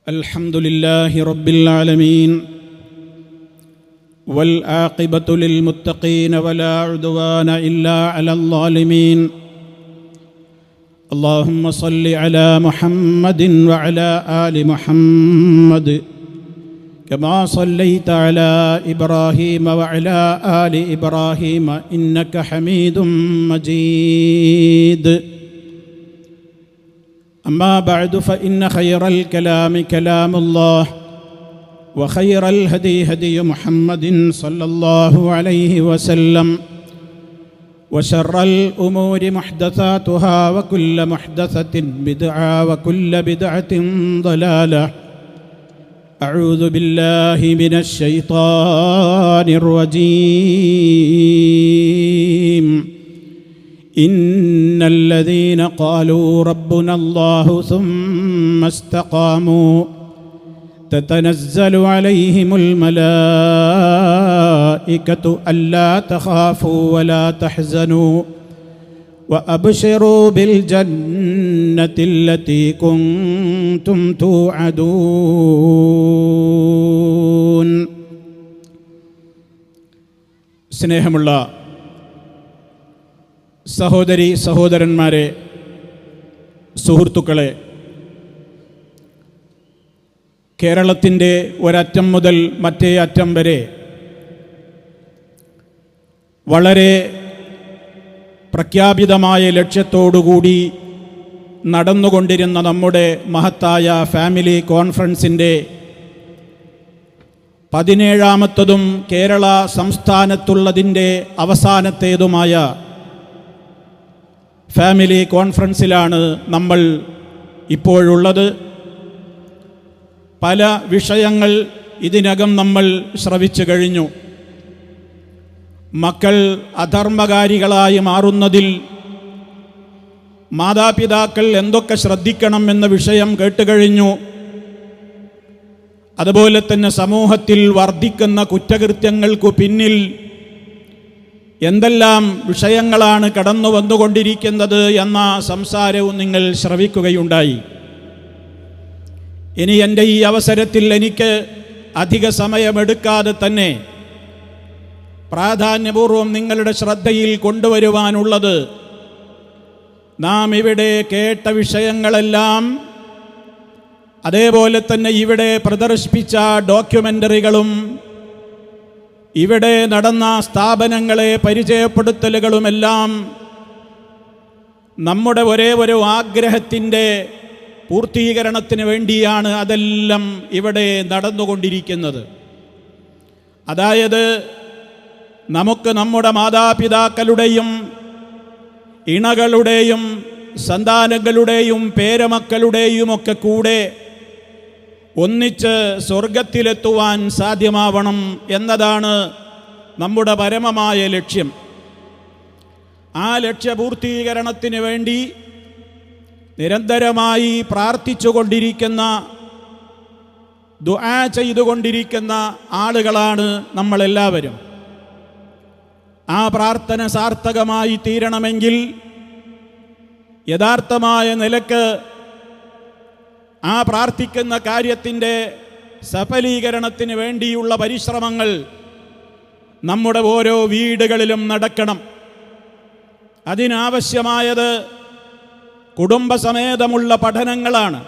الحمد لله رب العالمين والعاقبة للمتقين ولا عدوان إلا على الظالمين. اللهم صل على محمد وعلى آل محمد كما صليت على إبراهيم وعلى آل إبراهيم إنك حميد مجيد. أما بعد فإن خير الكلام كلام الله وخير الهدي هدي محمد صلى الله عليه وسلم وشر الأمور محدثاتها وكل محدثة بدعة وكل بدعة ضلالة. أعوذ بالله من الشيطان الرجيم. إن الذين قالوا ربنا الله ثم استقاموا تتنزل عليهم الملائكة ألا تخافوا ولا تحزنوا وأبشروا بالجنة التي كنتم توعدون. സ്നേഹമുള്ള സഹോദരി സഹോദരന്മാരെ, സുഹൃത്തുക്കളെ, കേരളത്തിൻ്റെ ഒരറ്റം മുതൽ മറ്റേ അറ്റം വരെ വളരെ പ്രഖ്യാപിതമായ ലക്ഷ്യത്തോടുകൂടി നടന്നുകൊണ്ടിരുന്ന നമ്മുടെ മഹത്തായ ഫാമിലി കോൺഫറൻസിൻ്റെ 17ാമത്തതും കേരള സംസ്ഥാനത്തുള്ളതിൻ്റെ അവസാനത്തേതുമായ ഫാമിലി കോൺഫറൻസിലാണ് നമ്മൾ ഇപ്പോഴുള്ളത്. പല വിഷയങ്ങൾ ഇതിനകം നമ്മൾ ശ്രവിച്ചു കഴിഞ്ഞു. മക്കൾ അധർമ്മകാരികളായി മാറുന്നതിൽ മാതാപിതാക്കൾ എന്തൊക്കെ ശ്രദ്ധിക്കണം എന്ന വിഷയം കേട്ടുകഴിഞ്ഞു. അതുപോലെ തന്നെ സമൂഹത്തിൽ വർദ്ധിക്കുന്ന കുറ്റകൃത്യങ്ങൾക്കു പിന്നിൽ എന്തെല്ലാം വിഷയങ്ങളാണ് കടന്നു വന്നുകൊണ്ടിരിക്കുന്നത് എന്ന സംസാരവും നിങ്ങൾ ശ്രവിക്കുകയുണ്ടായി. ഇനി എൻ്റെ ഈ അവസരത്തിൽ എനിക്ക് അധിക സമയമെടുക്കാതെ തന്നെ പ്രാധാന്യപൂർവം നിങ്ങളുടെ ശ്രദ്ധയിൽ കൊണ്ടുവരുവാനുള്ളത്, നാം ഇവിടെ കേട്ട വിഷയങ്ങളെല്ലാം അതേപോലെ തന്നെ ഇവിടെ പ്രദർശിപ്പിച്ച ഡോക്യുമെൻ്ററികളും ഇവിടെ നടന്ന സ്ഥാപനങ്ങളെ പരിചയപ്പെടുത്തലുകളുമെല്ലാം നമ്മുടെ ഒരേ ഒരു ആഗ്രഹത്തിൻ്റെ പൂർത്തീകരണത്തിന് വേണ്ടിയാണ് അതെല്ലാം ഇവിടെ നടന്നുകൊണ്ടിരിക്കുന്നത്. അതായത് നമുക്ക് നമ്മുടെ മാതാപിതാക്കളുടെയും ഇണകളുടെയും സന്താനങ്ങളുടെയും പേരമക്കളുടെയുമൊക്കെ കൂടെ ഒന്നിച്ച് സ്വർഗത്തിലെത്തുവാൻ സാധ്യമാവണം എന്നതാണ് നമ്മുടെ പരമമായ ലക്ഷ്യം. ആ ലക്ഷ്യപൂർത്തീകരണത്തിന് വേണ്ടി നിരന്തരമായി പ്രാർത്ഥിച്ചുകൊണ്ടിരിക്കുന്ന, ദുആ ചെയ്തുകൊണ്ടിരിക്കുന്ന ആളുകളാണ് നമ്മളെല്ലാവരും. ആ പ്രാർത്ഥന സാർത്ഥകമായി തീരണമെങ്കിൽ യഥാർത്ഥമായ നിലക്ക് ആ പ്രാർത്ഥിക്കുന്ന കാര്യത്തിൻ്റെ സഫലീകരണത്തിന് വേണ്ടിയുള്ള പരിശ്രമങ്ങൾ നമ്മുടെ ഓരോ വീടുകളിലും നടക്കണം. അതിനാവശ്യമായത് കുടുംബസമേതമുള്ള പഠനങ്ങളാണ്.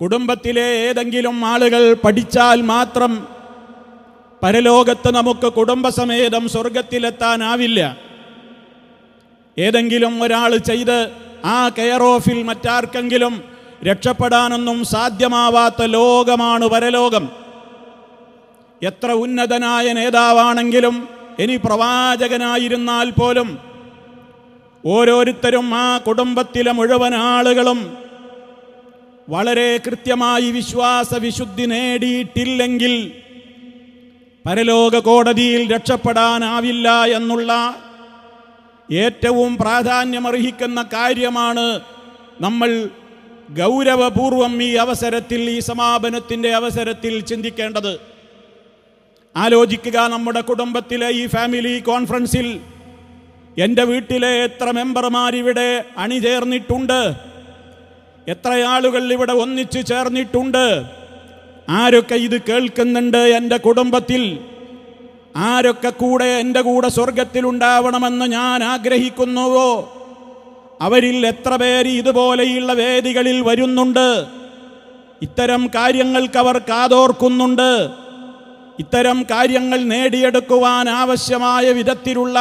കുടുംബത്തിലെ ഏതെങ്കിലും ആളുകൾ പഠിച്ചാൽ മാത്രം പരലോകത്ത് നമുക്ക് കുടുംബസമേതം സ്വർഗത്തിലെത്താനാവില്ല. ഏതെങ്കിലും ഒരാൾ ചെയ്ത് ആ കെയർ ഓഫിൽ മറ്റാർക്കെങ്കിലും രക്ഷപ്പെടാനൊന്നും സാധ്യമാവാത്ത ലോകമാണ് പരലോകം. എത്ര ഉന്നതനായ നേതാവാണെങ്കിലും, ഇനി പ്രവാചകനായിരുന്നാൽ പോലും, ഓരോരുത്തരും ആ കുടുംബത്തിലെ മുഴുവൻ ആളുകളും വളരെ കൃത്യമായി വിശ്വാസ വിശുദ്ധി നേടിയിട്ടില്ലെങ്കിൽ പരലോക കോടതിയിൽ രക്ഷപ്പെടാനാവില്ല എന്നുള്ള ഏറ്റവും പ്രാധാന്യമർഹിക്കുന്ന കാര്യമാണ് നമ്മൾ ഗൗരവപൂർവം ഈ അവസരത്തിൽ, ഈ സമാപനത്തിൻ്റെ അവസരത്തിൽ ചിന്തിക്കേണ്ടത്. ആലോചിക്കുക, നമ്മുടെ കുടുംബത്തിലെ ഈ ഫാമിലി കോൺഫറൻസിൽ എൻ്റെ വീട്ടിലെ എത്ര മെമ്പർമാരിവിടെ അണിചേർന്നിട്ടുണ്ട്? എത്ര ആളുകൾ ഇവിടെ ഒന്നിച്ചു ചേർന്നിട്ടുണ്ട്? ആരൊക്കെ ഇത് കേൾക്കുന്നുണ്ട്? എൻ്റെ കുടുംബത്തിൽ ആരൊക്കെ എൻ്റെ കൂടെ സ്വർഗത്തിലുണ്ടാവണമെന്ന് ഞാൻ ആഗ്രഹിക്കുന്നുവോ അവരിൽ എത്ര പേര് ഇതുപോലെയുള്ള വേദികളിൽ വരുന്നുണ്ട്? ഇത്തരം കാര്യങ്ങൾക്ക് അവർ കാതോർക്കുന്നുണ്ട്. ഇത്തരം കാര്യങ്ങൾ നേടിയെടുക്കുവാൻ ആവശ്യമായ വിധത്തിലുള്ള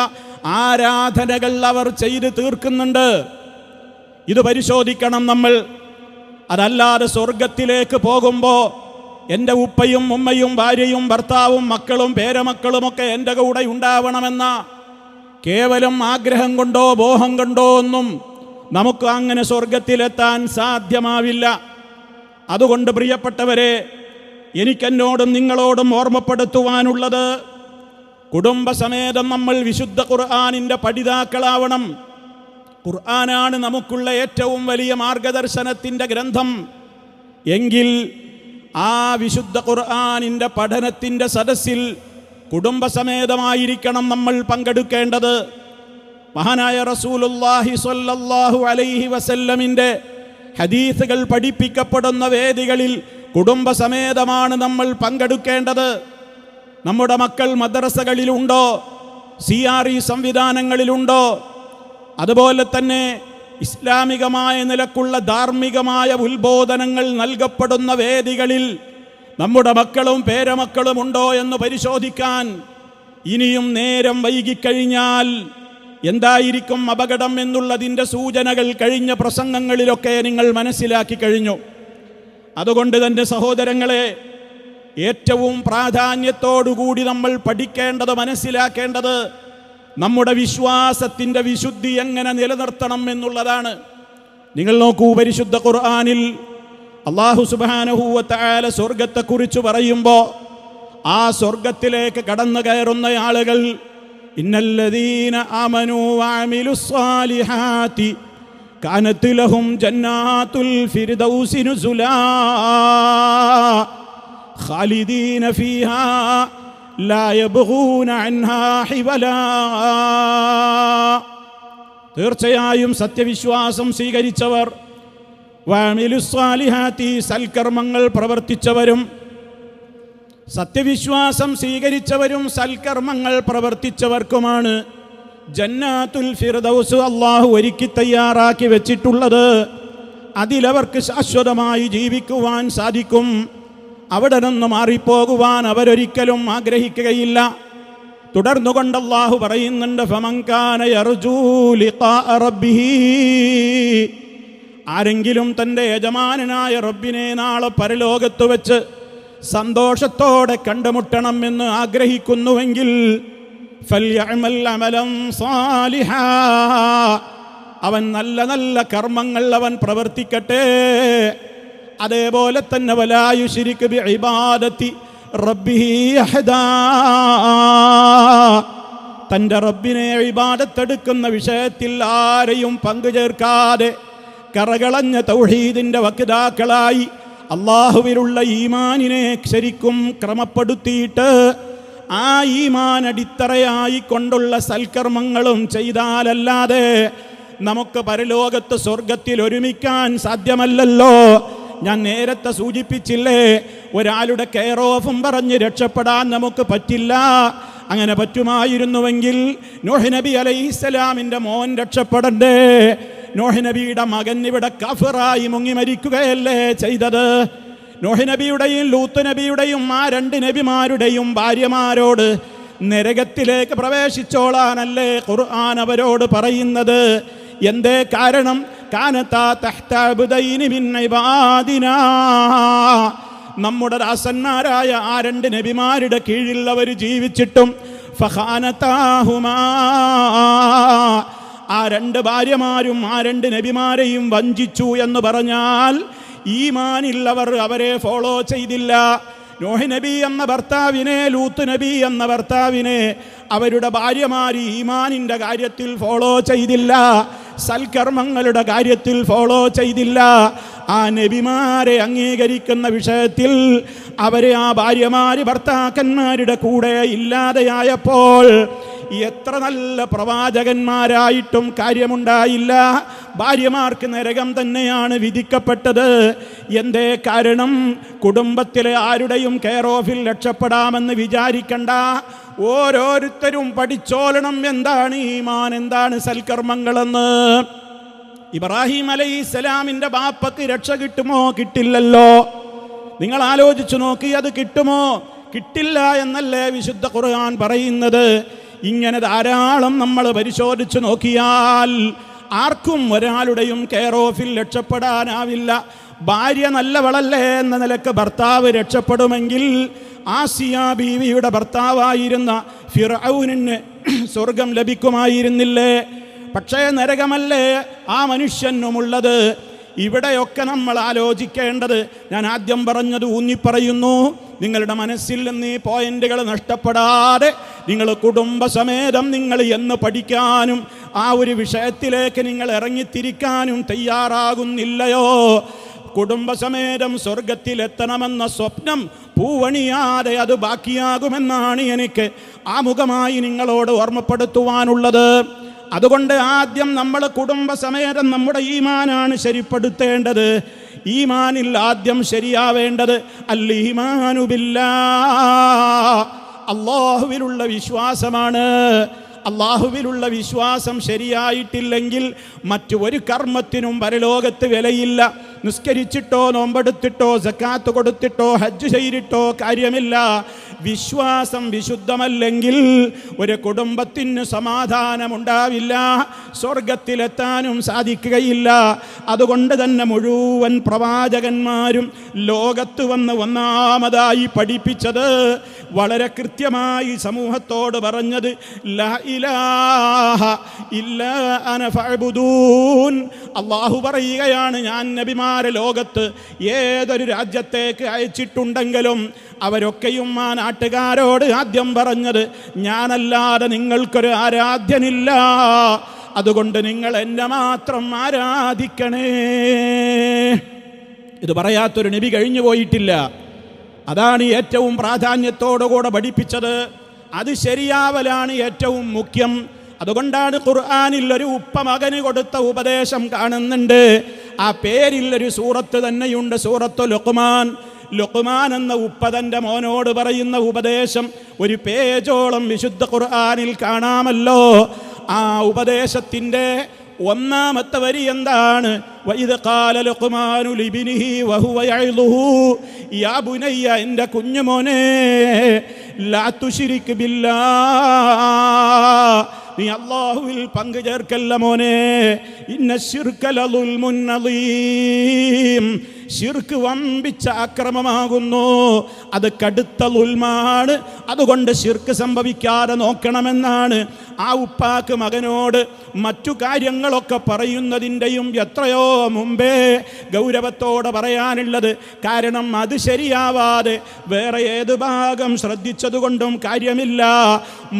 ആരാധനകൾ അവർ ചെയ്ത് തീർക്കുന്നുണ്ട്. ഇത് പരിശോധിക്കണം നമ്മൾ. അതല്ലാതെ സ്വർഗത്തിലേക്ക് പോകുമ്പോൾ എൻ്റെ ഉപ്പയും ഉമ്മയും ഭാര്യയും ഭർത്താവും മക്കളും പേരമക്കളുമൊക്കെ എൻ്റെ കൂടെ ഉണ്ടാവണമെന്ന കേവലം ആഗ്രഹം കൊണ്ടോ മോഹം കൊണ്ടോ ഒന്നും നമുക്ക് അങ്ങനെ സ്വർഗത്തിലെത്താൻ സാധ്യമാവില്ല. അതുകൊണ്ട് പ്രിയപ്പെട്ടവരെ, എനിക്കെന്നോടും നിങ്ങളോടും ഓർമ്മപ്പെടുത്തുവാനുള്ളത്, കുടുംബസമേതം നമ്മൾ വിശുദ്ധ ഖുർആനിൻ്റെ പഠിതാക്കളാവണം. ഖുർആനാണ് നമുക്കുള്ള ഏറ്റവും വലിയ മാർഗദർശനത്തിൻ്റെ ഗ്രന്ഥം. എങ്കിൽ ആ വിശുദ്ധ ഖുർആനിൻ്റെ പഠനത്തിൻ്റെ സദസ്സിൽ കുടുംബസമേതമായിരിക്കണം നമ്മൾ പങ്കെടുക്കേണ്ടത്. മഹാനായ റസൂലുള്ളാഹി സ്വല്ലല്ലാഹു അലൈഹി വസല്ലമിൻ്റെ ഹദീസുകൾ പഠിപ്പിക്കപ്പെടുന്ന വേദികളിൽ കുടുംബസമേതമാണ് നമ്മൾ പങ്കെടുക്കേണ്ടത്. നമ്മുടെ മക്കൾ മദ്രസകളിലുണ്ടോ? CRE സംവിധാനങ്ങളിലുണ്ടോ? അതുപോലെ തന്നെ ഇസ്ലാമികമായ നിലക്കുള്ള ധാർമ്മികമായ ഉത്ബോധനങ്ങൾ നൽകപ്പെടുന്ന വേദികളിൽ നമ്മുടെ മക്കളും പേരമക്കളും ഉണ്ടോ എന്ന് പരിശോധിക്കാൻ. ഇനിയും നേരം വൈകിക്കഴിഞ്ഞാൽ എന്തായിരിക്കും അപകടം എന്നുള്ളതിൻ്റെ സൂചനകൾ കഴിഞ്ഞ പ്രസംഗങ്ങളിലൊക്കെ നിങ്ങൾ മനസ്സിലാക്കി കഴിഞ്ഞു. അതുകൊണ്ട് തന്നെ സഹോദരങ്ങളെ, ഏറ്റവും പ്രാധാന്യത്തോടുകൂടി നമ്മൾ പഠിക്കേണ്ടത്, മനസ്സിലാക്കേണ്ടത് നമ്മുടെ വിശ്വാസത്തിൻ്റെ വിശുദ്ധി എങ്ങനെ നിലനിർത്തണം എന്നുള്ളതാണ്. നിങ്ങൾ നോക്കൂ, പരിശുദ്ധ ഖുർആനിൽ അല്ലാഹു സുബ്ഹാനഹു വ തആല സ്വർഗത്തെക്കുറിച്ച് പറയുമ്പോൾ ആ സ്വർഗത്തിലേക്ക് കടന്നു കയറുന്ന ആളുകൾ, ഇന്നല്ലദീന ആമനൂ വഅമിലുസ്സാലിഹാതി കാനത് ലഹും ജന്നാത്തുൽ ഫിർദൗസി നുസുലാ ഖാലിദീന ഫീഹാ ലാ യബ്ഗൂന അൻഹാ ഹിവലാ. തീർച്ചയായും സത്യവിശ്വാസം സ്വീകരിച്ചവർ, വഅമിലുസ്സാലിഹാതി സൽക്കർമ്മങ്ങൾ പ്രവർത്തിച്ചവരും, സത്യവിശ്വാസം സ്വീകരിച്ചവരും സൽക്കർമ്മങ്ങൾ പ്രവർത്തിച്ചവർക്കുമാണ് ജന്നാത്തുൽ ഫിർദൗസ് അല്ലാഹു ഒരുക്കി തയ്യാറാക്കി വെച്ചിട്ടുള്ളത്. അതിലവർക്ക് ശാശ്വതമായി ജീവിക്കുവാൻ സാധിക്കും. അവിടെ നിന്ന് മാറിപ്പോകുവാൻ അവരൊരിക്കലും ആഗ്രഹിക്കുകയില്ല. തുടർന്നുകൊണ്ട് അല്ലാഹു പറയുന്നുണ്ട്, ഫമൻ കാന യർജൂ ലിഖാഅ റബ്ബിഹി, ആരെങ്കിലും തൻ്റെ യജമാനനായ റബ്ബിനെ നാളെ പരലോകത്ത് വെച്ച് സന്തോഷത്തോടെ കണ്ടുമുട്ടണം എന്ന് ആഗ്രഹിക്കുന്നുവെങ്കിൽ ഫൽയഅമൽ അമലൻ സാലിഹാ, അവൻ നല്ല നല്ല കർമ്മങ്ങൾ അവൻ പ്രവർത്തിക്കട്ടെ. അതേപോലെ തന്നെ വലാ യുശ്രിക് ബിഇബാദത്തി റബ്ബിഹി അഹദാ, തൻ്റെ റബ്ബിനെ ഇബാദത്തെടുക്കുന്ന വിഷയത്തിൽ ആരെയും പങ്കുചേർക്കാതെ കറകളഞ്ഞ തൗഹീദിൻ്റെ വക്താക്കളായി അള്ളാഹുവിലുള്ള ഈമാനിനെ ശരിക്കും ക്രമപ്പെടുത്തിയിട്ട് ആ ഈമാൻ അടിത്തറയായി കൊണ്ടുള്ള സൽക്കർമ്മങ്ങളും ചെയ്താലല്ലാതെ നമുക്ക് പരലോകത്ത് സ്വർഗത്തിൽ ഒരുമിക്കാൻ സാധ്യമല്ലല്ലോ. ഞാൻ നേരത്തെ സൂചിപ്പിച്ചില്ലേ, ഒരാളുടെ കെയർ ഓഫും പറഞ്ഞ് രക്ഷപ്പെടാൻ നമുക്ക് പറ്റില്ല. അങ്ങനെ പറ്റുമായിരുന്നുവെങ്കിൽ നൂഹ് നബി അലൈഹിസ്സലാമിൻ്റെ മോൻ രക്ഷപ്പെടണ്ടേ? നൂഹ് നബിയുടെ മകൻ ഇവിടെ കാഫിറായി മുങ്ങി മരിക്കുകയല്ലേ ചെയ്തത്? നൂഹ് നബിയുടെയും ലൂത്ത് നബിയുടെയും ആ രണ്ട് നബിമാരുടെയും ഭാര്യമാരോട് നരകത്തിലേക്ക് പ്രവേശിച്ചോളാനല്ലേ ഖുർആൻ അവരോട് പറയുന്നത്? എന്തേ കാരണം? കാനതാ തഹ്ത അബ്ദൈനി മിൻ ഇബാദിനാ, നമ്മുടെ ദാസന്മാരായ ആ രണ്ട് നബിമാരുടെ കീഴിൽ അവർ ജീവിച്ചിട്ടും ഫഖാനതാഹുമാ, ആ രണ്ട് ഭാര്യമാരും ആ രണ്ട് നബിമാരെയും വഞ്ചിച്ചു എന്ന് പറഞ്ഞാൽ ഈമാനില്ലവർ അവരെ ഫോളോ ചെയ്തില്ല. നൂഹ് നബി എന്ന ഭർത്താവിനെ, ലൂത്ത് നബി എന്ന ഭർത്താവിനെ അവരുടെ ഭാര്യമാർ ഈമാനിൻ്റെ കാര്യത്തിൽ ഫോളോ ചെയ്തില്ല. സൽക്കർമ്മങ്ങളുടെ കാര്യത്തിൽ ഫോളോ ചെയ്തില്ല. ആ നബിമാരെ അംഗീകരിക്കുന്ന വിഷയത്തിൽ അവരെ ആ ഭാര്യമാര് ഭർത്താക്കന്മാരുടെ കൂടെ ഇല്ലാതെയായപ്പോൾ എത്ര നല്ല പ്രവാചകന്മാരായിട്ടും കാര്യമുണ്ടായില്ല. ഭാര്യമാർക്ക് നരകം തന്നെയാണ് വിധിക്കപ്പെട്ടത്. എന്തേ കാരണം? കുടുംബത്തിലെ ആരുടെയും കെയർ ഓഫിൽ രക്ഷപ്പെടാമെന്ന് വിചാരിക്കണ്ട. ഓരോരുത്തരും പഠിച്ചോളണം എന്താണ് ഈമാൻ, എന്താണ് സൽക്കർമ്മങ്ങളെന്ന്. ഇബ്രാഹിം അലൈഹിസ്സലാമിൻ്റെ ബാപ്പക്ക് രക്ഷ കിട്ടുമോ? കിട്ടില്ലല്ലോ. നിങ്ങൾ ആലോചിച്ചു നോക്കി, അത് കിട്ടുമോ? കിട്ടില്ല എന്നല്ലേ വിശുദ്ധ ഖുർആൻ പറയുന്നത്. ഇങ്ങനെ ധാരാളം നമ്മൾ പരിശോധിച്ചു നോക്കിയാൽ ആർക്കും ഒരാളുടെയും കെയർ ഓഫിൽ രക്ഷപ്പെടാനാവില്ല. ഭാര്യ നല്ലവളല്ലേ എന്ന നിലക്ക് ഭർത്താവ് രക്ഷപ്പെടുമെങ്കിൽ ആസിയ ബീവിയുടെ ഭർത്താവായിരുന്ന ഫിർഔനിന് സ്വർഗം ലഭിക്കുമായിരുന്നില്ലേ? പക്ഷേ നരകമല്ലേ ആ മനുഷ്യനുമുള്ളത്. ഇവിടെയൊക്കെ നമ്മൾ ആലോചിക്കേണ്ടത്, ഞാൻ ആദ്യം പറഞ്ഞത് ഊന്നിപ്പറയുന്നു, നിങ്ങളുടെ മനസ്സിൽ നിന്ന് ഈ പോയിന്റുകൾ നഷ്ടപ്പെടാതെ നിങ്ങൾ കുടുംബസമേതം നിങ്ങൾ എന്ന് പഠിക്കാനും ആ ഒരു വിഷയത്തിലേക്ക് നിങ്ങൾ ഇറങ്ങിത്തിരിക്കാനും തയ്യാറാകുന്നില്ലയോ? കുടുംബസമേതം സ്വർഗത്തിലെത്തണമെന്ന സ്വപ്നം പൂവണിയാതെ അത് ബാക്കിയാകുമെന്നാണ് എനിക്ക് ആമുഖമായി നിങ്ങളോട് ഓർമ്മപ്പെടുത്തുവാനുള്ളത്. അതുകൊണ്ട് ആദ്യം നമ്മൾ കുടുംബസമേതം നമ്മുടെ ഈമാനാണ് ശരിപ്പെടുത്തേണ്ടത്. ഈമാനിൽ ആദ്യം ശരിയാവേണ്ടത് അൽ ഈമാനു ബില്ലാഹ്, അല്ലാഹുവിലുള്ള വിശ്വാസമാണ്. അല്ലാഹുവിലുള്ള വിശ്വാസം ശരിയായിട്ടില്ലെങ്കിൽ മറ്റു ഒരു കർമ്മത്തിനും പരലോകത്ത് വിലയില്ല. നിസ്കരിച്ചിട്ടോ നോമ്പെടുത്തിട്ടോ സക്കാത്ത് കൊടുത്തിട്ടോ ഹജ്ജ് ചെയ്തിട്ടോ കാര്യമില്ല. വിശ്വാസം വിശുദ്ധമല്ലെങ്കിൽ ഒരു കുടുംബത്തിന് സമാധാനമുണ്ടാവില്ല, സ്വർഗത്തിലെത്താനും സാധിക്കുകയില്ല. അതുകൊണ്ട് തന്നെ മുഴുവൻ പ്രവാചകന്മാരും ലോകത്ത് വന്ന് ഒന്നാമതായി പഠിപ്പിച്ചത്, വളരെ കൃത്യമായി സമൂഹത്തോട് പറഞ്ഞത്, ലാ ഇലാഹ ഇല്ലാ അന ഫഅ്ബുദൂൻ. അല്ലാഹു പറയുകയാണ്, ഞാൻ നബിമാരെ ലോകത്ത് ഏതൊരു രാജ്യത്തേക്ക് അയച്ചിട്ടുണ്ടെങ്കിലും അവരൊക്കെയും ആ നാട്ടുകാരോട് ആദ്യം പറഞ്ഞത്, ഞാനല്ലാതെ നിങ്ങൾക്കൊരു ആരാധ്യനില്ല, അതുകൊണ്ട് നിങ്ങൾ എന്നെ മാത്രം ആരാധിക്കണേ. ഇത് പറയാത്തൊരു നബി കഴിഞ്ഞു പോയിട്ടില്ല. അതാണ് ഏറ്റവും പ്രാധാന്യത്തോടുകൂടെ പഠിപ്പിച്ചത്. അത് ശരിയാവലാണ് ഏറ്റവും മുഖ്യം. അതുകൊണ്ടാണ് ഖുർആനിൽ ഒരു ഉപ്പ മകന് കൊടുത്ത ഉപദേശം കാണുന്നുണ്ട്. ആ പേരിൽ ഒരു സൂറത്ത് തന്നെയുണ്ട്, സൂറത്തു ലുഖ്മാൻ. ലുഖ്മാൻ എന്ന ഉപ്പ തൻ്റെ മോനോട് പറയുന്ന ഉപദേശം ഒരു പേജോളം വിശുദ്ധ ഖുർആനിൽ കാണാമല്ലോ. ആ ഉപദേശത്തിൻ്റെ ഒന്നാമത്തെ വരി എന്താണ്? വഇദ് ഖാല ലുഖ്മാനു ലിബ്നിഹി വഹുവ യഇദുഹു യാ ബുനയ്യ, എൻ്റെ കുഞ്ഞുമോനെ, ലാ തുശ്രിക് ബില്ലാഹ്, നീ അല്ലാഹുവിൽ പങ്കു ചേർക്കല്ല മോനെ. ഇന്ന ശിർക ലദുൽമുൻ അദീം, ശിർക്ക് വമ്പിച്ച അക്രമമാകുന്നു, അത് കടുത്ത ദുൽമാണ്. അതുകൊണ്ട് ശിർക്ക് സംഭവിക്കാതെ നോക്കണമെന്നാണ് ആ ഉപ്പാക്ക് മകനോട് മറ്റു കാര്യങ്ങളൊക്കെ പറയുന്നതിൻ്റെയും എത്രയോ മുമ്പേ ഗൗരവത്തോടെ പറയാനുള്ളത്. കാരണം അത് ശരിയാവാതെ വേറെ ഏത് ഭാഗം ശ്രദ്ധിച്ചതുകൊണ്ടും കാര്യമില്ല.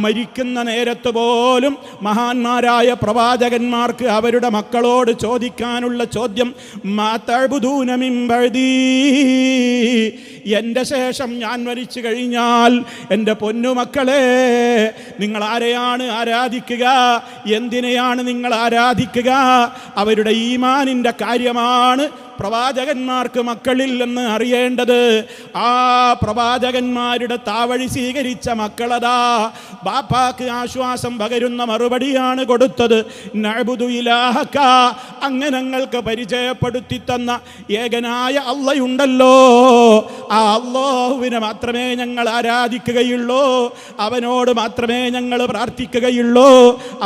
മരിക്കുന്ന നേരത്ത് പോലും മഹാന്മാരായ പ്രവാചകന്മാർക്ക് അവരുടെ മക്കളോട് ചോദിക്കാനുള്ള ചോദ്യം, മാ തഅ്ബുദൂന മിൻ ബഅദീ, എൻ്റെ ശേഷം ഞാൻ മരിച്ചു കഴിഞ്ഞാൽ എൻ്റെ പൊന്നുമക്കളെ നിങ്ങൾ ആരെയാണ് ആരാധിക്കുക? എന്തിനെയാണ് നിങ്ങൾ ആരാധിക്കുക? അവരുടെ ഈമാനിൻ്റെ കാര്യമാണ് പ്രവാചകന്മാർക്ക് മക്കളില്ലെന്ന് അറിയേണ്ടത്. ആ പ്രവാചകന്മാരുടെ താവഴി സ്വീകരിച്ച മക്കളതാ ബാപ്പാക്ക് ആശ്വാസം പകരുന്ന മറുപടിയാണ് കൊടുത്തത്. നഅ്ബുദു ഇലാഹക, അങ്ങനങ്ങൾക്ക് പരിചയപ്പെടുത്തി തന്ന ഏകനായ അള്ളയുണ്ടല്ലോ, ആ അല്ലാഹുവിനെ മാത്രമേ ഞങ്ങൾ ആരാധിക്കുകയുള്ളൂ, അവനോട് മാത്രമേ ഞങ്ങൾ പ്രാർത്ഥിക്കുകയുള്ളൂ,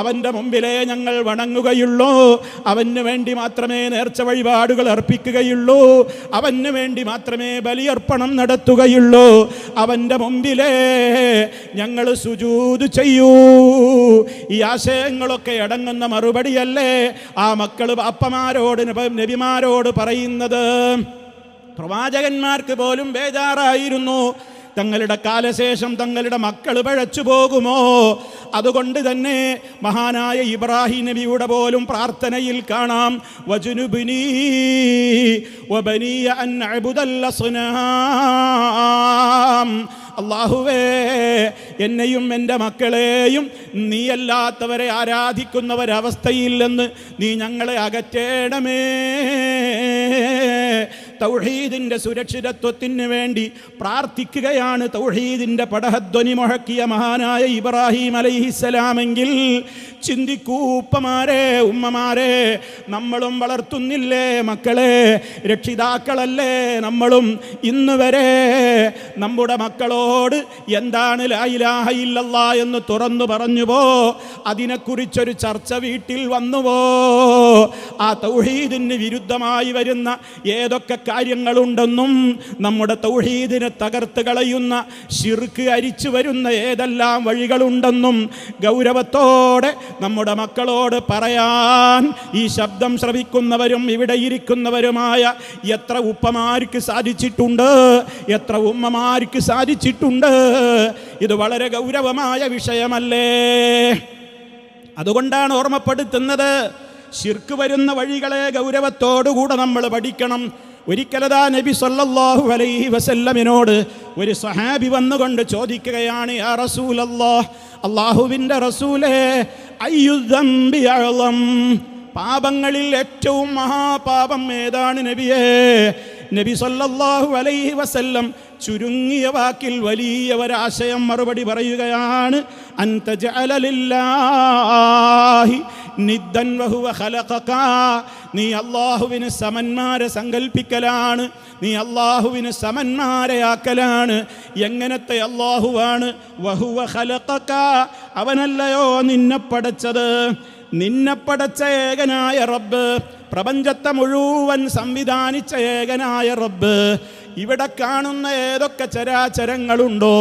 അവൻ്റെ മുമ്പിലേ ഞങ്ങൾ വണങ്ങുകയുള്ളൂ, അവന് വേണ്ടി മാത്രമേ നേർച്ച വഴിപാടുകൾ അർപ്പിക്കുകയുള്ളൂ, അവന് വേണ്ടി മാത്രമേ ബലിയർപ്പണം നടത്തുകയുള്ളൂ, അവൻ്റെ മുമ്പിലേ ഞങ്ങൾ സുജൂദ് ചെയ്യൂ. ഈ ആശയങ്ങളൊക്കെ അടങ്ങുന്ന മറുപടിയല്ലേ ആ മക്കൾ അപ്പമാരോട് നബിമാരോട് പറയുന്നത്? പ്രവാചകന്മാർക്ക് പോലും ബേജാറായിരുന്നു. തങ്ങളുടെ കാലശേഷം തങ്ങളുടെ മക്കൾ പഴച്ചു പോകുമോ? അതുകൊണ്ട് തന്നെ മഹാനായ ഇബ്രാഹിം നബിയുടെ പോലും പ്രാർത്ഥനയിൽ കാണാം, വജുനുബ്നി വബനിയ അൻ അഅ്ബുദൽ അസ്നാം. അല്ലാഹുവേ, എന്നെയും എൻ്റെ മക്കളെയും നീയല്ലാത്തവരെ ആരാധിക്കുന്നവരവസ്ഥയിൽ നിന്ന് നീ ഞങ്ങളെ അകറ്റേണമേ. തൗഹീദിൻ്റെ സുരക്ഷിതത്വത്തിന് വേണ്ടി പ്രാർത്ഥിക്കുകയാണ് തൗഹീദിൻ്റെ പടഹധ്വനി മുഴക്കിയ മഹാനായ ഇബ്രാഹിം അലൈഹിസ്സലാമെങ്കിൽ ചിന്തിക്കൂ ഉപ്പമാരെ, ഉമ്മമാരെ, നമ്മളും വളർത്തുന്നില്ലേ മക്കളെ? രക്ഷിതാക്കളല്ലേ നമ്മളും? ഇന്ന് വരെ നമ്മുടെ മക്കളോട് എന്താണ് ലാ ഇലാഹ ഇല്ലല്ലാഹ് എന്ന് തുറന്നു പറഞ്ഞുവോ? അതിനെക്കുറിച്ചൊരു ചർച്ച വീട്ടിൽ വന്നുവോ? ആ തൗഹീദിന് വിരുദ്ധമായി വരുന്ന ഏതൊക്കെ കാര്യങ്ങളുണ്ടെന്നും നമ്മുടെ തൗഹീദിനെ തകർത്ത് കളയുന്ന ശിർക്ക് അരിച്ചു വരുന്ന ഏതെല്ലാം വഴികളുണ്ടെന്നും ഗൗരവത്തോടെ നമ്മുടെ മക്കളോട് പറയാൻ ഈ ശബ്ദം ശ്രവിക്കുന്നവരും ഇവിടെ ഇരിക്കുന്നവരുമായ എത്ര ഉപ്പമാർക്ക് സാധിച്ചിട്ടുണ്ട്, എത്ര ഉമ്മമാർക്ക് സാധിച്ചിട്ടുണ്ട്? ഇത് വളരെ ഗൗരവമായ വിഷയമല്ലേ? അതുകൊണ്ടാണ് ഓർമ്മപ്പെടുത്തുന്നത്, ശിർക്ക് വരുന്ന വഴികളെ ഗൗരവത്തോടുകൂടെ നമ്മൾ പഠിക്കണം. ഒരിക്കലതാ നബി സല്ലല്ലാഹു അലൈഹി വസല്ലമിനോട് ഒരു സഹാബി വന്നുകൊണ്ട് ചോദിക്കുകയാണ്, യാ റസൂലല്ലാഹ്, അല്ലാഹുവിൻ്റെ റസൂലേ, അയ്യുദ്ദംബി അഅ്ളം, പാപങ്ങളിൽ ഏറ്റവും മഹാപാപം ഏതാണ് നബിയേ? നബി സല്ലല്ലാഹു അലൈഹി വസല്ലം ചുരുങ്ങിയ വാക്കിൽ വലിയ ഒരാശയം മറുപടി പറയുകയാണ്, അൻത ജഅല ലില്ലാഹി നിദ്ദൻ വഹുവ ഖലഖക, നീ അല്ലാഹുവിന് സമന്മാരെ സങ്കൽപ്പിക്കലാണ്, നീ അല്ലാഹുവിന് സമന്മാരെയാക്കലാണ്. എങ്ങനത്തെ അല്ലാഹുവാണ്? വഹുവ ഖലഖക, അവനല്ലയോ നിന്നെ പടച്ചത്? നിന്നെ പടച്ച ഏകനായ റബ്ബ്, പ്രപഞ്ചത്തെ മുഴുവൻ സംവിധാനിച്ച ഏകനായ റബ്ബ്, ഇവിടെ കാണുന്ന ഏതൊക്കെ ചരാചരങ്ങളുണ്ടോ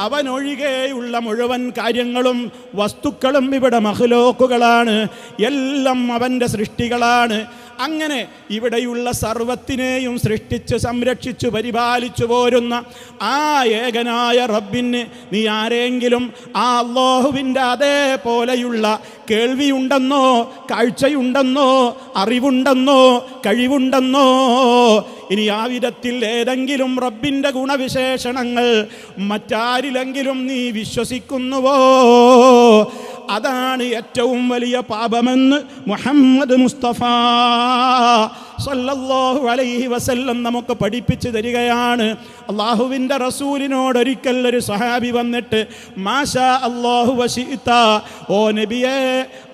അവനൊഴികെയുള്ള മുഴുവൻ കാര്യങ്ങളും വസ്തുക്കളും ഇവിടെ മഖ്ലൂക്കുകളാണ്, എല്ലാം അവൻ്റെ സൃഷ്ടികളാണ്. അങ്ങനെ ഇവിടെയുള്ള സർവത്തിനെയും സൃഷ്ടിച്ച് സംരക്ഷിച്ചു പരിപാലിച്ചു പോരുന്ന ആ ഏകനായ റബ്ബിന് നീ ആരെങ്കിലും ആ അല്ലാഹുവിൻ്റെ അതേപോലെയുള്ള കേൾവിയുണ്ടെന്നോ, കാഴ്ചയുണ്ടെന്നോ, അറിവുണ്ടെന്നോ, കഴിവുണ്ടെന്നോ? ഇനി ആ വിധത്തിൽ ഏതെങ്കിലും റബ്ബിൻ്റെ ഗുണവിശേഷണങ്ങൾ മറ്റാരിലെങ്കിലും നീ വിശ്വസിക്കുന്നുവോ? അതാണ് ഏറ്റവും വലിയ പാപമെന്ന് മുഹമ്മദ് മുസ്തഫ സല്ലല്ലാഹു അലൈഹി വസല്ലം നമുക്ക് പഠിപ്പിച്ചു തരികയാണ്. അള്ളാഹുവിൻ്റെ റസൂലിനോട് ഒരിക്കൽ ഒരു സഹാബി വന്നിട്ട്, മാഷാ അല്ലാഹു വശിഇത, ഓ നബിയേ,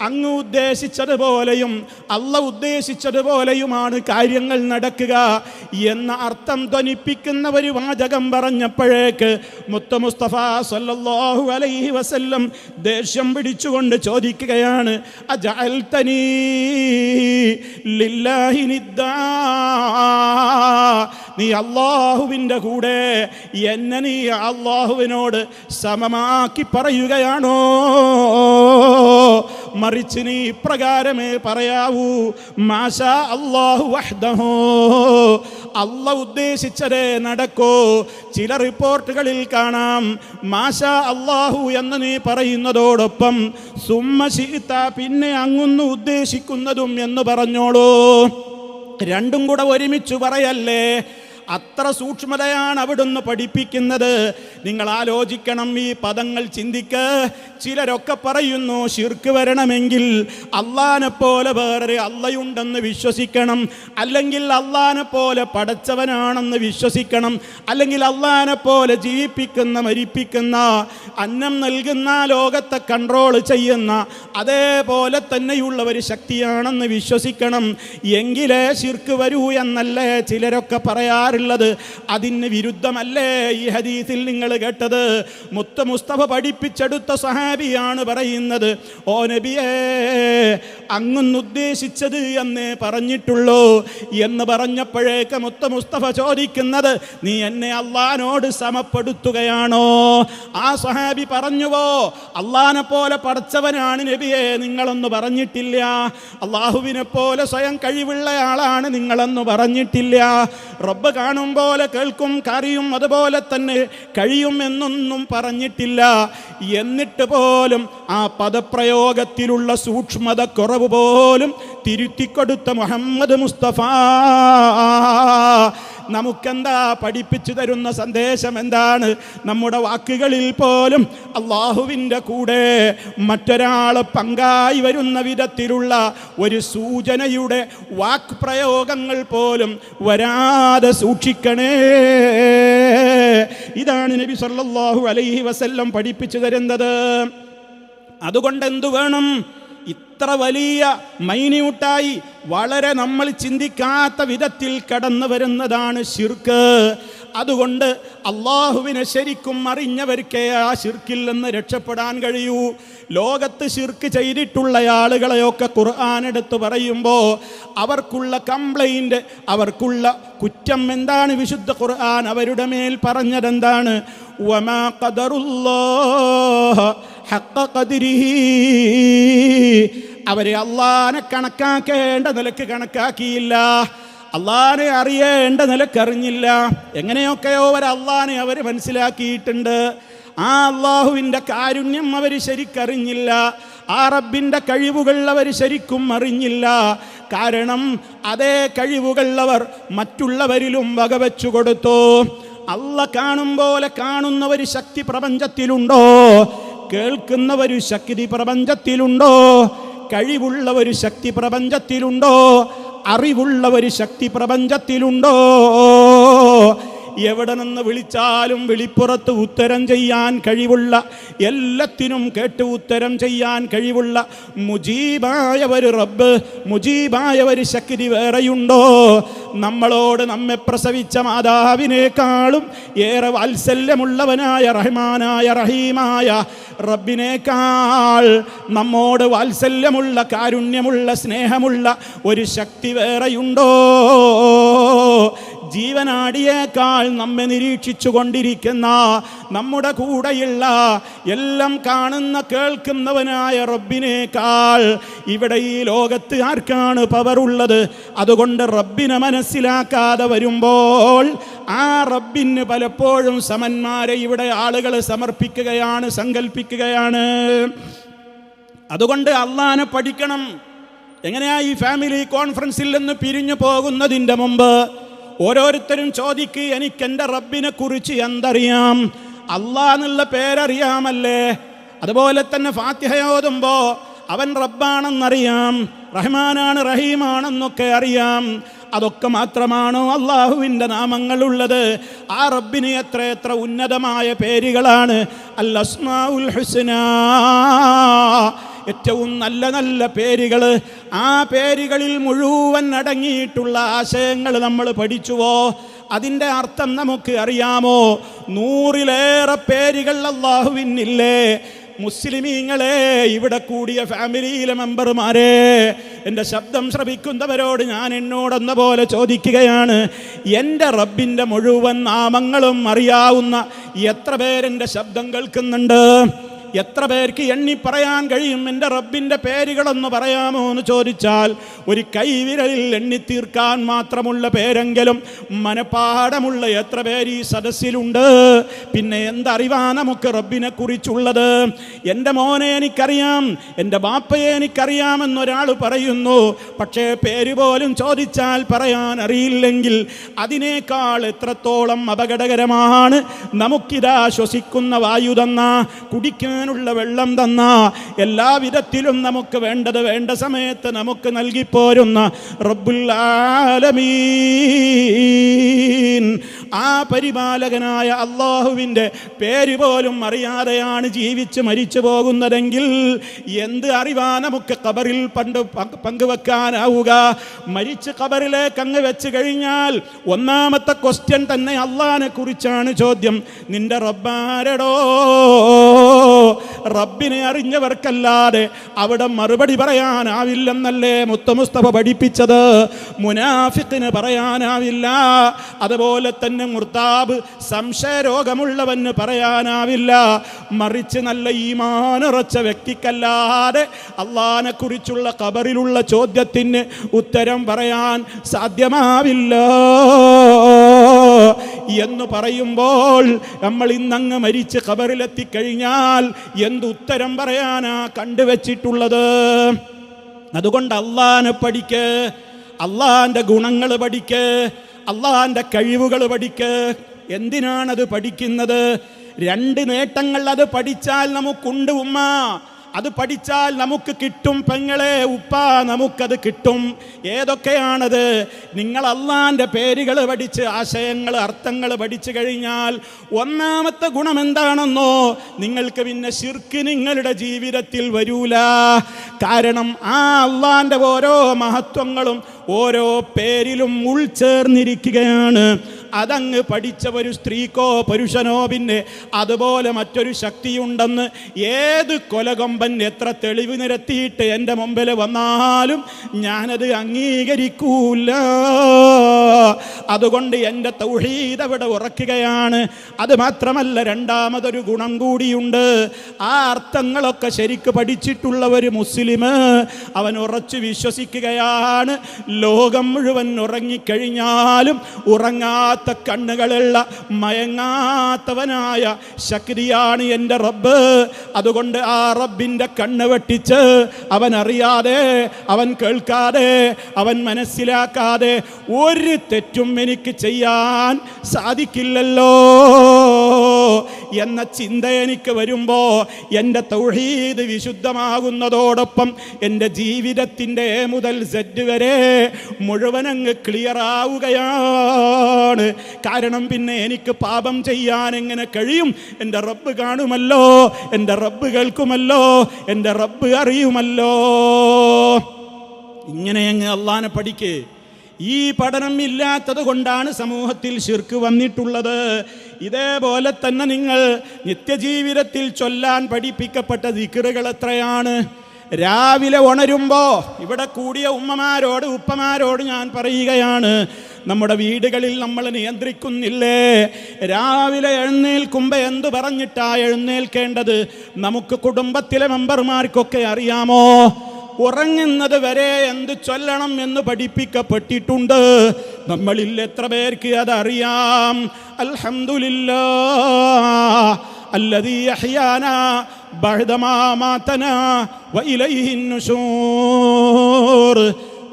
അങ്ങ് ഉദ്ദേശിച്ചതുപോലെയും അല്ല ഉദ്ദേശിച്ചതുപോലെയുമാണ് കാര്യങ്ങൾ നടക്കുക എന്ന അർത്ഥം ധ്വനിപ്പിക്കുന്ന ഒരു വാചകം പറഞ്ഞപ്പോഴേക്ക് മുത്ത മുസ്തഫ സല്ലല്ലാഹു അലൈഹി വസല്ലം ദേഷ്യം പിടിച്ചുകൊണ്ട് ചോദിക്കുകയാണ്, അജഅൽതനീ ലില്ലാഹി നിദ്ദാ, നീ അല്ലാഹുവിൻ്റെ കൂടെ എന്നെ നീ അല്ലാഹുവിനോട് സമമാക്കി പറയുകയാണോ? മറിച്ച് നീ ഇപ്രകാരമേ പറയാവൂ, മാഷാ അല്ലാഹു വഹ്ദഹു, അല്ല ഉദ്ദേശിച്ചതേ നടക്കൂ. ചില റിപ്പോർട്ടുകളിൽ കാണാം മാഷാ അല്ലാഹു എന്ന് നീ പറയുന്നതോടൊപ്പം സുമ്മ ശിഇത, പിന്നെ അങ്ങൊന്ന് ഉദ്ദേശിക്കുന്നതും എന്ന് പറഞ്ഞോളൂ. രണ്ടും കൂടെ ഒരുമിച്ച് പറയല്ലേ. അത്ര സൂക്ഷ്മതയാണ് അവിടുന്ന് പഠിപ്പിക്കുന്നത്. നിങ്ങൾ ആലോചിക്കണം, ഈ പദങ്ങൾ ചിന്തിക്ക്. ചിലരൊക്കെ പറയുന്നു ശിർക്ക് വരണമെങ്കിൽ അള്ളാനെ പോലെ വേറൊരു അള്ളയുണ്ടെന്ന് വിശ്വസിക്കണം, അല്ലെങ്കിൽ അള്ളാനെ പോലെ പടച്ചവനാണെന്ന് വിശ്വസിക്കണം, അല്ലെങ്കിൽ അള്ളാനെ പോലെ ജീവിപ്പിക്കുന്ന, മരിപ്പിക്കുന്ന, അന്നം നൽകുന്ന, ലോകത്തെ കൺട്രോൾ ചെയ്യുന്ന അതേപോലെ തന്നെയുള്ള ഒരു ശക്തിയാണെന്ന് വിശ്വസിക്കണം, എങ്കിലേ ശിർക്ക് വരൂ എന്നല്ലേ ചിലരൊക്കെ പറയാറുള്ളത്. അതിന് വിരുദ്ധമല്ലേ ഈ ഹദീസിൽ നിങ്ങൾ കേട്ടത്? മുത്ത മുസ്തഫ പഠിപ്പിച്ചെടുത്ത സഹാബിയാണ് പറയുന്നത്, ഓ നബിയേ, അങ്ങൊന്ന് ഉദ്ദേശിച്ചത് എന്നേ പറഞ്ഞിട്ടുള്ളൂ എന്ന് പറഞ്ഞപ്പോഴേക്ക് മുത്ത മുസ്തഫ ചോദിക്കുന്നത്, നീ എന്നെ അള്ളാനോട് സമപ്പെടുത്തുകയാണോ? ആ സഹാബി പറഞ്ഞുവോ, അള്ളാനെ പോലെ പടച്ചവനാണ് നബിയെ നിങ്ങളൊന്ന് പറഞ്ഞിട്ടില്ല, അള്ളാഹുവിനെ പോലെ സ്വയം കഴിവുള്ള ആളാണ് നിങ്ങളെന്ന് പറഞ്ഞിട്ടില്ല, റബ്ബ് കാണും പോലെ കേൾക്കും, അറിയും, അതുപോലെ തന്നെ കഴിയും എന്നൊന്നും പറഞ്ഞിട്ടില്ല. എന്നിട്ട് പോലും ആ പദപ്രയോഗത്തിലുള്ള സൂക്ഷ്മത കുറവ് പോലും തിരുത്തിക്കൊടുത്ത മുഹമ്മദ് മുസ്തഫ നമുക്കെന്താ പഠിപ്പിച്ചു തരുന്ന സന്ദേശം എന്താണ്? നമ്മുടെ വാക്കുകളിൽ പോലും അള്ളാഹുവിൻ്റെ കൂടെ മറ്റൊരാൾ പങ്കായി വരുന്ന വിധത്തിലുള്ള ഒരു സൂചനയുടെ വാക്ക് പ്രയോഗങ്ങൾ പോലും വരാതെ സൂക്ഷിക്കണേ. ഇതാണ് നബി സല്ലല്ലാഹു അലൈഹി വസല്ലം പഠിപ്പിച്ചു തരുന്നത്. അതുകൊണ്ട് എന്തു വേണം? ഇത്ര വലിയ മൈന്യൂട്ടായി വളരെ നമ്മൾ ചിന്തിക്കാത്ത വിധത്തിൽ കടന്നു വരുന്നതാണ് ശിർക്ക്. അതുകൊണ്ട് അള്ളാഹുവിനെ ശരിക്കും അറിഞ്ഞവർക്കേ ആ ശിർക്കിൽ നിന്ന് രക്ഷപ്പെടാൻ കഴിയൂ. ലോകത്ത് ശിർക്ക് ചെയ്തിട്ടുള്ള ആളുകളെയൊക്കെ ഖുർആൻ എടുത്ത് പറയുമ്പോൾ അവർക്കുള്ള കംപ്ലൈൻറ്റ്, അവർക്കുള്ള കുറ്റം എന്താണ്? വിശുദ്ധ ഖുർആൻ അവരുടെ മേൽ പറഞ്ഞതെന്താണ്? വമാ ഖദറുല്ലാഹ ഹഖ ഖദ്രിഹി, അവരെ അള്ളാനെ കണക്കാക്കേണ്ട നിലക്ക് കണക്കാക്കിയില്ല, അള്ളാനെ അറിയേണ്ട നിലക്കറിഞ്ഞില്ല. എങ്ങനെയൊക്കെയോ അള്ളാനെ അവർ മനസ്സിലാക്കിയിട്ടുണ്ട്. ആ അള്ളാഹുവിൻ്റെ കാരുണ്യം അവർ ശരിക്കറിഞ്ഞില്ല, ആ റബ്ബിൻ്റെ കഴിവുകൾ അവർ ശരിക്കും അറിഞ്ഞില്ല. കാരണം അതേ കഴിവുകൾ അവർ മറ്റുള്ളവരിലും വകവെച്ചു കൊടുത്തു. അള്ള കാണും പോലെ കാണുന്ന ഒരു ശക്തി പ്രപഞ്ചത്തിലുണ്ടോ? കേൾക്കുന്ന ഒരു ശക്തി പ്രപഞ്ചത്തിലുണ്ടോ? കഴിവുള്ള ഒരു ശക്തി പ്രപഞ്ചത്തിലുണ്ടോ? അറിവുള്ള ഒരു ശക്തി പ്രപഞ്ചത്തിലുണ്ടോ? എവിടെ നിന്ന് വിളിച്ചാലും വെളിപ്പുറത്ത് ഉത്തരം ചെയ്യാൻ കഴിവുള്ള, എല്ലാത്തിനും കേട്ട് ഉത്തരം ചെയ്യാൻ കഴിവുള്ള മുജീബായ ഒരു റബ്ബ്, മുജീബായ ഒരു ശക്തി വേറെയുണ്ടോ? നമ്മളോട് നമ്മെ പ്രസവിച്ച മാതാവിനേക്കാളും ഏറെ വാത്സല്യമുള്ളവനായ റഹ്മാനായ റഹീമായ റബ്ബിനേക്കാൾ നമ്മോട് വാത്സല്യമുള്ള, കാരുണ്യമുള്ള, സ്നേഹമുള്ള ഒരു ശക്തി വേറെയുണ്ടോ? ജീവനാടിയേക്കാൾ നമ്മെ നിരീക്ഷിച്ചു കൊണ്ടിരിക്കുന്ന, നമ്മുടെ കൂടെയുള്ള, എല്ലാം കാണുന്ന കേൾക്കുന്നവനായ റബ്ബിനേക്കാൾ ഇവിടെ ഈ ലോകത്ത് ആർക്കാണ് പവറുള്ളത്? അതുകൊണ്ട് റബ്ബിനെ മനസ്സിലാക്കാതെ വരുമ്പോൾ ആ റബ്ബിന് പലപ്പോഴും സമന്മാരെ ഇവിടെ ആളുകൾ സമർപ്പിക്കുകയാണ്, സങ്കല്പിക്കുകയാണ്. അതുകൊണ്ട് അള്ളാനെ പഠിക്കണം. എങ്ങനെയാ ഈ ഫാമിലി കോൺഫറൻസിൽ നിന്ന് പിരിഞ്ഞു പോകുന്നതിൻ്റെ മുമ്പ് ഓരോരുത്തരും ചോദിക്ക്, എനിക്ക് എൻ്റെ റബ്ബിനെ കുറിച്ച് എന്തറിയാം? അള്ളാഹ് എന്നുള്ള പേരറിയാമല്ലേ? അതുപോലെ തന്നെ ഫാത്തിഹ ഓതുമ്പോൾ അവൻ റബ്ബാണെന്നറിയാം, റഹ്മാനാണ് റഹീമാണെന്നൊക്കെ അറിയാം. അതൊക്കെ മാത്രമാണോ അള്ളാഹുവിൻ്റെ നാമങ്ങളുള്ളത്? ആ റബ്ബിന് എത്ര എത്ര ഉന്നതമായ പേരുകളാണ്. അൽ അസ്മാഉൽ ഹുസ്നാ, ഏറ്റവും നല്ല നല്ല പേരുകൾ. ആ പേരുകളിൽ മുഴുവൻ അടങ്ങിയിട്ടുള്ള ആശയങ്ങൾ നമ്മൾ പഠിച്ചുവോ? അതിൻ്റെ അർത്ഥം നമുക്ക് അറിയാമോ? 100-ലേറെ പേരുകൾ അല്ലാഹുവിനില്ലേ? മുസ്ലിമീങ്ങളെ, ഇവിടെ കൂടിയ ഫാമിലിയിലെ മെമ്പർമാരെ, എൻ്റെ ശബ്ദം ശ്രവിക്കുന്നവരോട് ഞാൻ എന്നോടെന്ന പോലെ ചോദിക്കുകയാണ്, എൻ്റെ റബ്ബിൻ്റെ മുഴുവൻ നാമങ്ങളും അറിയാവുന്ന എത്ര പേരെൻ്റെ ശബ്ദം കേൾക്കുന്നുണ്ട്? എത്ര പേർക്ക് എണ്ണി പറയാൻ കഴിയും എൻ്റെ റബ്ബിൻ്റെ പേരുകളൊന്ന് പറയാമോ എന്ന് ചോദിച്ചാൽ ഒരു കൈവിരലിൽ എണ്ണിത്തീർക്കാൻ മാത്രമുള്ള പേരെങ്കിലും മനപ്പാടമുള്ള എത്ര പേര് ഈ സദസ്സിലുണ്ട്? പിന്നെ എന്തറിവാ നമുക്ക് റബ്ബിനെ കുറിച്ചുള്ളത്? എൻ്റെ മോനെ എനിക്കറിയാം, എൻ്റെ ബാപ്പയെ എനിക്കറിയാമെന്നൊരാൾ പറയുന്നു. പക്ഷേ പേര് പോലും ചോദിച്ചാൽ പറയാൻ അറിയില്ലെങ്കിൽ അതിനേക്കാൾ എത്രത്തോളം അപകടകരമാണ് നമുക്കിതാ ശ്വസിക്കുന്ന വായു തന്ന, കുടിക്കാൻ ുള്ള വെള്ളം തന്ന, എല്ലാ വിധത്തിലും നമുക്ക് വേണ്ടത് വേണ്ട സമയത്ത് നമുക്ക് നൽകിപ്പോരുന്ന റബ്ബുൽ ആലമീൻ, ആ പരിപാലകനായ അള്ളാഹുവിൻ്റെ പേര് പോലും അറിയാതെയാണ് ജീവിച്ച് മരിച്ചു പോകുന്നതെങ്കിൽ എന്ത് അറിവാ നമുക്ക് ഖബറിൽ പങ്കുവെക്കാനാവുക? മരിച്ച് ഖബറിലേക്ക് അങ്ങ് വെച്ച് കഴിഞ്ഞാൽ ഒന്നാമത്തെ ക്വസ്റ്റ്യൻ തന്നെ അള്ളാഹിനെ കുറിച്ചാണ് ചോദ്യം. നിന്റെ റബ്ബാരടോ? റബ്ബിനെ അറിഞ്ഞവർക്കല്ലാതെ അവിടെ മറുപടി പറയാനാവില്ലെന്നല്ലേ മുസ്തഫ പഠിപ്പിച്ചത്? മുനാഫിഖിന് പറയാനാവില്ല, അതുപോലെ തന്നെ മുർതാബ് സംശയരോഗമുള്ളവന് പറയാനാവില്ല. മറിച്ച് നല്ല ഈമാനുറച്ച വ്യക്തിക്കല്ലാതെ അള്ളാഹിനെ കുറിച്ചുള്ള ഖബറിലുള്ള ചോദ്യത്തിന് ഉത്തരം പറയാൻ സാധ്യമാവില്ല. എന്ന് പറയുമ്പോൾ നമ്മൾ ഇന്നങ്ങ് മരിച്ച് ഖബറിലെത്തിക്കഴിഞ്ഞാൽ എന്തുത്തരം പറയാനാ കണ്ടുവച്ചിട്ടുള്ളത്? അതുകൊണ്ട് അള്ളാനെ പഠിക്ക്, അള്ളാന്റെ ഗുണങ്ങൾ പഠിക്ക്, അള്ളാന്റെ കഴിവുകൾ പഠിക്ക്. എന്തിനാണത് പഠിക്കുന്നത്? രണ്ട് നേട്ടങ്ങൾ അത് പഠിച്ചാൽ നമുക്കുണ്ട് ഉമ്മ, അത് പഠിച്ചാൽ നമുക്ക് കിട്ടും പെങ്ങളെ, ഉപ്പ, നമുക്കത് കിട്ടും. ഏതൊക്കെയാണത്? നിങ്ങൾ അള്ളാന്റെ പേരുകൾ പഠിച്ച് ആശയങ്ങൾ അർത്ഥങ്ങൾ പഠിച്ചു കഴിഞ്ഞാൽ ഒന്നാമത്തെ ഗുണം എന്താണെന്നോ? നിങ്ങൾക്ക് പിന്നെ ശിർക്ക് നിങ്ങളുടെ ജീവിതത്തിൽ വരൂല. കാരണം ആ അള്ളാന്റെ ഓരോ മഹത്വങ്ങളും ഓരോ പേരിലും ഉൾച്ചേർന്നിരിക്കുകയാണ്. അതങ്ങ് പഠിച്ച ഒരു സ്ത്രീക്കോ പുരുഷനോ പിന്നെ അതുപോലെ മറ്റൊരു ശക്തിയുണ്ടെന്ന് ഏത് കൊലകൊമ്പൻ എത്ര തെളിവ് നിരത്തിയിട്ട് എൻ്റെ മുമ്പിൽ വന്നാലും ഞാനത് അംഗീകരിക്കൂല. അതുകൊണ്ട് എൻ്റെ തൗഹീദ് അവിടെ ഉറക്കുകയാണ്. അത് മാത്രമല്ല, രണ്ടാമതൊരു ഗുണം കൂടിയുണ്ട്. ആ അർത്ഥങ്ങളൊക്കെ ശരിക്ക് പഠിച്ചിട്ടുള്ള ഒരു മുസ്ലിം അവൻ ഉറച്ചു വിശ്വസിക്കുകയാണ്, ലോകം മുഴുവൻ ഉറങ്ങിക്കഴിഞ്ഞാലും ഉറങ്ങാത്ത കണ്ണുകളുള്ള മയങ്ങാത്തവനായ ശക്തിയാണ് എൻ്റെ റബ്ബ്. അതുകൊണ്ട് ആ റബ്ബിൻ്റെ കണ്ണ് വെട്ടിച്ച് അവൻ അറിയാതെ, അവൻ കേൾക്കാതെ, അവൻ മനസ്സിലാക്കാതെ ഒരു തെറ്റും എനിക്ക് ചെയ്യാൻ സാധിക്കില്ലല്ലോ എന്ന ചിന്ത എനിക്ക് വരുമ്പോൾ എൻ്റെ തൗഹീദ് വിശുദ്ധമാകുന്നതോടൊപ്പം എൻ്റെ ജീവിതത്തിൻ്റെ എ മുതൽ സെറ്റ് വരെ മുഴുവനങ്ങ് ക്ലിയർ ആവുകയാണ്. കാരണം പിന്നെ എനിക്ക് പാപം ചെയ്യാൻ എങ്ങനെ കഴിയും? എൻ്റെ റബ്ബ് കാണുമല്ലോ, എൻ്റെ റബ്ബ് കേൾക്കുമല്ലോ, എൻ്റെ റബ്ബ് അറിയുമല്ലോ. ഇങ്ങനെ അങ്ങ് അള്ളാനെ പഠിക്ക്. ഈ പഠനം ഇല്ലാത്തത് കൊണ്ടാണ് സമൂഹത്തിൽ ശിർക്ക് വന്നിട്ടുള്ളത്. ഇതേപോലെ തന്നെ നിങ്ങൾ നിത്യജീവിതത്തിൽ ചൊല്ലാൻ പഠിപ്പിക്കപ്പെട്ട ദിക്റുകൾ എത്രയാണ്? രാവിലെ ഉണരുമ്പോൾ ഇവിടെ കൂടിയ ഉമ്മമാരോട് ഉപ്പമാരോട് ഞാൻ പറയുകയാണ്, നമ്മുടെ വീടുകളിൽ നമ്മൾ നിയന്ത്രിക്കുന്നില്ലേ? രാവിലെ എഴുന്നേൽക്കുമ്പോൾ എന്ത് പറഞ്ഞിട്ടാ എഴുന്നേൽക്കേണ്ടത്? നമുക്ക് കുടുംബത്തിലെ മെമ്പർമാർക്കൊക്കെ അറിയാമോ? ഉറങ്ങുന്നത് വരെ എന്ത് ചൊല്ലണം എന്ന് പഠിപ്പിക്കപ്പെട്ടിട്ടുണ്ട്. നമ്മളിൽ എത്ര പേർക്ക് അതറിയാം? അൽഹംദുലില്ലാഹ് അല്ലദീ അഹ്യാനാ ബഅദമാ മാതനാ വഇലൈഹിൻ നുശൂർ.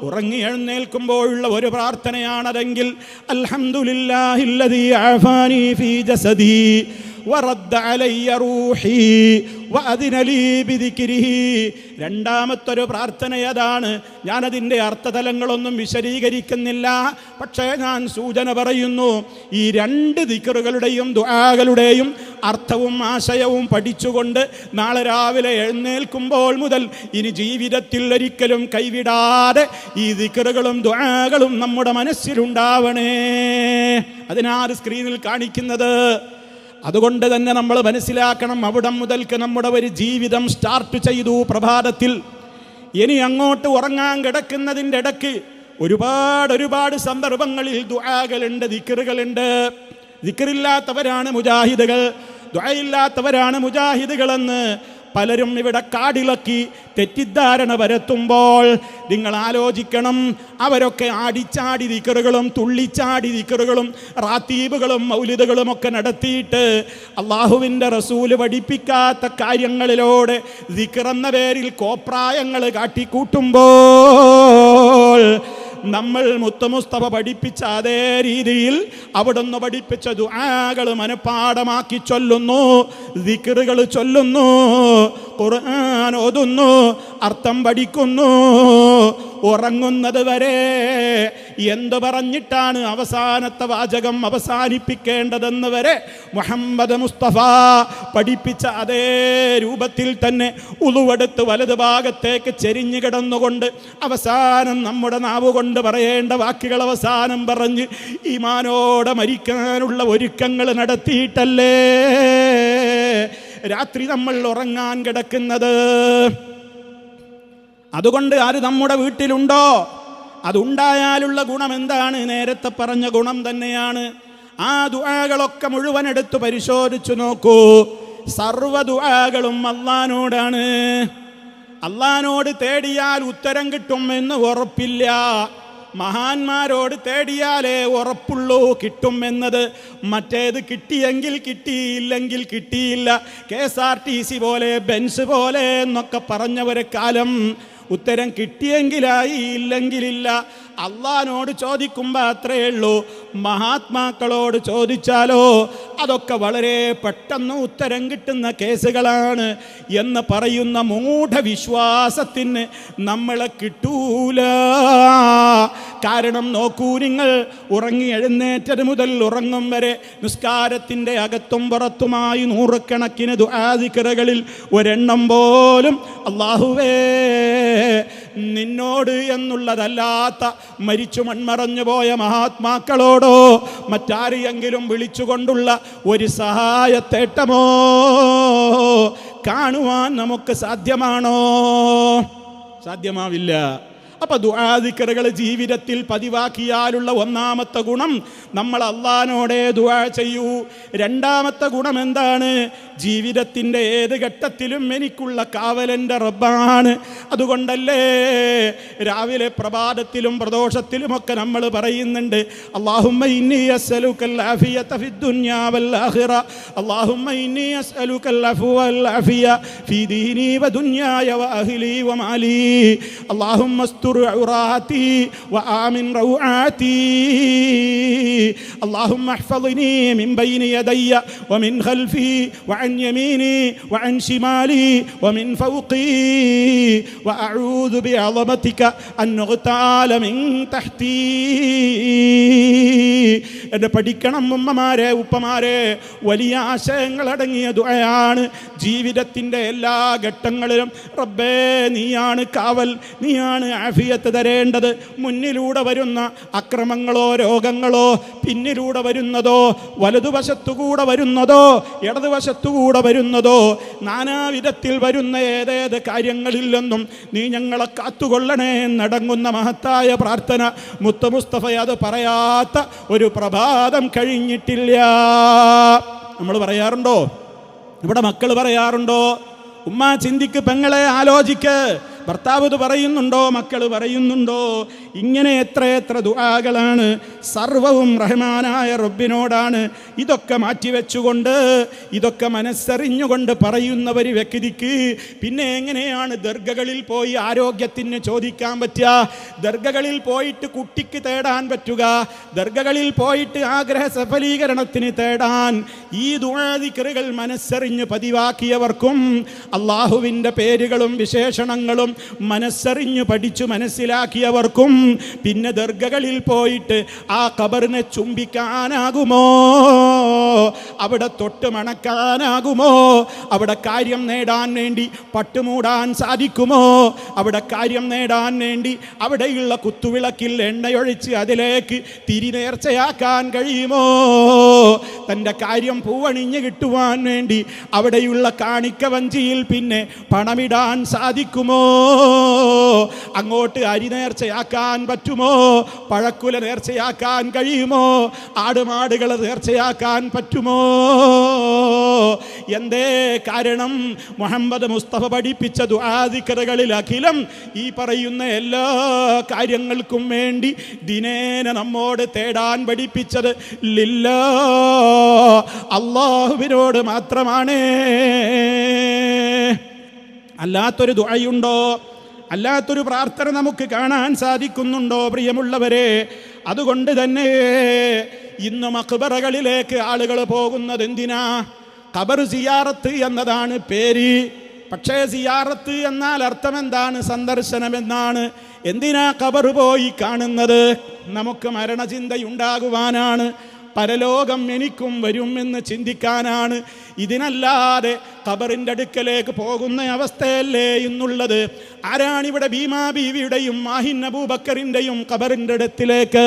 ഉറങ്ങി എഴുന്നേൽക്കുമ്പോഴുള്ള ഒരു പ്രാർത്ഥനയാണതെങ്കിൽ അൽഹംദുലില്ലാഹില്ലദീ അഫാനി ഫീ ജസദി വറദ്ദ അലയ്യ റൂഹി വഅദിന ലീ ബിദിക്രിഹി. രണ്ടാമത്തൊരു പ്രാർത്ഥന അതാണ്. ഞാനതിൻ്റെ അർത്ഥതലങ്ങളൊന്നും വിശദീകരിക്കുന്നില്ല, പക്ഷേ ഞാൻ സൂചന പറയുന്നു. ഈ രണ്ട് ദിക്റുകളുടെയും ദുആകളുടെയും അർത്ഥവും ആശയവും പഠിച്ചുകൊണ്ട് നാളെ രാവിലെ എഴുന്നേൽക്കുമ്പോൾ മുതൽ ഇനി ജീവിതത്തിൽ ഒരിക്കലും കൈവിടാതെ ഈ ദിക്റുകളും ദുആകളും നമ്മുടെ മനസ്സിലുണ്ടാവണേ. അതിനാണ് സ്ക്രീനിൽ കാണിക്കുന്നത്. അതുകൊണ്ട് തന്നെ നമ്മൾ മനസ്സിലാക്കണം, അവിടം മുതൽക്ക് നമ്മുടെ ഒരു ജീവിതം സ്റ്റാർട്ട് ചെയ്തു പ്രഭാതത്തിൽ. ഇനി അങ്ങോട്ട് ഉറങ്ങാൻ കിടക്കുന്നതിൻ്റെ ഇടയ്ക്ക് ഒരുപാട് സന്ദർഭങ്ങളിൽ ദുആകളുണ്ട്, ദിക്റുകളുണ്ട്. ദിക്റില്ലാത്തവരാണ് മുജാഹിദുകൾ, ദുആയില്ലാത്തവരാണ് മുജാഹിദുകളെന്ന് പലരും ഇവിടെ കാടിളക്കി തെറ്റിദ്ധാരണ പരത്തുമ്പോൾ നിങ്ങൾ ആലോചിക്കണം, അവരൊക്കെ ആടിച്ചാടി ദിക്റുകളും തുള്ളിച്ചാടി ദിക്റുകളും റാത്തീബുകളും മൗലിദുകളും ഒക്കെ നടത്തിയിട്ട് അള്ളാഹുവിൻ്റെ റസൂല് പഠിപ്പിക്കാത്ത കാര്യങ്ങളിലൂടെ ദിക്റെന്ന പേരിൽ കോപ്രായങ്ങൾ കാട്ടിക്കൂട്ടുമ്പോൾ നമ്മൾ മുസ്തഫ പഠിപ്പിച്ച അതേ രീതിയിൽ അവിടുന്ന് പഠിപ്പിച്ച ദുആകൾ മനഃപ്പാഠമാക്കി ചൊല്ലുന്നു, ദിക്റുകൾ ചൊല്ലുന്നു, ഖുർആൻ ഓതുന്നു, അർത്ഥം പഠിക്കുന്നു. ഉറങ്ങുന്നത് വരെ എന്ത് പറഞ്ഞിട്ടാണ് അവസാനത്തെ വാചകം അവസാനിപ്പിക്കേണ്ടതെന്ന് വരെ മുഹമ്മദ് മുസ്തഫ പഠിപ്പിച്ച അതേ രൂപത്തിൽ തന്നെ ഉളുവെടുത്ത് വലത് ഭാഗത്തേക്ക് ചെരിഞ്ഞു കിടന്നുകൊണ്ട് അവസാനം നമ്മുടെ നാവ് കൊണ്ട് പറയേണ്ട വാക്കുകൾ അവസാനം പറഞ്ഞ് ഈമാനോടെ മരിക്കാനുള്ള ഒരുക്കങ്ങൾ നടത്തിയിട്ടല്ലേ രാത്രി നമ്മൾ ഉറങ്ങാൻ കിടക്കുന്നത്. അതുകൊണ്ട് ആര് നമ്മുടെ വീട്ടിലുണ്ടോ, അതുണ്ടായാലുള്ള ഗുണം എന്താണ്? നേരത്തെ പറഞ്ഞ ഗുണം തന്നെയാണ്. ആ ദുആകളൊക്കെ മുഴുവൻ എടുത്ത് പരിശോധിച്ചു നോക്കൂ. സർവ്വ ദുആകളും അല്ലാഹുവോടാണ്. അല്ലാഹുവോട് തേടിയാൽ ഉത്തരം കിട്ടും എന്ന് ഉറപ്പില്ല. മഹാന്മാരോട് തേടിയാലേ ഉറപ്പുള്ളൂ കിട്ടും എന്നത്. മറ്റേത് കിട്ടിയെങ്കിൽ കിട്ടിയില്ലെങ്കിൽ കിട്ടിയില്ല, KSRTC പോലെ ബെൻസ് പോലെ എന്നൊക്കെ പറഞ്ഞവരെ കാലം ഉത്തരം കിട്ടിയെങ്കിലായി, ഇല്ലെങ്കിലില്ല. അള്ളാഹിനോട് ചോദിക്കുമ്പോൾ അത്രയേ ഉള്ളൂ. മഹാത്മാക്കളോട് ചോദിച്ചാലോ അതൊക്കെ വളരെ പെട്ടെന്ന് ഉത്തരം കിട്ടുന്ന കേസുകളാണ് എന്ന് പറയുന്ന മൂഢവിശ്വാസത്തിന് നമ്മളെ കിട്ടൂല. കാരണം നോക്കൂ നിങ്ങൾ, ഉറങ്ങി എഴുന്നേറ്റത് മുതൽ ഉറങ്ങും വരെ നിസ്കാരത്തിൻ്റെ അകത്തും പുറത്തുമായി നൂറുകണക്കിന് ദുആദിക്റുകളിൽ ഒരെണ്ണം പോലും അല്ലാഹുവേ നിന്നോട് എന്നുള്ളതല്ലാത്ത മരിച്ചു മൺമറഞ്ഞു പോയ മഹാത്മാക്കളോടോ മറ്റാരെയെങ്കിലും വിളിച്ചുകൊണ്ടുള്ള ഒരു സഹായത്തേട്ടമോ കാണുവാൻ നമുക്ക് സാധ്യമാണോ? സാധ്യമാവില്ല. അപ്പോൾ ദുആദിക്റുകൾ ജീവിതത്തിൽ പതിവാക്കിയാലുള്ള ഒന്നാമത്തെ ഗുണം, നമ്മൾ അള്ളാഹിനോടേ ദുആ ചെയ്യൂ. രണ്ടാമത്തെ ഗുണം എന്താണ്? ജീവിതത്തിൻ്റെ ഏത് ഘട്ടത്തിലും എനിക്കുള്ള കാവലൻ്റെ റബ്ബാണ്. അതുകൊണ്ടല്ലേ രാവിലെ പ്രഭാതത്തിലും പ്രദോഷത്തിലുമൊക്കെ നമ്മൾ പറയുന്നുണ്ട്, അല്ലാഹുമ്മ ഇന്നി അസ്അലുക്കൽ ആഫിയത ഫിദ്ദുനിയാ വൽ ആഖിറ, അല്ലാഹുമ്മ ഇന്നി അസ്അലുക്കൽ അഫ്വ വൽ ആഫിയ ഫീ ദീനി വദുനിയായ വഅഹ്ലി വമാലി, അല്ലാഹുമ്മ അസ്തുർ ഔറാതി വആമിൻ റൗആതി, അല്ലാഹുമ്മ അഹ്ഫളിനി മിൻ ബൈനി യദയ്യ വമിൻ ഖൽഫി വഅൻ يميني وعن شمالي ومن فوقي وأعوذ بعظمتك أن نغتال من تحتي. എന്നെ പഠിക്കണം ഉമ്മമാരെ ഉപ്പമാരെ, വലിയ ആശയങ്ങളടങ്ങിയ ദുആയാണ്. ജീവിതത്തിൻ്റെ എല്ലാ ഘട്ടങ്ങളിലും റബ്ബേ നീയാണ് കാവൽ, നീയാണ് ആഫിയത്ത് തരേണ്ടത്. മുന്നിലൂടെ വരുന്ന അക്രമങ്ങളോ രോഗങ്ങളോ, പിന്നിലൂടെ വരുന്നതോ വലതുവശത്തുകൂടെ വരുന്നതോ ഇടതുവശത്തുകൂടെ വരുന്നതോ, നാനാവിധത്തിൽ വരുന്ന ഏതേത് കാര്യങ്ങളിൽ നിന്നും നീ ഞങ്ങളെ കാത്തുകൊള്ളണേ എന്നടങ്ങുന്ന മഹത്തായ പ്രാർത്ഥന മുത്ത് മുസ്തഫ അത് പറയാത്ത ഒരു പ്രഭാതം കഴിഞ്ഞിട്ടില്ല. നമ്മൾ പറയാറുണ്ടോ? ഇവിടെ മക്കൾ പറയാറുണ്ടോ? ഉമ്മ ചിന്തിക്ക്, പെങ്ങളെ ആലോചിക്ക്. ഭർത്താവ് ഇത് പറയുന്നുണ്ടോ? മക്കൾ പറയുന്നുണ്ടോ? ഇങ്ങനെ എത്ര ദുആകളാണ്. സർവവും റഹ്മാനായ റബ്ബിനോടാണ്. ഇതൊക്കെ മാറ്റിവെച്ചുകൊണ്ട്, ഇതൊക്കെ മനസ്സറിഞ്ഞുകൊണ്ട് പറയുന്ന ഒരു വ്യക്തിക്ക് പിന്നെ എങ്ങനെയാണ് ദർഗകളിൽ പോയി ആരോഗ്യത്തിന് ചോദിക്കാൻ പറ്റുക? ദർഗകളിൽ പോയിട്ട് കുട്ടിക്ക് തേടാൻ പറ്റുക? ദർഗകളിൽ പോയിട്ട് ആഗ്രഹ സഫലീകരണത്തിന് തേടാൻ? ഈ ദുആദിക്റുകൾ മനസ്സറിഞ്ഞ് പതിവാക്കിയവർക്കും അള്ളാഹുവിൻ്റെ പേരുകളും വിശേഷണങ്ങളും മനസ്സറിഞ്ഞു പഠിച്ചു മനസ്സിലാക്കിയവർക്കും പിന്നെ ദർഗകളിൽ പോയിട്ട് ആ ഖബറിനെ ചുംബിക്കാനാകുമോ? അവിടെ തൊട്ട് മണക്കാനാകുമോ? അവിടെ കാര്യം നേടാൻ വേണ്ടി പട്ടുമൂടാൻ സാധിക്കുമോ? അവിടെ കാര്യം നേടാൻ വേണ്ടി അവിടെയുള്ള കുത്തുവിളക്കിൽ എണ്ണയൊഴിച്ച് അതിലേക്ക് തിരിനേർച്ചയാക്കാൻ കഴിയുമോ? തൻ്റെ കാര്യം പൂവണിഞ്ഞ് കിട്ടുവാൻ വേണ്ടി അവിടെയുള്ള കാണിക്ക വഞ്ചിയിൽ പിന്നെ പണമിടാൻ സാധിക്കുമോ? അങ്ങോട്ട് അരി നേർച്ചയാക്കാൻ പറ്റുമോ? പഴക്കുല നേർച്ചയാക്കാൻ കഴിയുമോ? ആടുമാടുകൾ നേർച്ചയാക്കാൻ പറ്റുമോ? എന്തേ കാരണം? മുഹമ്മദ് മുസ്തഫ പഠിപ്പിച്ച ദുആദിക്റുകളിൽ അഖിലം ഈ പറയുന്ന എല്ലാ കാര്യങ്ങൾക്കും വേണ്ടി ദിനേന നമ്മോട് തേടാൻ പഠിപ്പിച്ചത് ലില്ലാ, അല്ലാഹുവിനോട് മാത്രമാണ്. അല്ലാത്തൊരു ദുആയുണ്ടോ? അല്ലാത്തൊരു പ്രാർത്ഥന നമുക്ക് കാണാൻ സാധിക്കുന്നുണ്ടോ പ്രിയമുള്ളവരെ? അതുകൊണ്ട് തന്നെ ഇന്ന് മഖ്ബറകളിലേക്ക് ആളുകൾ പോകുന്നത് എന്തിനാ? ഖബർ സിയാറത്ത് എന്നതാണ് പേര്. പക്ഷേ സിയാറത്ത് എന്നാൽ അർത്ഥം എന്താണ്? സന്ദർശനം എന്നാണ്. എന്തിനാ ഖബർ പോയി കാണുന്നത്? നമുക്ക് മരണചിന്തയുണ്ടാകുവാനാണ്. പരലോകം എനിക്കും വരുമെന്ന് ചിന്തിക്കാനാണ്. ഇതിനല്ലാതെ ഖബറിൻ്റെ അടുക്കലേക്ക് പോകുന്ന അവസ്ഥയല്ലേ ഇന്നുള്ളത്? ആരാണിവിടെ ഭീമാ ബീവിയുടെയും മാഹിൻ അബൂബക്കറിൻ്റെയും ഖബറിൻ്റെ അടുത്തിലേക്ക്,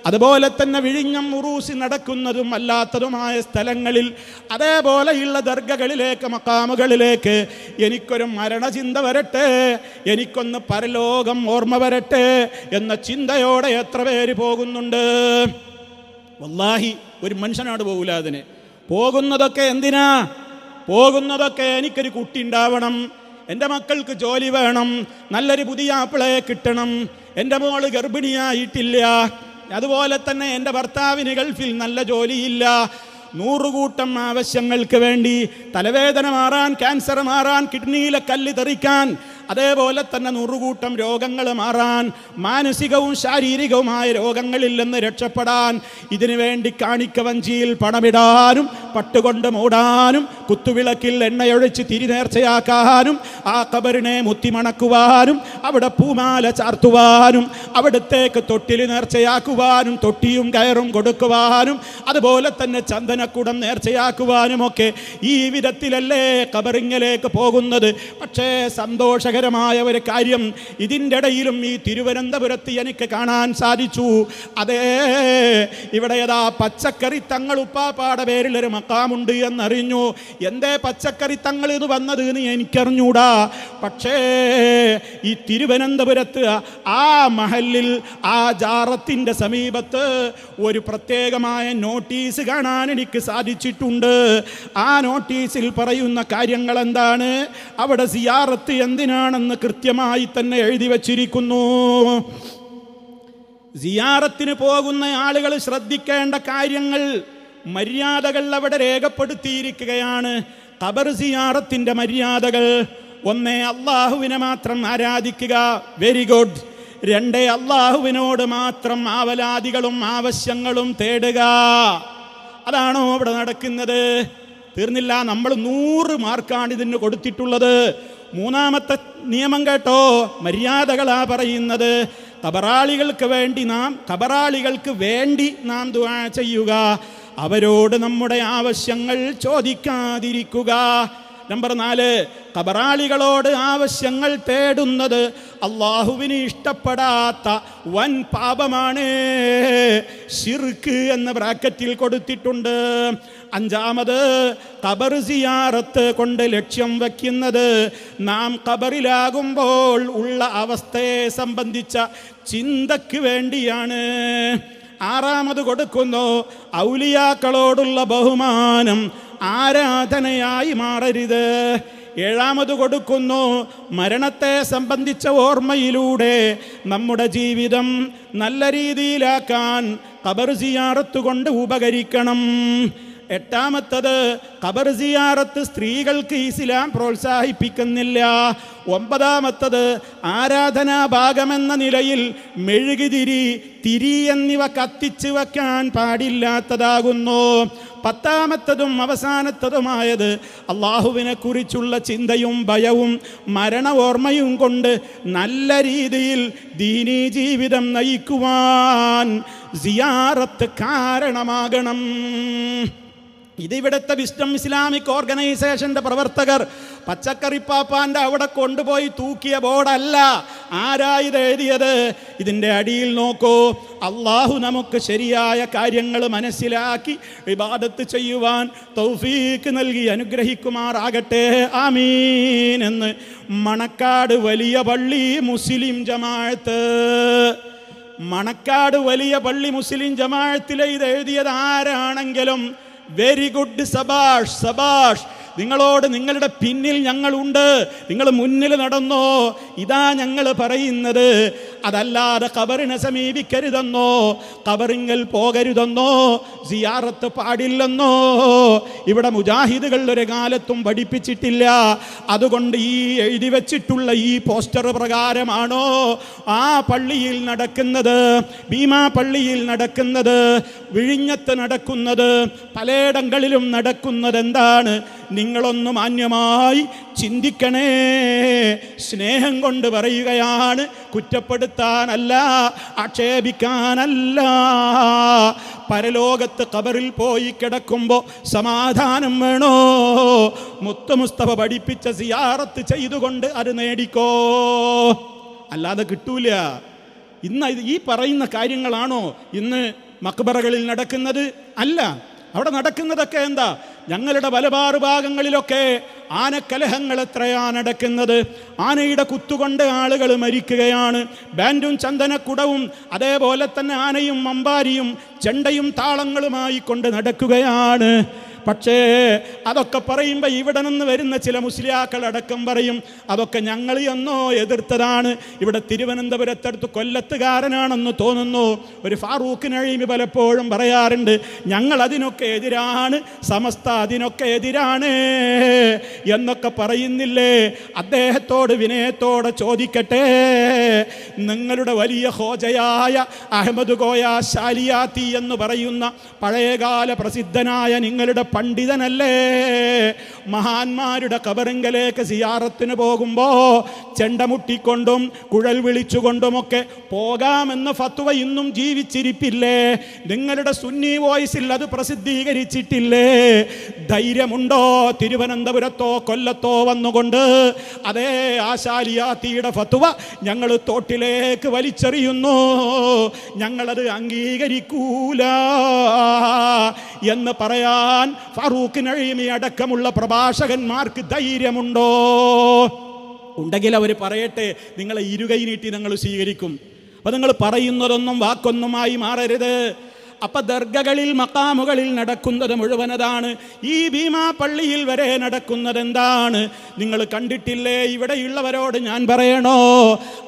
അതുപോലെ തന്നെ വിഴിഞ്ഞം ഉറൂസി നടക്കുന്നതും അല്ലാത്തതുമായ സ്ഥലങ്ങളിൽ അതേപോലെയുള്ള ദർഗകളിലേക്ക്, മക്കാമുകളിലേക്ക് എനിക്കൊരു മരണചിന്ത വരട്ടെ, എനിക്കൊന്ന് പരലോകം ഓർമ്മ വരട്ടെ എന്ന ചിന്തയോടെ എത്ര പേര് പോകുന്നുണ്ട്? വല്ലാഹി ഒരു മനുഷ്യനാട് പോകില്ല. അതിന് പോകുന്നതൊക്കെ എന്തിനാ? പോകുന്നതൊക്കെ എനിക്കൊരു കുട്ടി ഉണ്ടാവണം, എൻ്റെ മക്കൾക്ക് ജോലി വേണം, നല്ലൊരു പുതിയ ആപ്പിളയെ കിട്ടണം, എൻ്റെ മോള് ഗർഭിണിയായിട്ടില്ല, അതുപോലെ തന്നെ എൻ്റെ ഭർത്താവിന് ഗൾഫിൽ നല്ല ജോലിയില്ല, 100 കൂട്ടം ആവശ്യങ്ങൾക്ക് വേണ്ടി തലവേദന മാറാൻ, ക്യാൻസർ മാറാൻ, കിഡ്നിയിലെ കല്ല് തെറിക്കാൻ, അതേപോലെ തന്നെ 100 കൂട്ടം രോഗങ്ങൾ മാറാൻ, മാനസികവും ശാരീരികവുമായ രോഗങ്ങളിൽ നിന്ന് രക്ഷപ്പെടാൻ, ഇതിനു വേണ്ടി കാണിക്ക വഞ്ചിയിൽ പണമിടാനും പട്ടുകൊണ്ട് മൂടാനും കുത്തുവിളക്കിൽ എണ്ണയൊഴിച്ച് തിരിനേർച്ചയാക്കാനും ആ ഖബറിനെ മുത്തിമണക്കുവാനും അവിടെ പൂമാല ചാർത്തുവാനും അവിടത്തേക്ക് തൊട്ടിൽ നേർച്ചയാക്കുവാനും തൊട്ടിയും കയറും കൊടുക്കുവാനും അതുപോലെ തന്നെ ചന്ദനക്കുടം നേർച്ചയാക്കുവാനും ഒക്കെ ഈ വിധത്തിലല്ലേ ഖബറിങ്ങിലേക്ക് പോകുന്നത്. പക്ഷേ സന്തോഷകരമായ ഒരു കാര്യം ഇതിൻ്റെ ഇടയിലും ഈ തിരുവനന്തപുരത്ത് എനിക്ക് കാണാൻ സാധിച്ചു. അതേ, ഇവിടെ ഏതാ പച്ചക്കറി തങ്ങൾ ഉപ്പാപ്പാടെ പേരിലൊരു മക്കാമുണ്ട് എന്നറിഞ്ഞു. എന്തേ പച്ചക്കറി തങ്ങൾ ഇത് വന്നത് എന്ന് എനിക്കറിഞ്ഞൂടാ. പക്ഷേ ഈ തിരുവനന്തപുരത്ത് ആ മഹലിൽ ആ ജാറത്തിൻ്റെ സമീപത്ത് ഒരു പ്രത്യേകമായ നോട്ടീസ് കാണാൻ എനിക്ക് സാധിച്ചിട്ടുണ്ട്. ആ നോട്ടീസിൽ പറയുന്ന കാര്യങ്ങൾ എന്താണ്, അവിടെ സിയാറത്ത് എന്തിനാണെന്ന് കൃത്യമായി തന്നെ എഴുതി വച്ചിരിക്കുന്നു. സിയാറത്തിന് പോകുന്ന ആളുകൾ ശ്രദ്ധിക്കേണ്ട കാര്യങ്ങൾ, മര്യാദകൾ അവിടെ രേഖപ്പെടുത്തിയിരിക്കുകയാണ്. ഖബർ സിയാറത്തിൻ്റെ മര്യാദകൾ: 1, അള്ളാഹുവിനെ മാത്രം ആരാധിക്കുക, വെരി ഗുഡ്. 2, അള്ളാഹുവിനോട് മാത്രം ആവലാദികളും ആവശ്യങ്ങളും തേടുക. അതാണോ അവിടെ നടക്കുന്നത്? തീർന്നില്ല, നമ്മൾ 100 മാർക്കാണ് ഇതിന് കൊടുത്തിട്ടുള്ളത്. 3ാമത്തെ നിയമം കേട്ടോ, മര്യാദകളാ പറയുന്നത്. ഖബറാളികൾക്ക് വേണ്ടി നാം ദുആ ചെയ്യുക, അവരോട് നമ്മുടെ ആവശ്യങ്ങൾ ചോദിക്കാതിരിക്കുക. നമ്പർ 4, ഖബറാളികളോട് ആവശ്യങ്ങൾ തേടുന്നത് അള്ളാഹുവിന് ഇഷ്ടപ്പെടാത്ത വൻ പാപമാണ്, ശിർക്ക് എന്ന് ബ്രാക്കറ്റിൽ കൊടുത്തിട്ടുണ്ട്. 5ാമത്, ഖബർ സിയാറത്ത് കൊണ്ട് ലക്ഷ്യം വയ്ക്കുന്നത് നാം ഖബറിലാകുമ്പോൾ ഉള്ള അവസ്ഥയെ സംബന്ധിച്ച ചിന്തയ്ക്ക് വേണ്ടിയാണ്. 6ാമത് കൊടുക്കുന്നു, ഔലിയാക്കളോടുള്ള ബഹുമാനം ആരാധനയായി മാറരുത്. 7ാമത് കൊടുക്കുന്നു, മരണത്തെ സംബന്ധിച്ച ഓർമ്മയിലൂടെ നമ്മുടെ ജീവിതം നല്ല രീതിയിലാക്കാൻ ഖബർ സിയാറത്ത് കൊണ്ട് ഉപകരിക്കണം. 8ാമത്തത്, ഖബർ സിയാറത്ത് സ്ത്രീകൾക്ക് ഇസ്ലാം പ്രോത്സാഹിപ്പിക്കുന്നില്ല. 9ാമത്തത്, ആരാധനാ ഭാഗമെന്ന നിലയിൽ മെഴുകുതിരി, തിരി എന്നിവ കത്തിച്ച് വയ്ക്കാൻ പാടില്ലാത്തതാകുന്നു. 10ാമത്തതും അവസാനത്തതുമായത്, അള്ളാഹുവിനെ കുറിച്ചുള്ള ചിന്തയും ഭയവും മരണ ഓർമ്മയും കൊണ്ട് നല്ല രീതിയിൽ ദീനീ ജീവിതം നയിക്കുവാൻ സിയാറത്ത് കാരണമാകണം. ഇതിവിടുത്തെ വിസ്ഡം ഇസ്ലാമിക് ഓർഗനൈസേഷൻ്റെ പ്രവർത്തകർ പച്ചക്കറിപ്പാപ്പാൻ്റെ അവിടെ കൊണ്ടുപോയി തൂക്കിയ ബോർഡല്ല. ആരാ ഇത് എഴുതിയത്? ഇതിൻ്റെ അടിയിൽ നോക്കൂ, അള്ളാഹു നമുക്ക് ശരിയായ കാര്യങ്ങൾ മനസ്സിലാക്കി ഇബാദത്ത് ചെയ്യുവാൻ തൗഫീക്ക് നൽകി അനുഗ്രഹിക്കുമാറാകട്ടെ, ആമീൻ എന്ന് മണക്കാട് വലിയ പള്ളി മുസ്ലിം ജമാഅത്ത്. മണക്കാട് വലിയ പള്ളി മുസ്ലിം ജമാഅത്തിലെ ഇത് എഴുതിയത് ആരാണെങ്കിലും വെരി ഗുഡ്, സബാഷ് സബാഷ്. നിങ്ങളോട് നിങ്ങളുടെ പിന്നിൽ ഞങ്ങളുണ്ട്, നിങ്ങൾ മുന്നിൽ നടന്നോ. ഇതാ ഞങ്ങൾ പറയുന്നത്. അതല്ലാതെ ഖബറിനെ സമീപിക്കരുതെന്നോ ഖബറിങ്കൽ പോകരുതെന്നോ സിയാറത്ത് പാടില്ലെന്നോ ഇവിടെ മുജാഹിദുകൾ ഒരു കാലത്തും പഠിപ്പിച്ചിട്ടില്ല. അതുകൊണ്ട് ഈ എഴുതി വച്ചിട്ടുള്ള ഈ പോസ്റ്റർ പ്രകാരമാണോ ആ പള്ളിയിൽ നടക്കുന്നത്, ഭീമാ പള്ളിയിൽ നടക്കുന്നത്, വിഴിഞ്ഞത്ത് നടക്കുന്നത്, പലയിടങ്ങളിലും നടക്കുന്നത് എന്താണ്? നിങ്ങളൊന്ന് മാന്യമായി ചിന്തിക്കണേ. സ്നേഹം കൊണ്ട് പറയുകയാണ്, കുറ്റപ്പെടുത്താനല്ല, ആക്ഷേപിക്കാനല്ല. പരലോകത്ത് ഖബറിൽ പോയി കിടക്കുമ്പോൾ സമാധാനം വേണോ? മുത്ത് മുസ്തഫ പഠിപ്പിച്ച സിയാറത്ത് ചെയ്തുകൊണ്ട് അത് നേടിക്കോ, അല്ലാതെ കിട്ടൂല. ഇന്ന് ഈ പറയുന്ന കാര്യങ്ങളാണോ ഇന്ന് മക്ബറകളിൽ നടക്കുന്നത്? അല്ല. അവിടെ നടക്കുന്നതൊക്കെ എന്താ? ഞങ്ങളുടെ മലബാർ ഭാഗങ്ങളിലൊക്കെ ആനക്കലഹങ്ങൾ എത്രയാ നടക്കുന്നത്. ആനയുടെ കുത്തുകൊണ്ട് ആളുകൾ മരിക്കുകയാണ്. ബാൻഡും ചന്ദനക്കുടവും അതേപോലെ തന്നെ ആനയും അമ്പാരിയും ചെണ്ടയും താളങ്ങളുമായി കൊണ്ട് നടക്കുകയാണ്. പക്ഷേ അതൊക്കെ പറയുമ്പോൾ ഇവിടെ നിന്ന് വരുന്ന ചില മുസ്ലിയാക്കൾ അടക്കം പറയും അതൊക്കെ ഞങ്ങൾ എന്നോ എതിർത്തതാണ്. ഇവിടെ തിരുവനന്തപുരത്തടുത്ത് കൊല്ലത്തുകാരനാണെന്ന് തോന്നുന്നു ഒരു ഫാറൂഖ് നഈമി പലപ്പോഴും പറയാറുണ്ട്, ഞങ്ങൾ അതിനൊക്കെ എതിരാണ്, സമസ്ത അതിനൊക്കെ എതിരാണ് എന്നൊക്കെ പറയുന്നില്ലേ? അദ്ദേഹത്തോട് വിനയത്തോടെ ചോദിക്കട്ടെ, നിങ്ങളുടെ വലിയ ഹോജയായ അഹമ്മദ് കോയ ശാലിയാത്തി എന്ന് പറയുന്ന പഴയകാല പ്രസിദ്ധനായ നിങ്ങളുടെ പണ്ഡിതനല്ലേ മഹാന്മാരുടെ ഖബറിങ്കലേക്ക് സിയാറത്തിന് പോകുമ്പോൾ ചെണ്ടമുട്ടിക്കൊണ്ടും കുഴൽ വിളിച്ചുകൊണ്ടുമൊക്കെ പോകാമെന്ന ഫത്വ ഇന്നും ജീവിച്ചിരിപ്പില്ലേ? നിങ്ങളുടെ സുന്നി വോയിസിൽ അത് പ്രസിദ്ധീകരിച്ചിട്ടില്ലേ? ധൈര്യമുണ്ടോ തിരുവനന്തപുരത്തോ കൊല്ലത്തോ വന്നുകൊണ്ട് അതേ ആശാലിയാത്തിയുടെ ഫത്വ ഞങ്ങൾ തോട്ടിലേക്ക് വലിച്ചെറിയുന്നു, ഞങ്ങളത് അംഗീകരിക്കൂല എന്ന് പറയാൻ ഫാറൂഖ് നഈമി അടക്കമുള്ള പ്രഭാഷകന്മാർക്ക് ധൈര്യമുണ്ടോ? ഉണ്ടെങ്കിൽ അവർ പറയട്ടെ, നിങ്ങളെ ഇരുകൈ നീട്ടി ഞങ്ങൾ സ്വീകരിക്കും. അപ്പം നിങ്ങൾ പറയുന്നതൊന്നും വാക്കൊന്നുമായി മാറരുത്. അപ്പം ദർഗകളിൽ മക്കാമുകളിൽ നടക്കുന്നത് മുഴുവനതാണ്. ഈ ഭീമാ പള്ളിയിൽ വരെ നടക്കുന്നത് എന്താണ് നിങ്ങൾ കണ്ടിട്ടില്ലേ? ഇവിടെയുള്ളവരോട് ഞാൻ പറയണോ?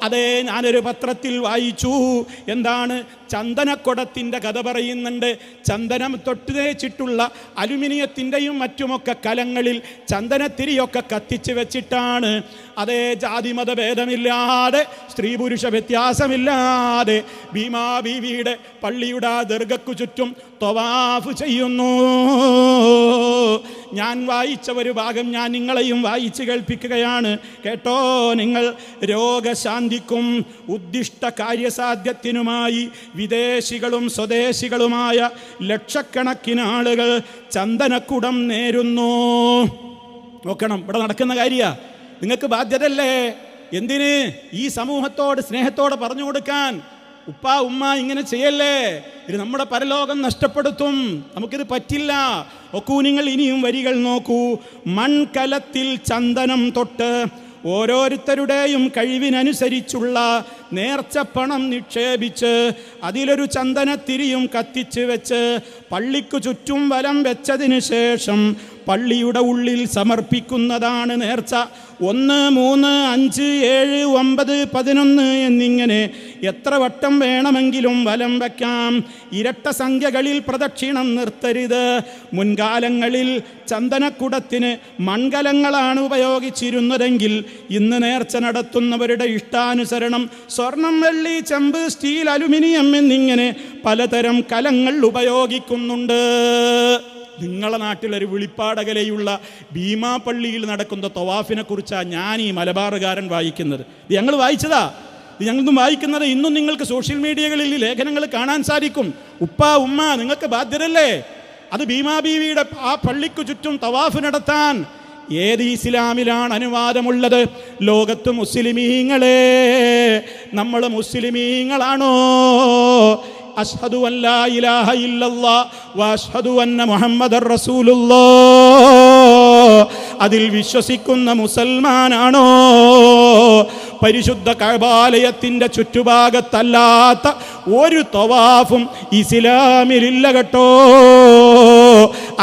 അതേ, ഞാനൊരു പത്രത്തിൽ വായിച്ചു. എന്താണ്? ചന്ദനക്കുടത്തിൻ്റെ കഥ പറയുന്നുണ്ട്. ചന്ദനം തൊട്ട് തേച്ചിട്ടുള്ള അലുമിനിയത്തിൻ്റെയും മറ്റുമൊക്കെ കലങ്ങളിൽ ചന്ദനത്തിരിയൊക്കെ കത്തിച്ച് വെച്ചിട്ടാണ് അതേ ജാതിമത ഭേദമില്ലാതെ സ്ത്രീ പുരുഷ വ്യത്യാസമില്ലാതെ ഭീമാ ബീവിയുടെ പള്ളിയുടെ ആ ദർഗക്കു ചുറ്റും തവാഫ് ചെയ്യുന്നു. ഞാൻ വായിച്ച ഒരു ഭാഗം ഞാൻ നിങ്ങളെയും വായിച്ച് കേൾപ്പിക്കുകയാണ്, കേട്ടോ നിങ്ങൾ. രോഗശാന്തിക്കും ഉദ്ദിഷ്ട കാര്യസാധ്യത്തിനുമായി വിദേശികളും സ്വദേശികളുമായ ലക്ഷക്കണക്കിന് ആളുകൾ ചന്ദനക്കുടം നേരുന്നു. നോക്കണം, ഇവിടെ നടക്കുന്ന കാര്യമാണ്. നിങ്ങൾക്ക് ബാധ്യതയല്ലേ? എന്തിന്? ഈ സമൂഹത്തോട് സ്നേഹത്തോടെ പറഞ്ഞു കൊടുക്കാൻ. ഉപ്പ ഉമ്മ ഇങ്ങനെ ചെയ്യല്ലേ, ഇത് നമ്മുടെ പരലോകം നഷ്ടപ്പെടുത്തും, നമുക്കിത് പറ്റില്ല. നോക്കൂ നിങ്ങൾ, ഇനിയും വരികൾ നോക്കൂ. മൺകലത്തിൽ ചന്ദനം തൊട്ട് ഓരോരുത്തരുടെയും കഴിവിനനുസരിച്ചുള്ള നേർച്ചപ്പണം നിക്ഷേപിച്ച് അതിലൊരു ചന്ദനത്തിരിയും കത്തിച്ച് വെച്ച് പള്ളിക്കു ചുറ്റും വലം വെച്ചതിന് ശേഷം പള്ളിയുടെ ഉള്ളിൽ സമർപ്പിക്കുന്നതാണ് നേർച്ച. 1, 3, 5, 7, 9, 11 എന്നിങ്ങനെ എത്ര വട്ടം വേണമെങ്കിലും വലം വയ്ക്കാം. ഇരട്ട സംഖ്യകളിൽ പ്രദക്ഷിണം നിർത്തരുത്. മുൻകാലങ്ങളിൽ ചന്ദനക്കുടത്തിന് മൺകലങ്ങളാണ് ഉപയോഗിച്ചിരുന്നതെങ്കിൽ ഇന്ന് നേർച്ച നടത്തുന്നവരുടെ ഇഷ്ടാനുസരണം സ്വർണം, വെള്ളി, ചെമ്പ്, സ്റ്റീൽ, അലുമിനിയം എന്നിങ്ങനെ പലതരം കലങ്ങൾ ഉപയോഗിക്കുന്നുണ്ട്. നിങ്ങളെ നാട്ടിലൊരു വിളിപ്പാടകലയുള്ള ഭീമാ പള്ളിയിൽ നടക്കുന്ന തവാഫിനെ കുറിച്ചാണ് ഞാൻ ഈ മലബാറുകാരൻ വായിക്കുന്നത്. ഇത് ഞങ്ങൾ വായിച്ചതാ, ഇത് ഞങ്ങളൊന്നും വായിക്കുന്നത്. ഇന്നും നിങ്ങൾക്ക് സോഷ്യൽ മീഡിയകളിൽ ലേഖനങ്ങൾ കാണാൻ സാധിക്കും. ഉപ്പ ഉമ്മ നിങ്ങൾക്ക് ബാധ്യതല്ലേ? അത് ഭീമാ ബീവിയുടെ ആ പള്ളിക്കു ചുറ്റും തവാഫ് നടത്താൻ ഏത് ഇസ്ലാമിലാണ് അനുവാദമുള്ളത്? ലോകത്ത് മുസ്ലിമീങ്ങളെ, നമ്മൾ മുസ്ലിമീങ്ങളാണോ? അഷ്ഹദു അല്ലാ ഇലാഹ ഇല്ലല്ലാഹ് വഅഷ്ഹദു അന്ന മുഹമ്മദർ റസൂലുള്ളാഹ് അതിൽ വിശ്വസിക്കുന്ന മുസൽമാനാണോ? പരിശുദ്ധ കഅബാലയത്തിൻ്റെ ചുറ്റുഭാഗത്തല്ലാത്ത ഒരു തവാഫും ഇസ്ലാമിലില്ല കേട്ടോ.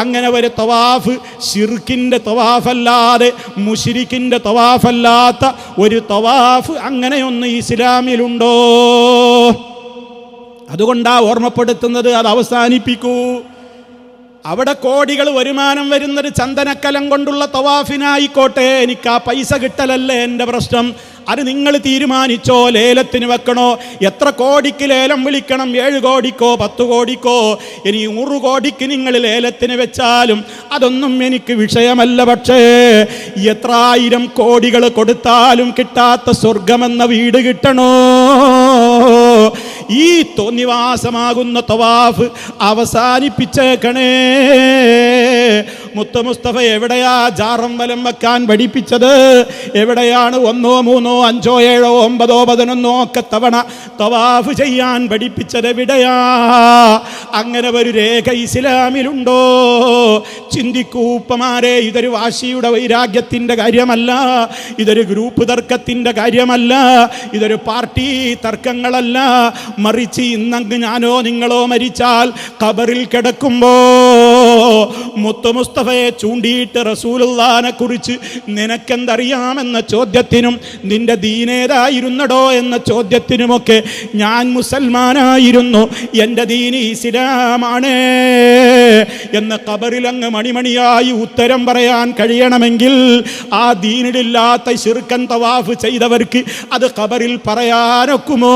അങ്ങനെ ഒരു തവാഫ് ശിർക്കിൻ്റെ തവാഫല്ലാതെ, മുശ്രിക്കിൻ്റെ തവാഫല്ലാത്ത ഒരു തവാഫ് അങ്ങനെയൊന്ന് ഇസ്ലാമിലുണ്ടോ? അതുകൊണ്ടാ ഓർമ്മപ്പെടുത്തുന്നത്, അത് അവസാനിപ്പിക്കൂ. അവിടെ കോടികൾ വരുമാനം വരുന്നത് ചന്ദനക്കലം കൊണ്ടുള്ള തവാഫിനായിക്കോട്ടെ, എനിക്ക് ആ പൈസ കിട്ടലല്ലേ എൻ്റെ പ്രശ്നം. അത് നിങ്ങൾ തീരുമാനിച്ചോ, ലേലത്തിന് വെക്കണോ, എത്ര കോടിക്ക് ലേലം വിളിക്കണം, 7 കോടിക്കോ 10 കോടിക്കോ, ഇനി 100 കോടിക്ക് നിങ്ങൾ ലേലത്തിന് വെച്ചാലും അതൊന്നും എനിക്ക് വിഷയമല്ല. പക്ഷേ എത്ര 1000 കോടികൾ കൊടുത്താലും കിട്ടാത്ത സ്വർഗമെന്ന വീട് കിട്ടണോ? ഈ തോന്നിവാസമാകുന്ന തവാഫ് അവസാനിപ്പിച്ചേക്കണേ. മുത്ത് മുസ്തഫ എവിടെയാ ജാറം വലം വെക്കാൻ പഠിപ്പിച്ചത്? എവിടെയാണ് 1, 3, 5, 7, 9, 11 ഒക്കെ തവണ തവാഫ് ചെയ്യാൻ പഠിപ്പിച്ചത്? എവിടെയാ? അങ്ങനെ ഒരു രേഖ ഇസ്ലാമിലുണ്ടോ? ചിന്തിക്കൂപ്പമാരെ, ഇതൊരു വാശിയുടെ വൈരാഗ്യത്തിൻ്റെ കാര്യമല്ല, ഇതൊരു ഗ്രൂപ്പ് തർക്കത്തിൻ്റെ കാര്യമല്ല, ഇതൊരു പാർട്ടി തർക്കങ്ങളല്ല. മറിച്ച് ഇന്നങ്ങ് ഞാനോ നിങ്ങളോ മരിച്ചാൽ ഖബറിൽ കിടക്കുമ്പോ മുത്തു മുസ്തഫയെ ചൂണ്ടിയിട്ട് റസൂലുള്ളാഹിനെ കുറിച്ച് നിനക്കെന്തറിയാമെന്ന ചോദ്യത്തിനും നിന്റെ ദീനേതായിരുന്നടോ എന്ന ചോദ്യത്തിനുമൊക്കെ ഞാൻ മുസൽമാനായിരുന്നു, എൻ്റെ ദീന് ഇസ്ലാമാണ് എന്ന് ഖബറിലങ്ങ് മണിമണിയായി ഉത്തരം പറയാൻ കഴിയണമെങ്കിൽ ആ ദീനിലില്ലാത്ത ശിർക്കൻ തവാഫ് ചെയ്തവർക്ക് അത് ഖബറിൽ പറയാനൊക്കുമോ?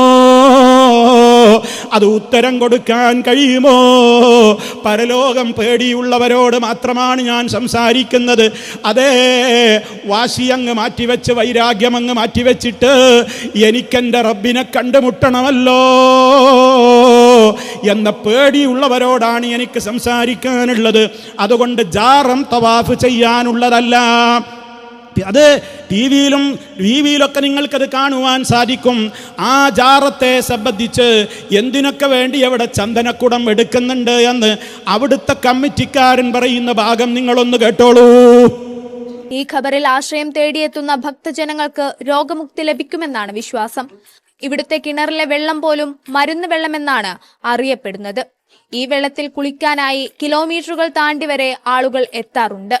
അത് ഉത്തരം കൊടുക്കാൻ കഴിയുമോ? പരലോകം പേടിയുള്ളവരോട് മാത്രമാണ് ഞാൻ സംസാരിക്കുന്നത്. അതേ, വാശി അങ്ങ് മാറ്റിവെച്ച്, വൈരാഗ്യം അങ്ങ് മാറ്റിവെച്ചിട്ട് എനിക്കെൻ്റെ റബ്ബിനെ കണ്ടുമുട്ടണമല്ലോ എന്ന പേടിയുള്ളവരോടാണ് എനിക്ക് സംസാരിക്കാനുള്ളത്. അതുകൊണ്ട് ജാറം തവാഫ് ചെയ്യാനുള്ളതല്ല. അത് ടി വിയിലൊക്കെ നിങ്ങൾക്കത് കാണുവാൻ സാധിക്കും. ആ ജാറത്തെ സംബന്ധിച്ച് എന്തിനൊക്കെ വേണ്ടി അവിടെ ചന്ദനക്കുടം എടുക്കുന്നുണ്ട് എന്ന് അവിടുത്തെ കമ്മിറ്റിക്കാരൻ പറയുന്ന ഭാഗം നിങ്ങളൊന്ന് കേട്ടോളൂ. ഈ ഖബറിൽ ആശ്രയം തേടിയെത്തുന്ന ഭക്തജനങ്ങൾക്ക് രോഗമുക്തി ലഭിക്കുമെന്നാണ് വിശ്വാസം. ഇവിടുത്തെ കിണറിലെ വെള്ളം പോലും മരുന്ന് വെള്ളമെന്നാണ് അറിയപ്പെടുന്നത്. ഈ വെള്ളത്തിൽ കുളിക്കാനായി കിലോമീറ്ററുകൾ താണ്ടി വരെ ആളുകൾ എത്താറുണ്ട്.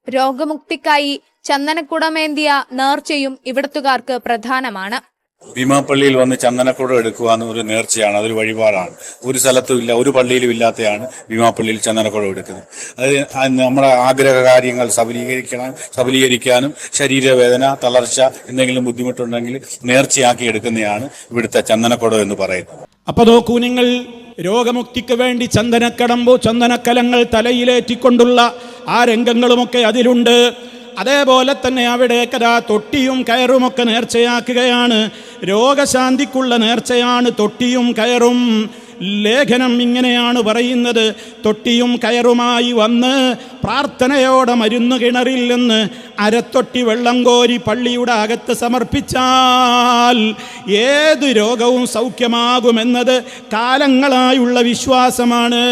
രോഗമുക്തിക്കായി ചന്ദനക്കുടമേന്തിയ നേർച്ചയും ഇവിടത്തുകാർക്ക് പ്രധാനമാണ്. ഭീമാപ്പള്ളിയിൽ വന്ന് ചന്ദനക്കുടം എടുക്കുക എന്നൊരു നേർച്ചയാണ്, അതൊരു വഴിപാടാണ്. ഒരു സ്ഥലത്തും ഇല്ല, ഒരു പള്ളിയിലും ഇല്ലാത്തതാണ് ഭീമാപ്പള്ളിയിൽ ചന്ദനക്കുടം എടുക്കുന്നത്. അത് നമ്മുടെ ആഗ്രഹ കാര്യങ്ങൾ സബലീകരിക്കാനും ശരീരവേദന, തളർച്ച, എന്തെങ്കിലും ബുദ്ധിമുട്ടുണ്ടെങ്കിൽ നേർച്ചയാക്കി എടുക്കുന്നതാണ് ഇവിടുത്തെ ചന്ദനക്കുടം എന്ന് പറയുന്നത്. അപ്പൊ നോക്കൂ നിങ്ങൾ, രോഗമുക്തിക്ക് വേണ്ടി ചന്ദനക്കലങ്ങൾ തലയിലേറ്റിക്കൊണ്ടുള്ള ആ രംഗങ്ങളുമൊക്കെ അതിലുണ്ട്. അതേപോലെ തന്നെ അവിടെ കഥാ തൊട്ടിയും കയറുമൊക്കെ നേർച്ചയാക്കുകയാണ്. രോഗശാന്തിക്കുള്ള നേർച്ചയാണ് തൊട്ടിയും കയറും. ലേഖനം ഇങ്ങനെയാണ് പറയുന്നത്: തൊട്ടിയും കയറുമായി വന്ന് പ്രാർത്ഥനയോടെ മരുന്ന് കിണറിൽ നിന്ന് അരത്തൊട്ടി വെള്ളം കോരി പള്ളിയുടെ അകത്ത് സമർപ്പിച്ചാൽ ഏത് രോഗവും സൗഖ്യമാകുമെന്നത് കാലങ്ങളായുള്ള വിശ്വാസമാണ്.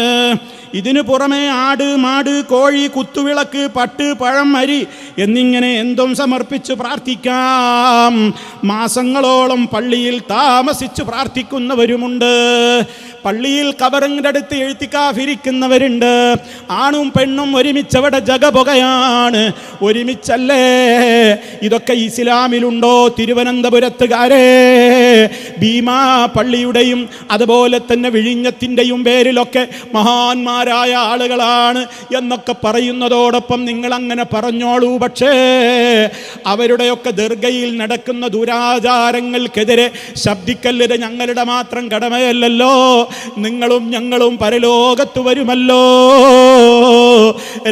ഇതിനു പുറമെ ആട്, മാട്, കോഴി, കുത്തുവിളക്ക്, പട്ട്, പഴം, അരി എന്നിങ്ങനെ എന്തും സമർപ്പിച്ച് പ്രാർത്ഥിക്കാം. മാസങ്ങളോളം പള്ളിയിൽ താമസിച്ച് പ്രാർത്ഥിക്കുന്നവരുമുണ്ട്. പള്ളിയിൽ ഖബറിന്റെ അടുത്ത് എഴുത്തിക്കാഫിരിക്കുന്നവരുണ്ട്. ആണും പെണ്ണും ഒരുമിച്ചവിടെ ജഗപുകയാണ്. ഒരുമിച്ചല്ലേ? ഇതൊക്കെ ഇസ്ലാമിലുണ്ടോ? തിരുവനന്തപുരത്തുകാരെ, ഭീമാ പള്ളിയുടെയും അതുപോലെ തന്നെ വിഴിഞ്ഞത്തിൻ്റെയും പേരിലൊക്കെ മഹാന്മാരായ ആളുകളാണ് എന്നൊക്കെ പറയുന്നതോടൊപ്പം നിങ്ങൾ അങ്ങനെ പറഞ്ഞോളൂ. പക്ഷേ അവരുടെയൊക്കെ ദർഗയിൽ നടക്കുന്ന ദുരാചാരങ്ങൾക്കെതിരെ ശബ്ദിക്കല്ലത് ഞങ്ങളുടെ മാത്രം കടമയല്ലല്ലോ. നിങ്ങളും ഞങ്ങളും പരലോകത്ത് വരുമല്ലോ.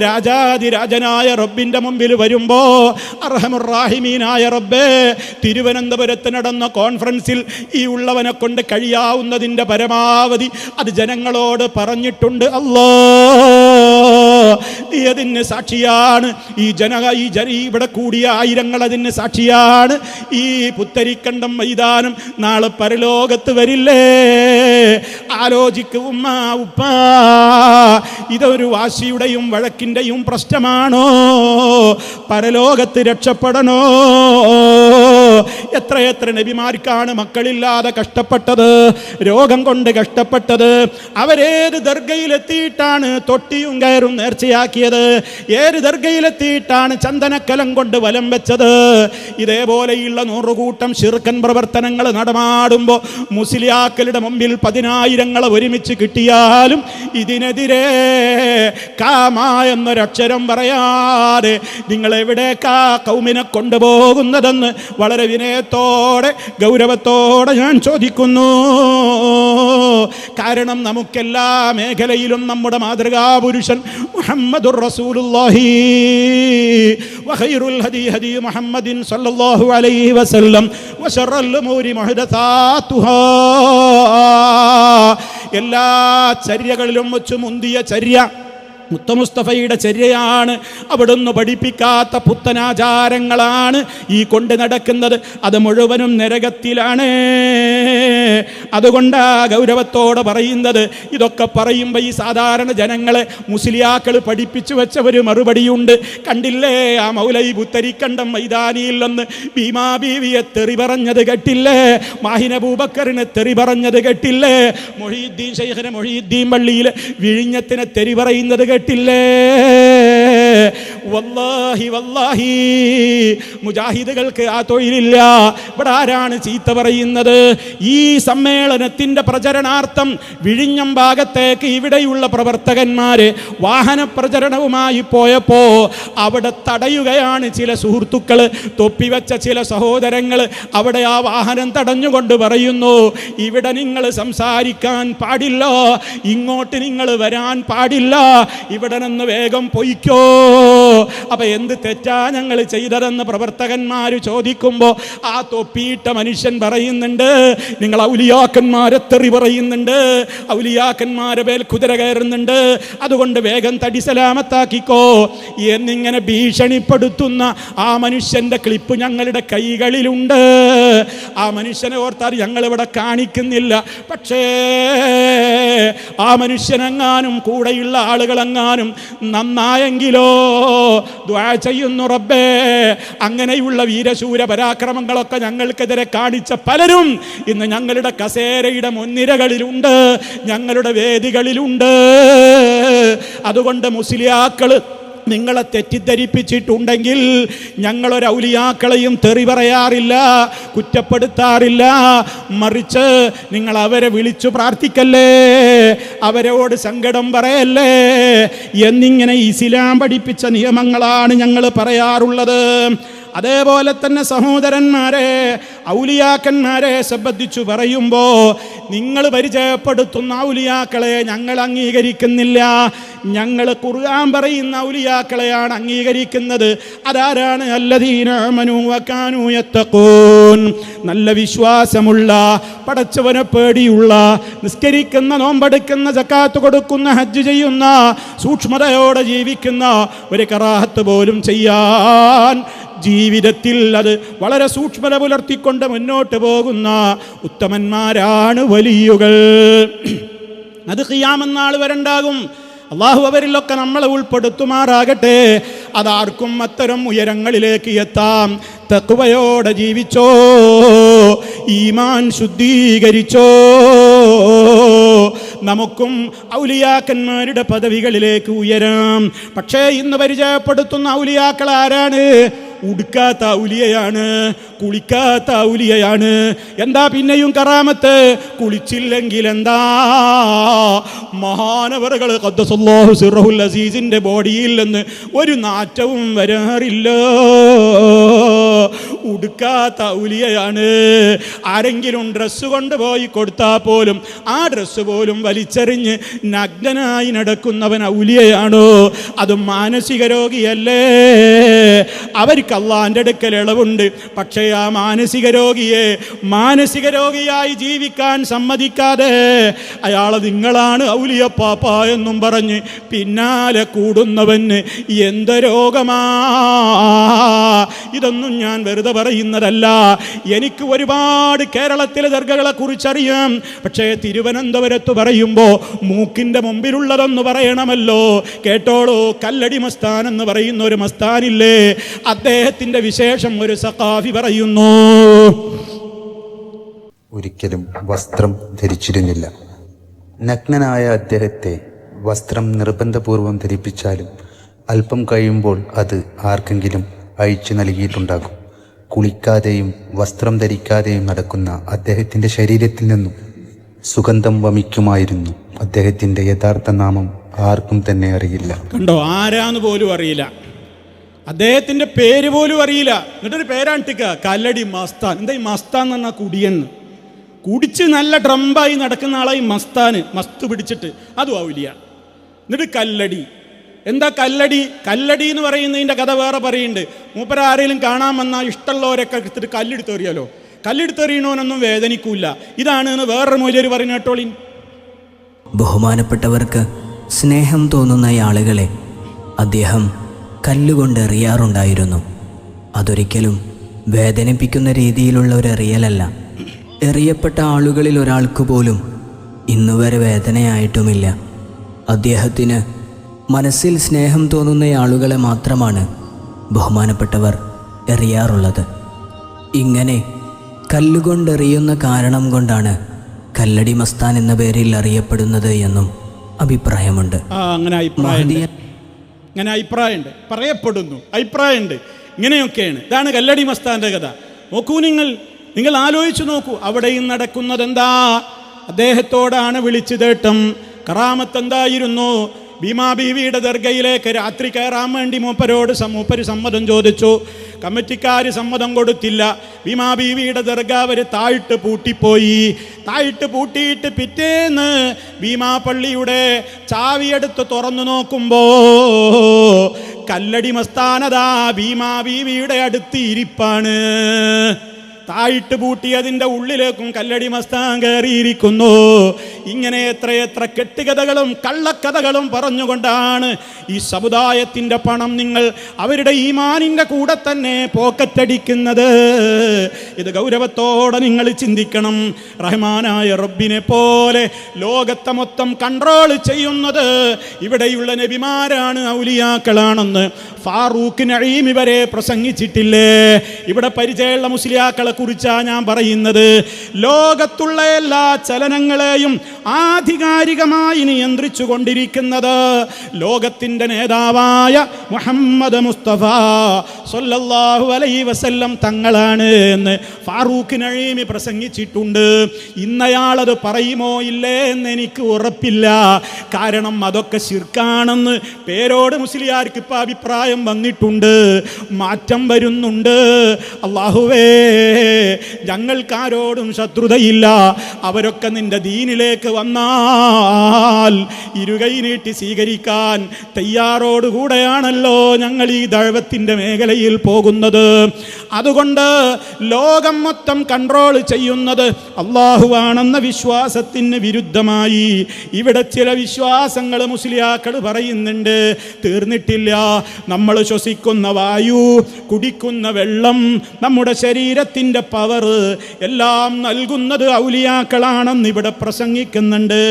രാജാതിരാജനായ റബ്ബിന്റെ മുമ്പിൽ വരുമ്പോ അർഹമുർറാഹിമീനായ റബ്ബേ, തിരുവനന്തപുരത്ത് നടന്ന കോൺഫറൻസിൽ ഈ ഉള്ളവനെ കൊണ്ട് കഴിയാവുന്നതിൻ്റെ പരമാവധി അത് ജനങ്ങളോട് പറഞ്ഞിട്ടുണ്ട്. അല്ലാ, നീ അതിന് സാക്ഷിയാണ്. ഇവിടെ കൂടിയ ആയിരങ്ങൾ അതിന് സാക്ഷിയാണ്. ഈ പുത്തരിക്കണ്ടം മൈതാനം നാളെ പരലോകത്ത് വരില്ലേ? ആലോചിക്കും ഉമ്മ, ഉപ്പ, ഇതൊരു വാശിയുടെയും വഴക്കിൻ്റെയും പ്രശ്നമാണോ? പരലോകത്ത് രക്ഷപ്പെടണോ? എത്രയെത്ര നബിമാർക്കാണ് മക്കളില്ലാതെ കഷ്ടപ്പെട്ടത്, രോഗം കൊണ്ട് കഷ്ടപ്പെട്ടത്. അവരേത് ദർഗയിലെത്തിയിട്ടാണ് തൊട്ടിയും കയറും നേർച്ചയാക്കിയത്? ഏത് ദർഗയിലെത്തിയിട്ടാണ് ചന്ദനക്കലം കൊണ്ട് വലം വെച്ചത്? ഇതേപോലെയുള്ള 100 കൂട്ടം ശിർക്കൻ പ്രവർത്തനങ്ങൾ നടമാടുമ്പോൾ മുസ്ലിയാക്കളുടെ മുമ്പിൽ 10,000 ഒരുമിച്ച് കിട്ടിയാലും ഇതിനെതിരെ കാമ എന്നൊരക്ഷരം പറയാതെ നിങ്ങൾ എവിടേക്കാ കൗമിനെ കൊണ്ടുപോകുന്നതെന്ന് വളരെ വിനയത്തോടെ ഗൗരവത്തോടെ ഞാൻ ചോദിക്കുന്നു. കാരണം നമുക്കെല്ലാ മേഖലയിലും നമ്മുടെ മാതൃകാപുരുഷൻ മുഹമ്മദുർ റസൂലുള്ളാഹി വഖൈറുൽ ഹദി ഹദി മുഹമ്മദിൻ സ്വല്ലല്ലാഹു അലൈഹി വസല്ലം വശറൽ ഉമൂരി മുഹ്ദസാതുഹാ. എല്ലാ ചര്യകളിലും വെച്ച് മുന്തിയ ചര്യ മുത്തമുസ്തഫയുടെ ചര്യയാണ്. അവിടുന്ന് പഠിപ്പിക്കാത്ത പുത്തനാചാരങ്ങളാണ് ഈ കൊണ്ട് നടക്കുന്നത്. അത് മുഴുവനും നരകത്തിലാണ്. അതുകൊണ്ടാ ഗൗരവത്തോടെ പറയുന്നത്. ഇതൊക്കെ പറയുമ്പോൾ ഈ സാധാരണ ജനങ്ങളെ മുസ്ലിയാക്കൾ പഠിപ്പിച്ചു വെച്ച ഒരു മറുപടിയുണ്ട്. കണ്ടില്ലേ, ആ മൗലവി പുത്തരിക്കണ്ടം മൈതാനിയിൽ നിന്ന് ഭീമാ ബീവിയെ തെറി പറഞ്ഞത് കേട്ടില്ലേ? മാഹിൻ അബൂബക്കറിനെ തെറി പറഞ്ഞത് കേട്ടില്ലേ? മൊഹീദ്ദീൻ ശൈഖിനെ മൊഹീദ്ദീൻ പള്ളിയിൽ വിഴിഞ്ഞത്തിനെ തെറി പറയുന്നത് കേട്ടില്ലേ? വല്ലാഹി വല്ലാഹി മുജാഹിദുകൾക്ക് ആ തൊഴിലില്ല. ഇവിടെ ആരാണ് ചീത്ത പറയുന്നത്? ഈ സമ്മേളനത്തിൻ്റെ പ്രചരണാർത്ഥം വിഴിഞ്ഞം ഭാഗത്തേക്ക് ഇവിടെയുള്ള പ്രവർത്തകന്മാര് വാഹന പ്രചരണവുമായി പോയപ്പോ അവിടെ തടയുകയാണ് ചില സുഹൃത്തുക്കൾ, തൊപ്പിവെച്ച ചില സഹോദരങ്ങൾ. അവിടെ ആ വാഹനം തടഞ്ഞുകൊണ്ട് പറയുന്നു, ഇവിടെ നിങ്ങൾ സംസാരിക്കാൻ പാടില്ല, ഇങ്ങോട്ട് നിങ്ങൾ വരാൻ പാടില്ല, ഇവിടെ നിന്ന് വേഗം പൊയ്ക്കോ. അപ്പൊ എന്ത് തെറ്റാ ഞങ്ങൾ ചെയ്തതെന്ന് പ്രവർത്തകന്മാര് ചോദിക്കുമ്പോ ആ തൊപ്പിയിട്ട മനുഷ്യൻ പറയുന്നുണ്ട്, നിങ്ങൾ ഔലിയാക്കന്മാരെ തെറി പറയുന്നുണ്ട്, ഔലിയാക്കന്മാരെ മേൽ കുതിര കയറുന്നുണ്ട്, അതുകൊണ്ട് വേഗം തടി സലാമത്താക്കിക്കോ എന്നിങ്ങനെ ഭീഷണിപ്പെടുത്തുന്ന ആ മനുഷ്യന്റെ ക്ലിപ്പ് ഞങ്ങളുടെ കൈകളിലുണ്ട്. ആ മനുഷ്യനെ ഓർത്താൽ ഞങ്ങൾ ഇവിടെ കാണിക്കുന്നില്ല. പക്ഷേ ആ മനുഷ്യനെങ്ങാനും കൂടെയുള്ള ആളുകളെങ്ങാനും നന്നായെങ്കിലോ ദുആ ചെയ്യുന്നു, റബ്ബേ അങ്ങനെയുള്ള വീരശൂര പരാക്രമങ്ങളൊക്കെ ഞങ്ങൾക്കെതിരെ കാണിച്ച പലരും ഇന്ന് ഞങ്ങളുടെ കസേരയുടെ മുൻനിരകളിലുണ്ട്, ഞങ്ങളുടെ വേദികളിലുണ്ട്. അതുകൊണ്ട് മുസ്ലിയാക്കൾ നിങ്ങളെ തെറ്റിദ്ധരിപ്പിച്ചിട്ടുണ്ടെങ്കിൽ ഞങ്ങളൊരു ഔലിയാക്കളെയും തെറി പറയാറില്ല, കുറ്റപ്പെടുത്താറില്ല. മറിച്ച് നിങ്ങൾ അവരെ വിളിച്ചു പ്രാർത്ഥിക്കല്ലേ, അവരോട് സങ്കടം പറയല്ലേ എന്നിങ്ങനെ ഇസ്ലാം പഠിപ്പിച്ച നിയമങ്ങളാണ് ഞങ്ങൾ പറയാറുള്ളത്. അതേപോലെ തന്നെ സഹോദരന്മാരെ, ഔലിയാക്കന്മാരെ സംബന്ധിച്ചു പറയുമ്പോൾ നിങ്ങൾ പരിചയപ്പെടുത്തുന്ന ഔലിയാക്കളെ ഞങ്ങൾ അംഗീകരിക്കുന്നില്ല. ഞങ്ങൾ ഖുർആൻ പറയുന്ന ഔലിയാക്കളെയാണ് അംഗീകരിക്കുന്നത്. അതാരാണ്? അല്ലദീന ആമനൂ വകാനൂ യത്തഖൂൻ, നല്ല വിശ്വാസമുള്ള, പടച്ചവനെ പേടിയുള്ള, നിസ്കരിക്കുന്ന, നോമ്പെടുക്കുന്ന, സക്കാത്ത് കൊടുക്കുന്ന, ഹജ്ജ് ചെയ്യുന്ന, സൂക്ഷ്മതയോടെ ജീവിക്കുന്ന, ഒരു കറാഹത്ത് പോലും ചെയ്യാൻ ജീവിതത്തിൽ അത് വളരെ സൂക്ഷ്മത പുലർത്തിക്കൊണ്ട് മുന്നോട്ട് പോകുന്ന ഉത്തമന്മാരാണ് വലിയുകൾ. അത് ഖിയാമത്ത് നാൾ വരെണ്ടാകും. അള്ളാഹു അവരിലൊക്കെ നമ്മളെ ഉൾപ്പെടുത്തുമാറാകട്ടെ. അതാർക്കും അത്തരം ഉയരങ്ങളിലേക്ക് എത്താം. തഖ്വയോടെ ജീവിച്ചോ, ഈമാൻ ശുദ്ധീകരിച്ചോ, നമുക്കും ഔലിയാക്കന്മാരുടെ പദവികളിലേക്ക് ഉയരാം. പക്ഷേ ഇന്ന് പരിചയപ്പെടുത്തുന്ന ഔലിയാക്കൾ ആരാണ്? ഉടുക്കാത്ത ഔലിയയാണ്, കുളിക്കാത്ത ഔലിയയാണ്. എന്താ പിന്നെയും കറാമത്ത്? കുളിച്ചില്ലെങ്കിൽ എന്താ? മഹാനവറുകൾ ഖദ്ദസല്ലാഹു സിർറഹുൽ അസീസിന്റെ ബോഡിയിൽ നിന്ന് ഒരു നാറ്റവും വരാറില്ല. ഉടുക്കാത്ത ഔലിയയാണ്. ആരെങ്കിലും ഡ്രസ്സ് കൊണ്ടുപോയി കൊടുത്താൽ പോലും ആ ഡ്രസ്സ് പോലും വലിച്ചെറിഞ്ഞ് നഗ്നനായി നടക്കുന്നവൻ ഔലിയയാണോ? അതും മാനസിക രോഗിയല്ലേ? അവർക്ക് അള്ളാന്റെ അടുക്കൽ ഇളവുണ്ട്. പക്ഷേ ആ മാനസിക രോഗിയായി ജീവിക്കാൻ സമ്മതിക്കാതെ അയാളെ നിങ്ങളാണ് ഔലിയപ്പാപ്പ എന്നും പറഞ്ഞ് പിന്നാലെ കൂടുന്നവന് എന്ത് രോഗമാ? ഇതൊന്നും ഞാൻ വെറുതെ പറയുന്നതല്ല. എനിക്ക് ഒരുപാട് കേരളത്തിലെ ദർഗകളെ കുറിച്ചറിയാം. പക്ഷേ തിരുവനന്തപുരത്ത് പറയുമ്പോൾ മൂക്കിൻ്റെ മുമ്പിലുള്ളതൊന്ന് പറയണമല്ലോ. കേട്ടോളൂ, കല്ലടി മസ്താൻ എന്ന് പറയുന്ന ഒരു മസ്താനില്ലേ, അദ്ദേഹത്തിൻ്റെ വിശേഷം ഒരു സഖാഫി പറയുന്നു. ഒരിക്കലും വസ്ത്രം ധരിച്ചിരുന്നില്ല. നഗ്നനായ അദ്ദേഹത്തെ വസ്ത്രം നിർബന്ധപൂർവം ധരിപ്പിച്ചാലും അല്പം കഴിയുമ്പോൾ അത് ആർക്കെങ്കിലും അഴിച്ചു നൽകിയിട്ടുണ്ടാകും. കുളിക്കാതെയും വസ്ത്രം ധരിക്കാതെയും നടക്കുന്ന അദ്ദേഹത്തിൻ്റെ ശരീരത്തിൽ നിന്നും സുഗന്ധം വമിക്കുമായിരുന്നു. അദ്ദേഹത്തിൻ്റെ യഥാർത്ഥ നാമം ആർക്കും തന്നെ അറിയില്ല. കണ്ടോ, ആരാന്ന് പോലും അറിയില്ല, അദ്ദേഹത്തിൻ്റെ പേര് പോലും അറിയില്ല. എന്നിട്ടൊരു പേരാണ്ടിക്കുക, കല്ലടി മസ്താൻ. എന്താ ഈ മസ്താൻ എന്ന് പറഞ്ഞാൽ കുടിയെന്ന്. കുടിച്ച് നല്ല ഡ്രംബായി നടക്കുന്ന ആളായി മസ്താന്, മസ്ത് പിടിച്ചിട്ട് അതും ഔലിയ. എന്നിട്ട് കല്ലടി. എന്താ കല്ലടി? കല്ലടി എന്ന് പറയുന്നതിൻ്റെ കഥ വേറെ പറയുന്നുണ്ട്. മൂപ്പര ആരെങ്കിലും കാണാൻ വന്നാൽ ഇഷ്ടമുള്ളവരൊക്കെ എടുത്തിട്ട് കല്ലെടുത്തെറിയാലോ. കല്ലെടുത്തെറിയണോനൊന്നും വേദനിക്കൂല. ഇതാണ് എന്ന് വേറൊരു മൊഴിയൊരു പറയുന്ന കേട്ടോളിൻ. ബഹുമാനപ്പെട്ടവർക്ക് സ്നേഹം തോന്നുന്ന ആളുകളെ അദ്ദേഹം കല്ലുകൊണ്ട് എറിയാറുണ്ടായിരുന്നു. അതൊരിക്കലും വേദനിപ്പിക്കുന്ന രീതിയിലുള്ള ഒരു എറിയലല്ല. എറിയപ്പെട്ട ആളുകളിൽ ഒരാൾക്ക് പോലും ഇന്നുവരെ വേദനയായിട്ടുമില്ല. അദ്ദേഹത്തിന് മനസ്സിൽ സ്നേഹം തോന്നുന്ന ആളുകളെ മാത്രമാണ് ബഹുമാനപ്പെട്ടവർ എറിയാറുള്ളത്. ഇങ്ങനെ കല്ലുകൊണ്ടെറിയുന്ന കാരണം കൊണ്ടാണ് കല്ലടി മസ്താൻ എന്ന പേരിൽ അറിയപ്പെടുന്നത് എന്നും അഭിപ്രായമുണ്ട്. അങ്ങനെ അഭിപ്രായമുണ്ട്, പറയപ്പെടുന്നു, അഭിപ്രായമുണ്ട്. ഇങ്ങനെയൊക്കെയാണ്. ഇതാണ് കല്ലടി മസ്താന്റെ കഥ. നോക്കൂ, നിങ്ങൾ ആലോചിച്ചു നോക്കൂ. അവിടെയും നടക്കുന്നത് എന്താ? അദ്ദേഹത്തോടാണ് വിളിച്ചു തേട്ടം. കറാമത്ത് എന്തായിരുന്നു? ഭീമാ ബീവിയുടെ ദർഗയിലേക്ക് രാത്രി കയറാൻ വേണ്ടി മൂപ്പര് സമ്മതം ചോദിച്ചു. കമ്മിറ്റിക്കാർ സമ്മതം കൊടുത്തില്ല. ഭീമാ ബീവിയുടെ ദർഗ അവർ താഴിട്ട് പൂട്ടിപ്പോയി. താഴിട്ട് പൂട്ടിയിട്ട് പിറ്റേന്ന് ഭീമാ പള്ളിയുടെ ചാവിയെടുത്ത് തുറന്നു നോക്കുമ്പോ കല്ലടി മസ്താനതാ ഭീമാ ബീവിയുടെ അടുത്ത് ഇരിപ്പാണ്. താഴിട്ട് പൂട്ടിയതിൻ്റെ ഉള്ളിലേക്കും കല്ലടി മസ്താൻ കയറിയിരിക്കുന്നു. ഇങ്ങനെ എത്രയെത്ര കെട്ടുകഥകളും കള്ളക്കഥകളും പറഞ്ഞുകൊണ്ടാണ് ഈ സമുദായത്തിൻ്റെ പണം നിങ്ങൾ അവരുടെ ഈമാനിൻ്റെ കൂടെ തന്നെ പോക്കറ്റടിക്കുന്നത്. ഇത് ഗൗരവത്തോടെ നിങ്ങൾ ചിന്തിക്കണം. റഹ്മാനായ റബ്ബിനെ പോലെ ലോകത്തെ മൊത്തം കൺട്രോൾ ചെയ്യുന്നത് ഇവിടെയുള്ള നബിമാരാണ്, ഔലിയാക്കളാണെന്ന് ഫാറൂഖ് നഈം വരെ പ്രസംഗിച്ചിട്ടില്ലേ? ഇവിടെ പരിചയമുള്ള മുസ്ലിയാക്കളെ കുറിച്ചാണ് ഞാൻ പറയുന്നത്. ലോകത്തുള്ള എല്ലാ ചലനങ്ങളെയും ആധികാരികമായി നിയന്ത്രിച്ചു കൊണ്ടിരിക്കുന്നത് ലോകത്തിൻ്റെ നേതാവായ മുഹമ്മദ് മുസ്തഫ സ്വല്ലല്ലാഹു അലൈഹി വസല്ലം തങ്ങളാണ് എന്ന് ഫാറൂഖ് നഈം പ്രസംഗിച്ചിട്ടുണ്ട്. ഇന്നയാളത് പറയുമോ ഇല്ലേ എന്ന് എനിക്ക് ഉറപ്പില്ല. കാരണം അതൊക്കെ ശിർക്കാണെന്ന് പേരോട് മുസ്ലിയാർക്ക് ഇപ്പം അഭിപ്രായം വന്നിട്ടുണ്ട്, മാറ്റം വരുന്നുണ്ട്. അല്ലാഹുവേ, ഞങ്ങൾക്കാരോടും ശത്രുതയില്ല. അവരൊക്കെ നിന്റെ ദീനിലേക്ക് വന്നാൽ ഇരുകൈ നീട്ടി സ്വീകരിക്കാൻ തയ്യാറോടുകൂടെയാണല്ലോ ഞങ്ങൾ ഈ ദഅവത്തിന്റെ മേഖലയിൽ പോകുന്നത്. അതുകൊണ്ട് ലോകം മൊത്തം കൺട്രോൾ ചെയ്യുന്നത് അല്ലാഹുവാണെന്ന വിശ്വാസത്തിന് വിരുദ്ധമായി ഇവിടെ ചില വിശ്വാസങ്ങൾ മുസ്ലിയാക്കൾ പറയുന്നുണ്ട്. തീർന്നിട്ടില്ല. നമ്മൾ ശ്വസിക്കുന്ന വായു, കുടിക്കുന്ന വെള്ളം, നമ്മുടെ ശരീരത്തിൻ്റെ പവർ എല്ലാം നൽകുന്നത് ഔലിയാക്കളാണെന്ന് ഇവിടെ പ്രസംഗിക്കുന്നുണ്ട്.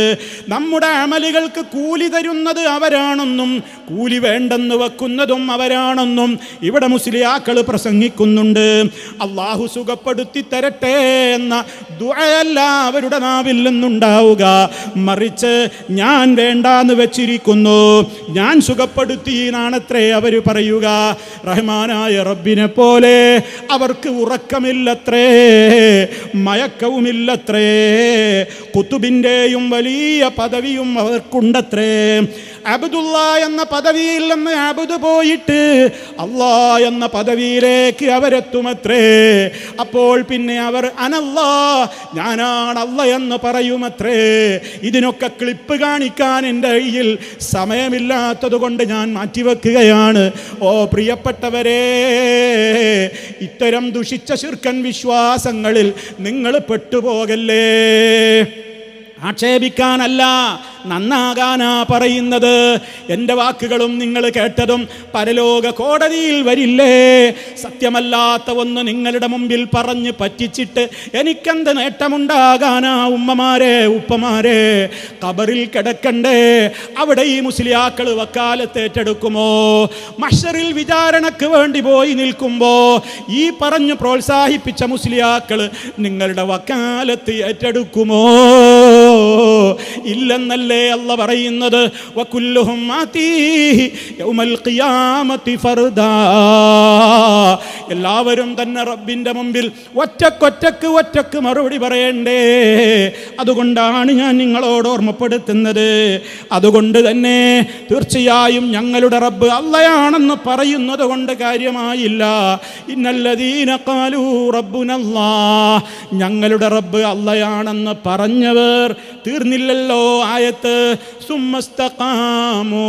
നമ്മുടെ അമലുകൾക്ക് കൂലി തരുന്നത് അവരാണെന്നും കൂലി വേണ്ടെന്ന് വെക്കുന്നതും അവരാണെന്നും ഇവിടെ മുസ്ലിയാക്കൾ പ്രസംഗിക്കുന്നുണ്ട്. അള്ളാഹു സുഖപ്പെടുത്തി തരട്ടെ എന്ന ദുആയല്ല അവരുടെ നാവിൽ നിന്നുണ്ടാവുക. മറിച്ച് ഞാൻ വേണ്ടാന്ന് വെച്ചിരിക്കുന്നു, ഞാൻ സുഖപ്പെടുത്തി എന്നാണത്രേ അവർ പറയുക. റഹ്മാനായ റബ്ബിനെ പോലെ അവർക്ക് ഉറക്കമില്ലത്രേ, മയക്കവുമില്ലത്രേ. കുത്തുബിൻ്റെയും വലിയ പദവിയും അവർക്കുണ്ടത്രേ. അബ്ദുള്ള എന്ന പദവിയിൽ നിന്ന് അബ്ദു പോയിട്ട് അല്ലാ എന്ന പദവിയിലേക്ക് അവരെത്തുമത്രേ. അപ്പോൾ പിന്നെ അവർ അനല്ലാ, ഞാനാണ് അല്ല എന്ന് പറയുമത്രേ. ഇതിനൊക്കെ ക്ലിപ്പ് കാണിക്കാൻ എൻ്റെ കയ്യിൽ സമയമില്ലാത്തത് കൊണ്ട് ഞാൻ മാറ്റിവെക്കുകയാണ്. ഓ പ്രിയപ്പെട്ടവരെ, ഇത്തരം ദുഷിച്ച ശിർക്കൻ വിശ്വാസങ്ങളിൽ നിങ്ങൾ പെട്ടുപോകല്ലേ. ആക്ഷേപിക്കാനല്ല, നന്നാകാനാ പറയുന്നത്. എൻ്റെ വാക്കുകളും നിങ്ങൾ കേട്ടതും പരലോക കോടതിയിൽ വരില്ലേ? സത്യമല്ലാത്ത ഒന്ന് നിങ്ങളുടെ മുമ്പിൽ പറഞ്ഞ് പറ്റിച്ചിട്ട് എനിക്കെന്ത് നേട്ടമുണ്ടാകാനാ? ഉമ്മമാരെ, ഉപ്പമാരെ, ഖബറിൽ കിടക്കണ്ടേ? അവിടെ ഈ മുസ്ലിയാക്കൾ വക്കാലത്ത് ഏറ്റെടുക്കുമോ? മഹ്ശറിൽ വിചാരണക്ക് വേണ്ടി പോയി നിൽക്കുമ്പോ ഈ പറഞ്ഞു പ്രോത്സാഹിപ്പിച്ച മുസ്ലിയാക്കൾ നിങ്ങളുടെ വക്കാലത്ത് ഏറ്റെടുക്കുമോ? ഇല്ലെന്നല്ലേ അല്ല പറയുന്നത്. വകുല്ലുഹും ആതീഹി യൗമൽ ഖിയാമത്തി ഫർദാ. എല്ലാവരും തന്നെ റബ്ബിന്റെ മുമ്പിൽ ഒറ്റക്ക് മറുപടി പറയണ്ടേ. അതുകൊണ്ടാണ് ഞാൻ നിങ്ങളോട് ഓർമ്മപ്പെടുത്തുന്നത്. അതുകൊണ്ട് തന്നെ തീർച്ചയായും ഞങ്ങളുടെ റബ്ബ് അള്ളയാണെന്ന് പറയുന്നത് കൊണ്ട് കാര്യമായില്ല. ഇന്നല്ലദീന ഖാലൂ റബ്ബുനല്ലാഹ്, ഞങ്ങളുടെ റബ്ബ് അള്ളയാണെന്ന് പറഞ്ഞവർ തീർന്നില്ലല്ലോ ആയത്ത്. സുമ്മസ്തഖാമൂ,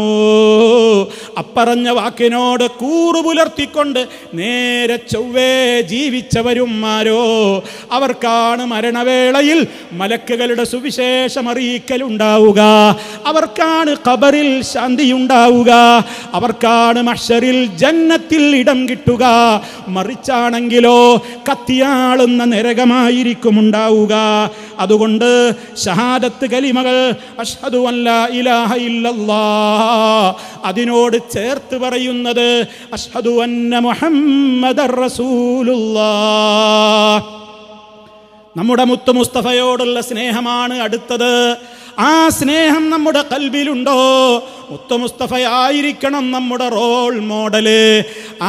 അപ്പറഞ്ഞ വാക്കിനോട് കൂറു പുലർത്തിക്കൊണ്ട് കൊണ്ട് നേരെ ചൊവ്വേ ജീവിച്ചവരുമാരോ അവർക്കാണ് മരണവേളയിൽ മലക്കുകളുടെ സുവിശേഷം അറിയിക്കലുണ്ടാവുക, അവർക്കാണ് ഖബറിൽ ശാന്തിയുണ്ടാവുക, അവർക്കാണ് മഹ്ശറിൽ ജന്നത്തിൽ ഇടം കിട്ടുക. മറിച്ചാണെങ്കിലോ കത്തിയാളുന്ന നരകമായിരിക്കും ഉണ്ടാവുക. അതുകൊണ്ട് ഷഹാദത്ത് കലിമകൾ അഷ്ഹദു അല്ലാ ഇലാഹ ഇല്ലല്ലാഹ് അതിനോട് ചേർത്ത് പറയുന്നത് അഷ്ഹദു അന്ന മുഹമ്മദർ റസൂലുള്ളാഹ്. നമ്മുടെ മുത്ത് മുസ്തഫയോടുള്ള സ്നേഹമാണ് അടുത്തത്. ആ സ്നേഹം നമ്മുടെ ഖൽബിലുണ്ടോ? മുത്ത് മുസ്തഫയായിരിക്കണം നമ്മുടെ റോൾ മോഡല്.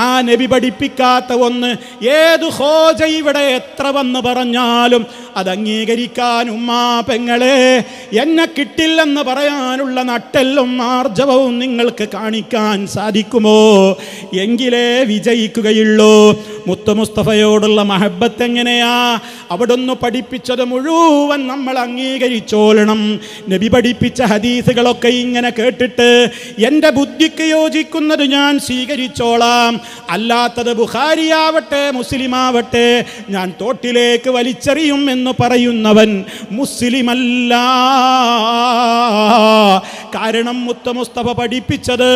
ആ നബി പഠിപ്പിക്കാത്ത ഒന്ന് ഏത് ഹോജ ഇവിടെ എത്ര വന്ന് പറഞ്ഞാലും അത് അംഗീകരിക്കാൻ ഉമ്മാ പെങ്ങളെ എന്നെ കിട്ടില്ലെന്ന് പറയാനുള്ള നട്ടെല്ലും ആർജവവും നിങ്ങൾക്ക് കാണിക്കാൻ സാധിക്കുമോ? എങ്കിലേ വിജയിക്കുകയുള്ളൂ. മുത്ത് മുസ്തഫയോടുള്ള മഹബത്ത് എങ്ങനെയാ? അവിടുന്ന് പഠിപ്പിച്ചത് മുഴുവൻ നമ്മൾ അംഗീകരിച്ചോളണം. നബി പഠിപ്പിച്ച ഹദീസുകളൊക്കെ ഇങ്ങനെ കേട്ടിട്ട് എൻ്റെ ബുദ്ധിക്ക് യോജിക്കുന്നത് ഞാൻ സ്വീകരിച്ചോളാം, അല്ലാത്തത് ബുഖാരിയാവട്ടെ മുസ്ലിമാവട്ടെ ഞാൻ തോട്ടിലേക്ക് വലിച്ചെറിയും എന്ന് പറയുന്നവൻ മുസ്ലിമല്ല. കാരണം മുത്ത് മുസ്തഫ പഠിപ്പിച്ചത്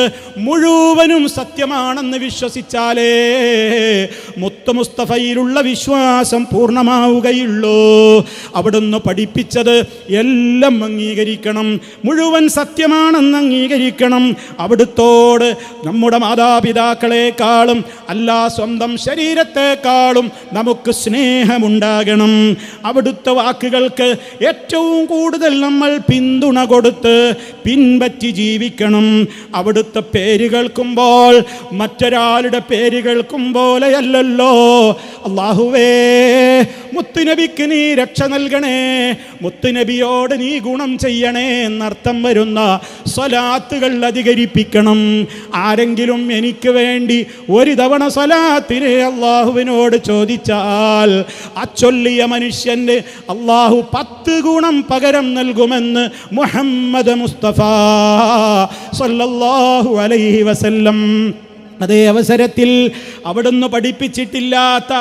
മുഴുവനും സത്യമാണെന്ന് വിശ്വസിച്ചാലേ മുത്ത് മുസ്തഫയിലുള്ള വിശ്വാസം പൂർണ്ണമാവുകയുള്ളൂ. അവിടുന്ന് പഠിപ്പിച്ചത് എല്ലാം അംഗീകരിക്കണം, മുഴുവൻ സത്യമാണെന്ന് അംഗീകരിക്കണം. അവിടുത്തോട് നമ്മുടെ മാതാപിതാക്കളെക്കാളും അല്ല സ്വന്തം ശരീരത്തെക്കാളും നമുക്ക് സ്നേഹമുണ്ടാകണം. അവിടുത്തെ വാക്കുകൾക്ക് ഏറ്റവും കൂടുതൽ നമ്മൾ പിന്തുണ കൊടുത്ത് പിൻപറ്റി ജീവിക്കണം. അവിടുത്തെ പേര് കേൾക്കുമ്പോൾ മറ്റൊരാളുടെ പേര് കേൾക്കും പോലെയല്ലല്ലോ. അല്ലാഹുവേ മുത്തുനബിക്ക് നീ രക്ഷ നൽകണേ, മുത്തുനബിയോട് നീ ഗുണം ചെയ്യണേ എന്നർത്ഥം വരുന്ന സ്വലാത്തുകൾ അധികരിപ്പിക്കണം. ആരെങ്കിലും എനിക്ക് വേണ്ടി ഒരു തവണ സ്വലാത്തിനെ അള്ളാഹുവിനോട് ചോദിച്ചാൽ അച്ചൊല്ലിയ മനുഷ്യന് അള്ളാഹു 10 ഗുണം പകരം നൽകുമെന്ന് മുഹമ്മദ് മുസ്തഫ സല്ലല്ലാഹു അലൈഹി വസല്ലം. അതേ അവസരത്തിൽ അവിടുന്ന് പഠിപ്പിച്ചിട്ടില്ലാത്ത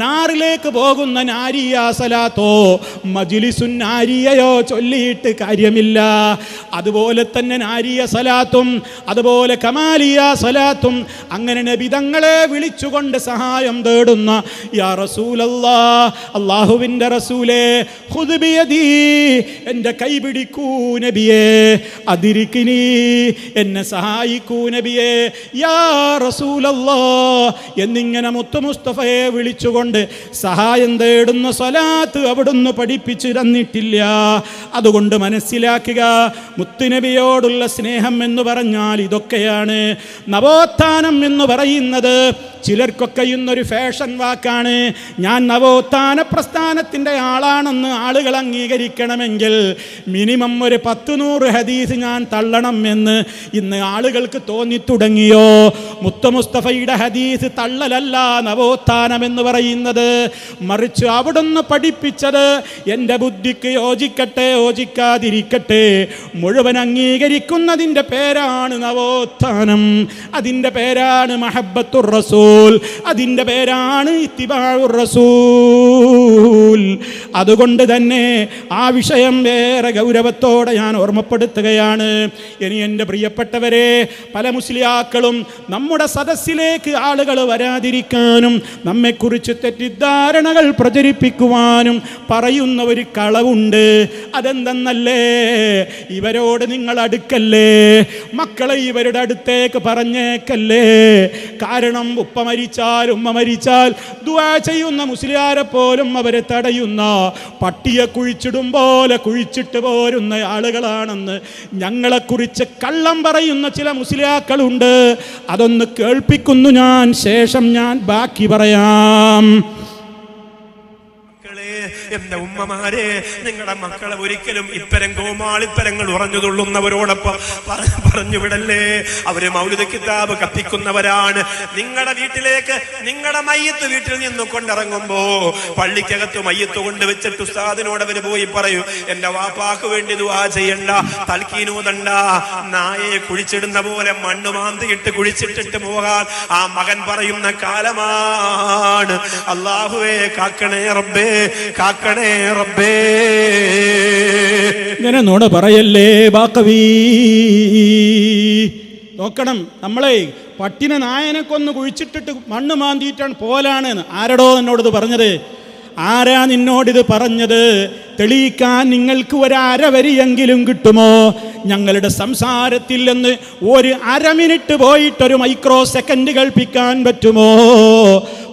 നാറിലേക്ക് പോകുന്ന നാരിയ സലാത്തോ മജ്ലിസുൻ നാരിയയോ ചൊല്ലിയിട്ട് കാര്യമില്ല. അതുപോലെ തന്നെ നാരിയ സലാത്തും അതുപോലെ കമാലിയ സലാത്തും അങ്ങനെ നബി തങ്ങളെ വിളിച്ചുകൊണ്ട് സഹായം തേടുന്ന യാ റസൂലല്ലാഹ്, അല്ലാഹുവിൻ്റെ റസൂലേ ഖുദ് ബിയദി, എൻ്റെ കൈ പിടിക്കൂ നബിയേ, അദിരിക്കിനി, എന്നെ സഹായിക്കൂ നബിയേ, യാ റസൂലല്ലാഹ് എന്നിങ്ങനെ മുത്ത് മുസ്തഫയെ വിളിച്ചുകൊണ്ട് സഹായം തേടുന്ന സ്വലാത്ത് അവിടുന്ന് പഠിപ്പിച്ചു തന്നിട്ടില്ല. അതുകൊണ്ട് മനസ്സിലാക്കുക, മുത്തുനബിയോടുള്ള സ്നേഹം എന്ന് പറഞ്ഞാൽ ഇതൊക്കെയാണ്. നവോത്ഥാനം എന്ന് പറയുന്നത് ചിലർക്കൊക്കെ ഇന്നൊരു ഫാഷൻ വാക്കാണ്. ഞാൻ നവോത്ഥാന പ്രസ്ഥാനത്തിൻ്റെ ആളാണെന്ന് ആളുകൾ അംഗീകരിക്കണമെങ്കിൽ മിനിമം ഒരു 10-100 ഹദീസ് ഞാൻ തള്ളണം എന്ന് ഇന്ന് ആളുകൾക്ക് തോന്നിത്തുടങ്ങിയോ? മുത്ത് മുസ്തഫയുടെ ഹദീസ് തള്ളലല്ല നവോത്ഥാനം എന്ന് പറയുന്നത്. മറിച്ച് അവിടുന്ന് പഠിപ്പിച്ചത് എൻ്റെ ബുദ്ധിക്ക് യോജിക്കട്ടെ യോജിക്കാതിരിക്കട്ടെ മുഴുവൻ അംഗീകരിക്കുന്നതിൻ്റെ പേരാണ് നവോത്ഥാനം. അതിൻ്റെ പേരാണ് മഹബ്ബത്തുർ റസൂൽ, അതിൻ്റെ പേരാണ് ഇത്തിബാഉർ റസൂൽ. അതുകൊണ്ട് തന്നെ ആ വിഷയം വേറെ ഗൗരവത്തോടെ ഞാൻ ഓർമ്മപ്പെടുത്തുകയാണ്. ഇനി എൻ്റെ പ്രിയപ്പെട്ടവരെ, പല മുസ്ലിയാക്കളും നമ്മുടെ സദസ്സിലേക്ക് ആളുകൾ വരാതിരിക്കാനും നമ്മെക്കുറിച്ച് തെറ്റിദ്ധാരണകൾ പ്രചരിപ്പിക്കുവാനും പറയുന്ന ഒരു കളവുണ്ട്. അതെന്തെന്നല്ലേ? ഇവരോട് നിങ്ങൾ അടുക്കല്ലേ, മക്കളെ ഇവരുടെ അടുത്തേക്ക് പറഞ്ഞേക്കല്ലേ. കാരണം ഉപ്പ മരിച്ചാൽ ഉമ്മ മരിച്ചാൽ ദുആ ചെയ്യുന്ന മുസ്ലിയാരെ പോലും അവരെ തടയുന്ന പട്ടിയെ കുഴിച്ചിടും പോലെ കുഴിച്ചിട്ട് പോരുന്ന ആളുകളാണെന്ന് ഞങ്ങളെക്കുറിച്ച് കള്ളം പറയുന്ന ചില മുസ്ലിയാക്കളുണ്ട്. അതൊന്ന് കേൾപ്പിക്കുന്നു ഞാൻ, ശേഷം ഞാൻ ബാക്കി പറയാം. എന്റെ ഉമ്മമാരെ, നിങ്ങളുടെ മക്കളെ ഒരിക്കലും ഇത്തരം കോമാളിത്തരങ്ങൾ ഉറഞ്ഞു തുള്ളുന്നവരോടൊപ്പം പറഞ്ഞു വിടല്ലേ. അവര് മൗലിദ് കിതാബ് കത്തിക്കുന്നവരാണ്. നിങ്ങളുടെ വീട്ടിലേക്ക് നിങ്ങളുടെ മയ്യത്ത് വീട്ടിൽ നിന്ന് കൊണ്ടിറങ്ങുമ്പോ പള്ളിക്കകത്ത് മയ്യത്ത് കൊണ്ട് വെച്ചിട്ട് ഉസ്താദിനോട് അവര് പോയി പറയൂ, എന്റെ വാപ്പാക്ക് വേണ്ടി ദുആ ചെയ്യണ്ട, തൽക്കീനൂതണ്ട, നായയെ കുഴിച്ചിടുന്ന പോലെ മണ്ണ് മാന്തിയിട്ട് കുഴിച്ചിട്ടിട്ട് പോകാൻ ആ മകൻ പറയുന്ന കാലമാണ്. അല്ലാഹുവേ കാക്കണേ റബ്ബേ, കാക്കണേ റബ്ബേ. ഇങ്ങനെ നുണ പറയല്ലേ ബാക്കവി. നോക്കണം, നമ്മളെ പട്ടിനെ നായനെ കൊന്ന് കുഴിച്ചിട്ടിട്ട് മണ്ണ് മാന്തിയിട്ടാണ് പോലാണ്. ആരടോ എന്നോടിത് പറഞ്ഞത്? ആരാ നിന്നോടിത് പറഞ്ഞത്? തെളിയിക്കാൻ നിങ്ങൾക്ക് ഒരവരിയെങ്കിലും കിട്ടുമോ? ഞങ്ങളുടെ സംസാരത്തിൽ നിന്ന് ഒരു മിനിറ്റ് പോയിട്ടൊരു മൈക്രോ സെക്കൻഡ് കൽപ്പിക്കാൻ പറ്റുമോ?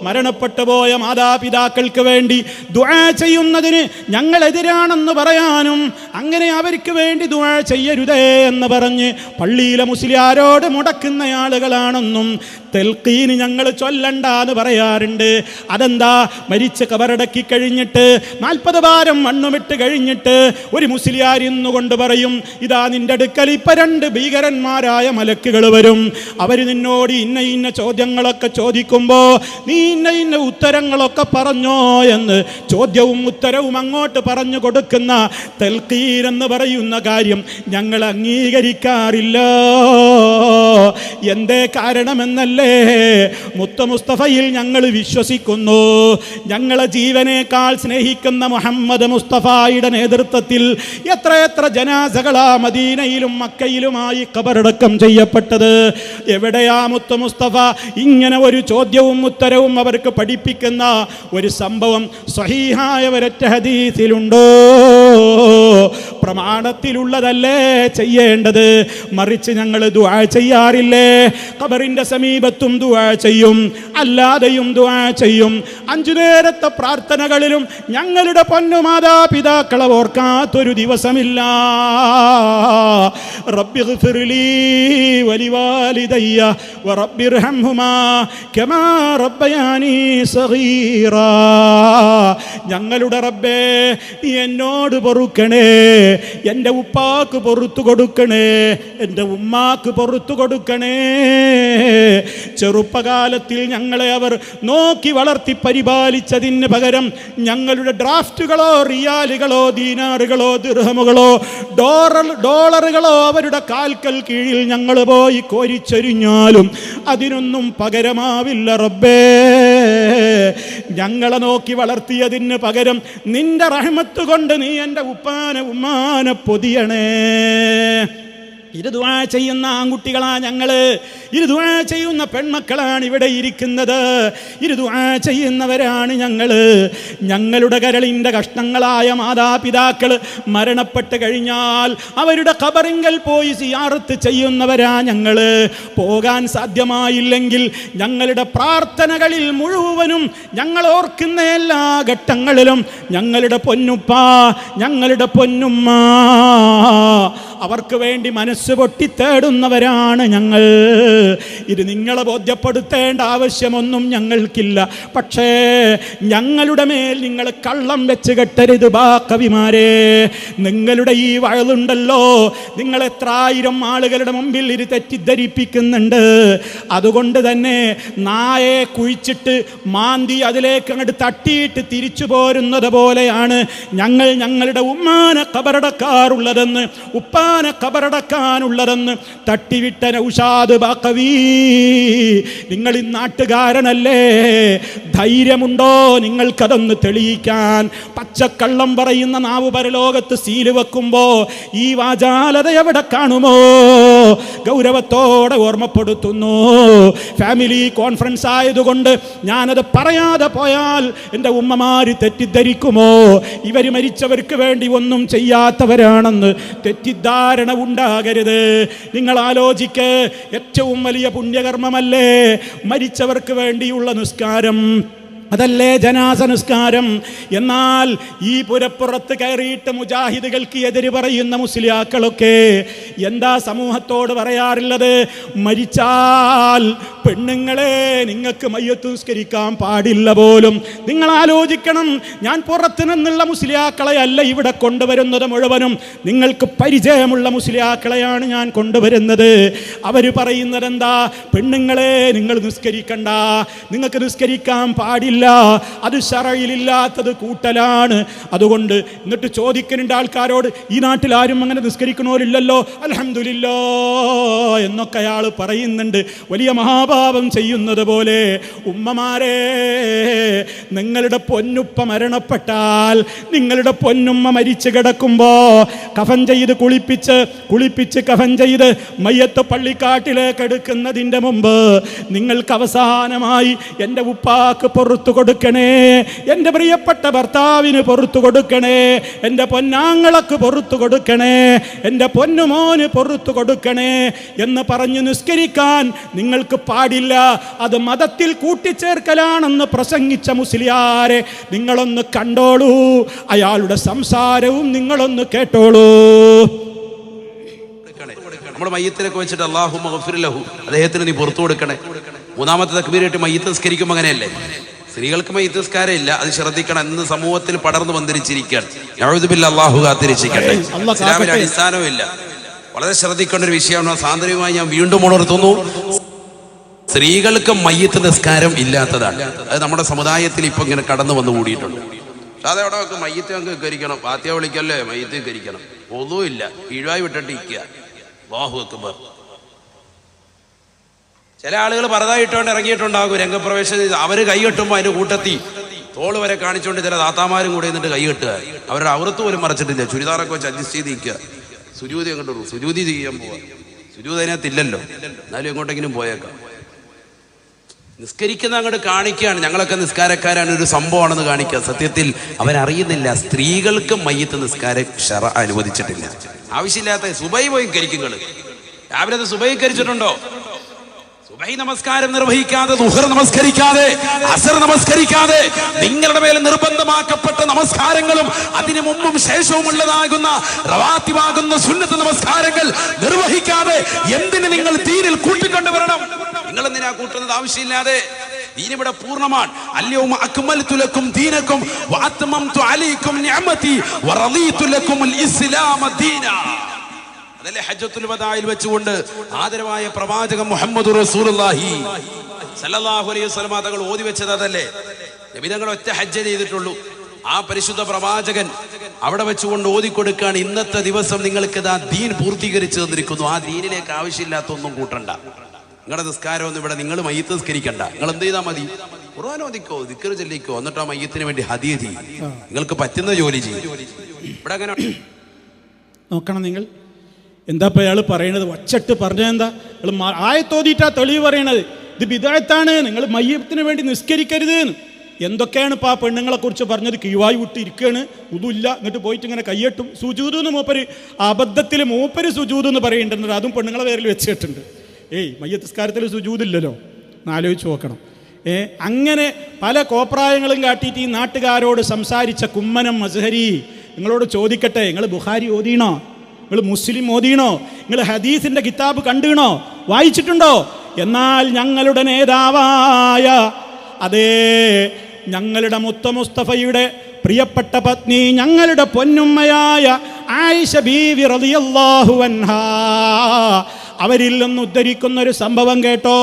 മരണപ്പെട്ടു പോയ മാതാപിതാക്കൾക്ക് വേണ്ടി ദുആ ചെയ്യുന്നതിന് ഞങ്ങളെതിരാണെന്ന് പറയാനും അങ്ങനെ അവർക്ക് വേണ്ടി ദുആ ചെയ്യരുതേ എന്ന് പറഞ്ഞ് പള്ളിയിലെ മുസ്ലിയാരോട് മുടക്കുന്ന ആളുകളാണെന്നും തെൽക്കീന് ഞങ്ങൾ ചൊല്ലണ്ട എന്ന് പറയാറുണ്ട്. അതെന്താ? മരിച്ച കബറടക്കി കഴിഞ്ഞിട്ട് 40 ഭാരം മണ്ണുമിട്ട് കഴിഞ്ഞിട്ട് ഒരു മുസ്ലിയാർ ഇന്നുകൊണ്ട് പറയും, ഇതാ നിന്റെ അടുക്കൽ ഇപ്പൊ 2 ഭീകരന്മാരായ മലക്കുകൾ വരും. അവർ നിന്നോട് ഇന്ന ഇന്ന ചോദ്യങ്ങളൊക്കെ ചോദിക്കുമ്പോ നീ ഇന്ന ഇന്ന ഉത്തരങ്ങളൊക്കെ പറഞ്ഞോ എന്ന് ചോദ്യവും ഉത്തരവും അങ്ങോട്ട് പറഞ്ഞു കൊടുക്കുന്ന തൽഖീർ എന്ന് പറയുന്ന കാര്യം ഞങ്ങൾ അംഗീകരിക്കാറില്ല. എന്തേ കാരണമെന്നല്ലേ? മുത്ത മുസ്തഫയിൽ ഞങ്ങൾ വിശ്വസിക്കുന്നു. ഞങ്ങളെ ജീവനേക്കാൾ സ്നേഹിക്കുന്ന മുഹമ്മദ് മുസ്തഫയുടെ നേതൃത്വത്തിൽ എത്ര ജനാസകളാ മദീനയിലും മക്കയിലുമായി ഖബറടക്കം ചെയ്യപ്പെട്ടത്. എവിടെയാ മുത്ത മുസ്തഫ ഇങ്ങനെ ഒരു ചോദ്യവും ഉത്തരവും അവർക്ക് പഠിപ്പിക്കുന്ന ഒരു സംഭവം സ്വഹീഹായ ഒരൊറ്റ ഹദീസിലുണ്ടോ? പ്രമാണത്തിലുള്ളതല്ലേ ചെയ്യേണ്ടത്? മറിച്ച് ഞങ്ങൾ ദുആ ചെയ്യാറില്ലേ? ഖബറിന്റെ സമീപത്തും ദുആ ചെയ്യും, അല്ലാതെയും ദുആ ചെയ്യും. 5 നേരത്തെ പ്രാർത്ഥനകളിലും ഞങ്ങളുടെ പൊന്നു മാതാപിതാക്കളെ ഓർക്കാത്തൊരു ദിവസമില്ല. റബ്ബിഗ്ഫിർലി വലിവാലിദയ്യ വറബ്ബിർഹംഹുമാ കമാ റബ്ബയാനി സഗീറാ. ഞങ്ങളുടെ റബ്ബേ, എന്നോട് പൊറുക്കണേ, എൻ്റെ ഉപ്പാക്ക് പൊറുത്തു കൊടുക്കണേ, എൻ്റെ ഉമ്മാക്ക് പൊറുത്തു കൊടുക്കണേ. ചെറുപ്പകാലത്തിൽ ഞങ്ങളെ അവർ നോക്കി വളർത്തി പരിപാലിച്ചതിന് പകരം ഞങ്ങളുടെ ഡ്രാഫ്റ്റുകളോ റിയാലുകളോ ദീനാറുകളോ ദിർഹമുകളോ ഡോളറുകളോ അവരുടെ കാൽക്കൽ കീഴിൽ ഞങ്ങൾ പോയി കോരിച്ചൊരിഞ്ഞാലും അതിനൊന്നും പകരമാവില്ല റബ്ബേ. ഞങ്ങളെ നോക്കി വളർത്തിയതിന് പകരം നിന്റെ റഹ്മത്ത് കൊണ്ട് നീ എൻ്റെ ഉപ്പാനെ ഉമ്മാനെ പൊതിയണേ. ഇത് ദുആ ചെയ്യുന്ന ആൺകുട്ടികളാ ഞങ്ങള്, ഇത് ദുആ ചെയ്യുന്ന പെൺമക്കളാണ് ഇവിടെ ഇരിക്കുന്നത്, ഇത് ദുആ ചെയ്യുന്നവരാണ് ഞങ്ങള്. ഞങ്ങളുടെ കരളിൻ്റെ കഷ്ണങ്ങളായ മാതാപിതാക്കൾ മരണപ്പെട്ട് കഴിഞ്ഞാൽ അവരുടെ ഖബറിങ്കൽ പോയി സിയാറത്ത് ചെയ്യുന്നവരാ ഞങ്ങള്. പോകാൻ സാധ്യമായില്ലെങ്കിൽ ഞങ്ങളുടെ പ്രാർത്ഥനകളിൽ മുഴുവനും ഞങ്ങൾ ഓർക്കുന്ന എല്ലാ ഘട്ടങ്ങളിലും ഞങ്ങളുടെ പൊന്നുപ്പ, ഞങ്ങളുടെ പൊന്നുമ്മ, അവർക്ക് വേണ്ടി മനസ്സ് പൊട്ടി തേടുന്നവരാണ് ഞങ്ങൾ. ഇത് നിങ്ങളെ ബോധ്യപ്പെടുത്തേണ്ട ആവശ്യമൊന്നും ഞങ്ങൾക്കില്ല. പക്ഷേ ഞങ്ങളുടെ മേൽ നിങ്ങൾ കള്ളം വെച്ച് കെട്ടരുത് ബാക്കവിമാരെ. നിങ്ങളുടെ ഈ വഴലുണ്ടല്ലോ, നിങ്ങൾ എത്ര ആയിരം ആളുകളുടെ മുമ്പിൽ ഇത് തെറ്റിദ്ധരിപ്പിക്കുന്നുണ്ട്. അതുകൊണ്ട് തന്നെ നായെ കുഴിച്ചിട്ട് മാന്തി അതിലേക്ക് അങ്ങോട്ട് തട്ടിയിട്ട് തിരിച്ചു പോരുന്നത് പോലെയാണ് ഞങ്ങൾ ഞങ്ങളുടെ ഉമ്മാനെ ഖബറടക്കാറുള്ളതെന്ന്, ഉപ്പാനെ ഖബറടക്കാനുള്ളതെന്ന് തട്ടിവിട്ട നൗഷാദ് ബാക്കവി, നിങ്ങൾ ഈ നാട്ടുകാരനല്ലേ? ധൈര്യമുണ്ടോ നിങ്ങൾക്കതൊന്ന് തെളിയിക്കാൻ? പച്ചക്കള്ളം പറയുന്ന നാവ് പരലോകത്ത് സീല് വെക്കുമ്പോ ഈ വാചാലത എവിടെ കാണുമോ? ഗൗരവത്തോടെ ഓർമ്മപ്പെടുത്തുന്നു. ഫാമിലി കോൺഫറൻസ് ആയതുകൊണ്ട് ഞാനത് പറയാതെ പോയാൽ എൻ്റെ ഉമ്മമാര് തെറ്റിദ്ധരിക്കുമോ? ഇവർ മരിച്ചവർക്ക് വേണ്ടി ഒന്നും ചെയ്യാത്തവരാണെന്ന് തെറ്റിദ്ധാരണ ഉണ്ടാകരുത്. നിങ്ങൾ ആലോചിക്ക്, ഏറ്റവും വലിയ പുണ്യകർമ്മമല്ലേ മരിച്ചവർക്ക് വേണ്ടിയുള്ള നിസ്കാരം? അതല്ലേ ജനാസ നിസ്കാരം? എന്നാൽ ഈ പുരപ്പുറത്ത് കയറിയിട്ട് മുജാഹിദുകൾക്ക് എതിര് പറയുന്ന മുസ്ലിയാക്കളൊക്കെ എന്താ സമൂഹത്തോട് പറയാറുള്ളത്? മരിച്ചാൽ പെണ്ണുങ്ങളെ നിങ്ങൾക്ക് മയ്യത്ത് നിസ്കരിക്കാൻ പാടില്ല പോലും. നിങ്ങൾ ആലോചിക്കണം, ഞാൻ പുറത്തു നിന്നുള്ള മുസ്ലിയാക്കളെ അല്ല ഇവിടെ കൊണ്ടുവരുന്നത് മുഴുവനും, നിങ്ങൾക്ക് പരിചയമുള്ള മുസ്ലിയാക്കളെയാണ് ഞാൻ കൊണ്ടുവരുന്നത്. അവർ പറയുന്നത് എന്താ? പെണ്ണുങ്ങളെ നിങ്ങൾ നിസ്കരിക്കണ്ട, നിങ്ങൾക്ക് നിസ്കരിക്കാൻ പാടില്ല, അത് ശറയിലില്ലാത്തത് കൂട്ടലാണ്. അതുകൊണ്ട് എന്നിട്ട് ചോദിക്കുന്നുണ്ട് ആൾക്കാരോട്, ഈ നാട്ടിൽ ആരും അങ്ങനെ നിസ്കരിക്കണോരില്ലല്ലോ, അൽഹംദുലില്ലാഹ് എന്നൊക്കെ അയാൾ പറയുന്നുണ്ട്, വലിയ മഹാപാപം ചെയ്യുന്നത് പോലെ. ഉമ്മമാരെ, നിങ്ങളുടെ പൊന്നുപ്പ മരണപ്പെട്ടാൽ, നിങ്ങളുടെ പൊന്നുമ്മ മരിച്ചു കിടക്കുമ്പോൾ കഫൻ ചെയ്ത് കുളിപ്പിച്ച് കഫൻ ചെയ്ത് മയ്യത്ത് പള്ളിക്കാട്ടിലേക്ക് എടുക്കുന്നതിൻ്റെ മുമ്പ് നിങ്ങൾക്ക് അവസാനമായി എൻ്റെ ഉപ്പാക്ക് പുറത്തു കൊടുക്കണേ, എൻ്റെ പ്രിയപ്പെട്ട ഭർത്താവിന് പുറത്തു കൊടുക്കണേ, എൻ്റെ പൊന്നാങ്ങളക്ക് പുറത്തു കൊടുക്കണേ, എൻ്റെ പൊന്നുമോന് പുറത്തു കൊടുക്കണേ എന്ന് പറഞ്ഞ് നിസ്കരിക്കാൻ നിങ്ങൾക്ക് പാടില്ല. അത് മതത്തിൽ കൂട്ടിച്ചേർക്കലാണെന്ന് പ്രസംഗിച്ച മുസ്ലിയാരെ നിങ്ങളൊന്ന് കണ്ടോളൂ, അയാളുടെ സംസാരവും നിങ്ങളൊന്ന് കേട്ടോളൂ. നമ്മുടെ മയ്യത്തിലൊക്കെ വെച്ചിട്ട് അല്ലാഹുമ്മ ഗഫിർ ലഹു, അദ്ദേഹത്തിന് നീ പുറത്തു കൊടുക്കണേ. മൂന്നാമത്തെ തക്ബീറായിട്ട് മയ്യത്ത് നിസ്കരിക്കുമ്പോൾ അങ്ങനെയല്ലേ? സ്ത്രീകൾക്ക് മയ്യത്ത് നിസ്കാരം ഇല്ല, അത് ശ്രദ്ധിക്കണം. ഇന്ന് സമൂഹത്തിൽ പടർന്നു വന്നിരിക്കുകയാണ്. യഊദു ബില്ലാഹി, അല്ലാഹു കാത്തിരക്ഷിക്കട്ടെ. ഇസ്ലാമിൽ അടിസ്ഥാനവും ഇല്ല. വളരെ ശ്രദ്ധിക്കേണ്ട ഒരു വിഷയമാണ്. സാന്ദർഭികമായി ഞാൻ വീണ്ടും ഉണർത്തുന്നു, സ്ത്രീകൾക്ക് മയ്യത്ത് നിസ്കാരം ഇല്ലാത്തതാണ്. അത് നമ്മുടെ സമുദായത്തിൽ ഇപ്പൊ ഇങ്ങനെ കടന്നു വന്നു കൂടിയിട്ടുണ്ട്. പക്ഷെ അതവിടെ മയ്യത്ത് ഞങ്ങൾക്ക് കരിക്കണം, ഫാത്തിഹ വിളിക്കല്ലേ, മയ്യത്ത് കരിക്കണം, ഒന്നും ഇല്ല, കീഴ്വായി വിട്ടിട്ട് ഇരിക്കുക. അല്ലാഹു അക്ബർ. ചില ആളുകൾ പരതായിട്ടോണ്ട് ഇറങ്ങിയിട്ടുണ്ടാകും രംഗപ്രവേശം. അവര് കൈകെട്ടുമ്പോൾ അതിന് കൂട്ടത്തി തോള് വരെ കാണിച്ചുകൊണ്ട് ചില താത്താമാരും കൂടെ എന്നിട്ട് കൈകെട്ടുക. അവരുടെ അവൃത്ത് പോലും മറച്ചിട്ടില്ല, ചുരിദാറൊക്കെ വെച്ച് അഡ്ജസ്റ്റ് ചെയ്ത് നിൽക്കുക. സുജൂതി അങ്ങോട്ട് സുജൂതി ചെയ്യാൻ പോവാ. സുജൂതി അതിനകത്തില്ലല്ലോ, എന്നാലും എങ്ങോട്ടെങ്കിലും പോയേക്കാം. നിസ്കരിക്കുന്ന അങ്ങോട്ട് കാണിക്കുകയാണ്, ഞങ്ങളൊക്കെ നിസ്കാരക്കാരാണ്, ഒരു സംഭവമാണെന്ന് കാണിക്കുക. സത്യത്തിൽ അവരറിയുന്നില്ല, സ്ത്രീകൾക്ക് മയ്യത്ത് നിസ്കാരം ശറ അനുവദിച്ചിട്ടില്ല. ആവശ്യമില്ലാത്ത സുബൈ പോയി കരിക്കുങ്ങൾ. രാവിലെ സുബൈ കരിച്ചിട്ടുണ്ടോ? സുബഹി നമസ്കാരം നിർവഹിക്കാതെ, ദുഹർ നമസ്കരിക്കാതെ, അസർ നമസ്കരിക്കാതെ, നിങ്ങളുടെ മേൽ നിർബന്ധമാക്കപ്പെട്ട നമസ്കാരങ്ങളും അതിനു മുമ്പും ശേഷവും ഉള്ളതാകുന്ന റവാത്തിബാകുന്ന സുന്നത്ത് നമസ്കാരങ്ങൾ നിർവഹിക്കാതെ എന്തിന് നിങ്ങൾ ദീനിൽ കൂട്ടിക്കൊണ്ടുവരണം? നിങ്ങൾ എന്തിനാ കൂട്ടുന്നത് ആവശ്യമില്ലാതെ? ദീൻ ഇവിടെ പൂർണ്ണമാണ്. അൽയൗമ അക്മൽതു ലക്കും ദീനക്കും വഅത്മംതു അലൈക്കും നിഅമതി വറളീതു ലക്കുമുൽ ഇസ്ലാമ ദീനാ. അതല്ലേ ഹജ്ജത്തുൽ വദായിൽ വെച്ചുകൊണ്ട് ആദരവായ പ്രവാചകൻ മുഹമ്മദ് റസൂലുള്ളാഹി സല്ലല്ലാഹു അലൈഹി വസല്ലം തങ്ങൾ ഓതി വെച്ചത് അതല്ലേ? നബി തങ്ങൾ ഒറ്റ ഹജ്ജ് ചെയ്തിട്ടുള്ളൂ. ആ പരിശുദ്ധ പ്രവാചകൻ അവിടെ വെച്ചുകൊണ്ട് ഓതിക്കൊടുക്കുകയാണ്, ഇന്നത്തെ ദിവസം നിങ്ങൾക്ക് ഇതാ ദീൻ പൂർത്തീകരിച്ചു തന്നിരിക്കുന്നു. ആ ദീനിലേക്ക് ആവശ്യമില്ലാത്ത ഒന്നും കൂട്ടണ്ട. നിങ്ങളുടെ നിസ്കാരമൊന്നും ഇവിടെ നിങ്ങൾ മയ്യത്ത് നിസ്കരിക്കണ്ട. നിങ്ങൾ എന്ത് ചെയ്താൽ മതി? ഖുർആൻ ഓതിക്കോ, ദിക്ർ ചൊല്ലിക്കോ, എന്നിട്ട് ആ മയ്യത്തിന് വേണ്ടി ഹദിയ ചെയ്യും. നിങ്ങൾക്ക് പറ്റുന്ന ജോലി ചെയ്യും. ഇവിടെ അങ്ങനെ നോക്കണം നിങ്ങൾ. എന്താ ഇപ്പം അയാൾ പറയണത്? ഒച്ചട്ട് പറഞ്ഞത് എന്താ? ആയത്തോതിയിട്ടാ തെളിവ് പറയണത്. ഇത് ബിദഅത്താണ്, നിങ്ങൾ മയ്യത്തിന് വേണ്ടി നിസ്കരിക്കരുത്. എന്തൊക്കെയാണ് ഇപ്പോൾ ആ പെണ്ണുങ്ങളെ കുറിച്ച് പറഞ്ഞത്? കീവായി വിട്ട് ഇരിക്കുകയാണ്, ഉതുമില്ല, എന്നിട്ട് പോയിട്ട് ഇങ്ങനെ കയ്യെട്ടും. സുജൂദ് എന്ന് മൂപ്പര് അബദ്ധത്തിൽ മൂപ്പര് സുജൂദ് എന്ന് പറയുന്നുണ്ട്, അതും പെണ്ണുങ്ങളെ പേരിൽ വെച്ചിട്ടുണ്ട്. മയ്യത്ത് നിസ്കാരത്തിൽ സുജൂദില്ലല്ലോ, എന്നാലോചിച്ച് നോക്കണം. അങ്ങനെ പല കോപ്രായങ്ങളും കാട്ടിയിട്ട് ഈ നാട്ടുകാരോട് സംസാരിച്ച കുമ്മനം അസ്ഹരി, നിങ്ങളോട് ചോദിക്കട്ടെ, നിങ്ങൾ ബുഖാരി ഓതിയണോ? നിങ്ങൾ മുസ്ലിം ഓതിയണോ? നിങ്ങൾ ഹദീസിൻ്റെ കിതാബ് കണ്ടുകണോ? വായിച്ചിട്ടുണ്ടോ? എന്നാൽ ഞങ്ങളുടെ നേതാവായ ഞങ്ങളുടെ മുത്ത മുസ്തഫയുടെ പ്രിയപ്പെട്ട പത്നി, ഞങ്ങളുടെ പൊന്നുമ്മയായ ആയിഷ ബീവി റളിയല്ലാഹു അൻഹാ, അവരിൽ നിന്ന് ഉദ്ധരിക്കുന്ന ഒരു സംഭവം കേട്ടോ.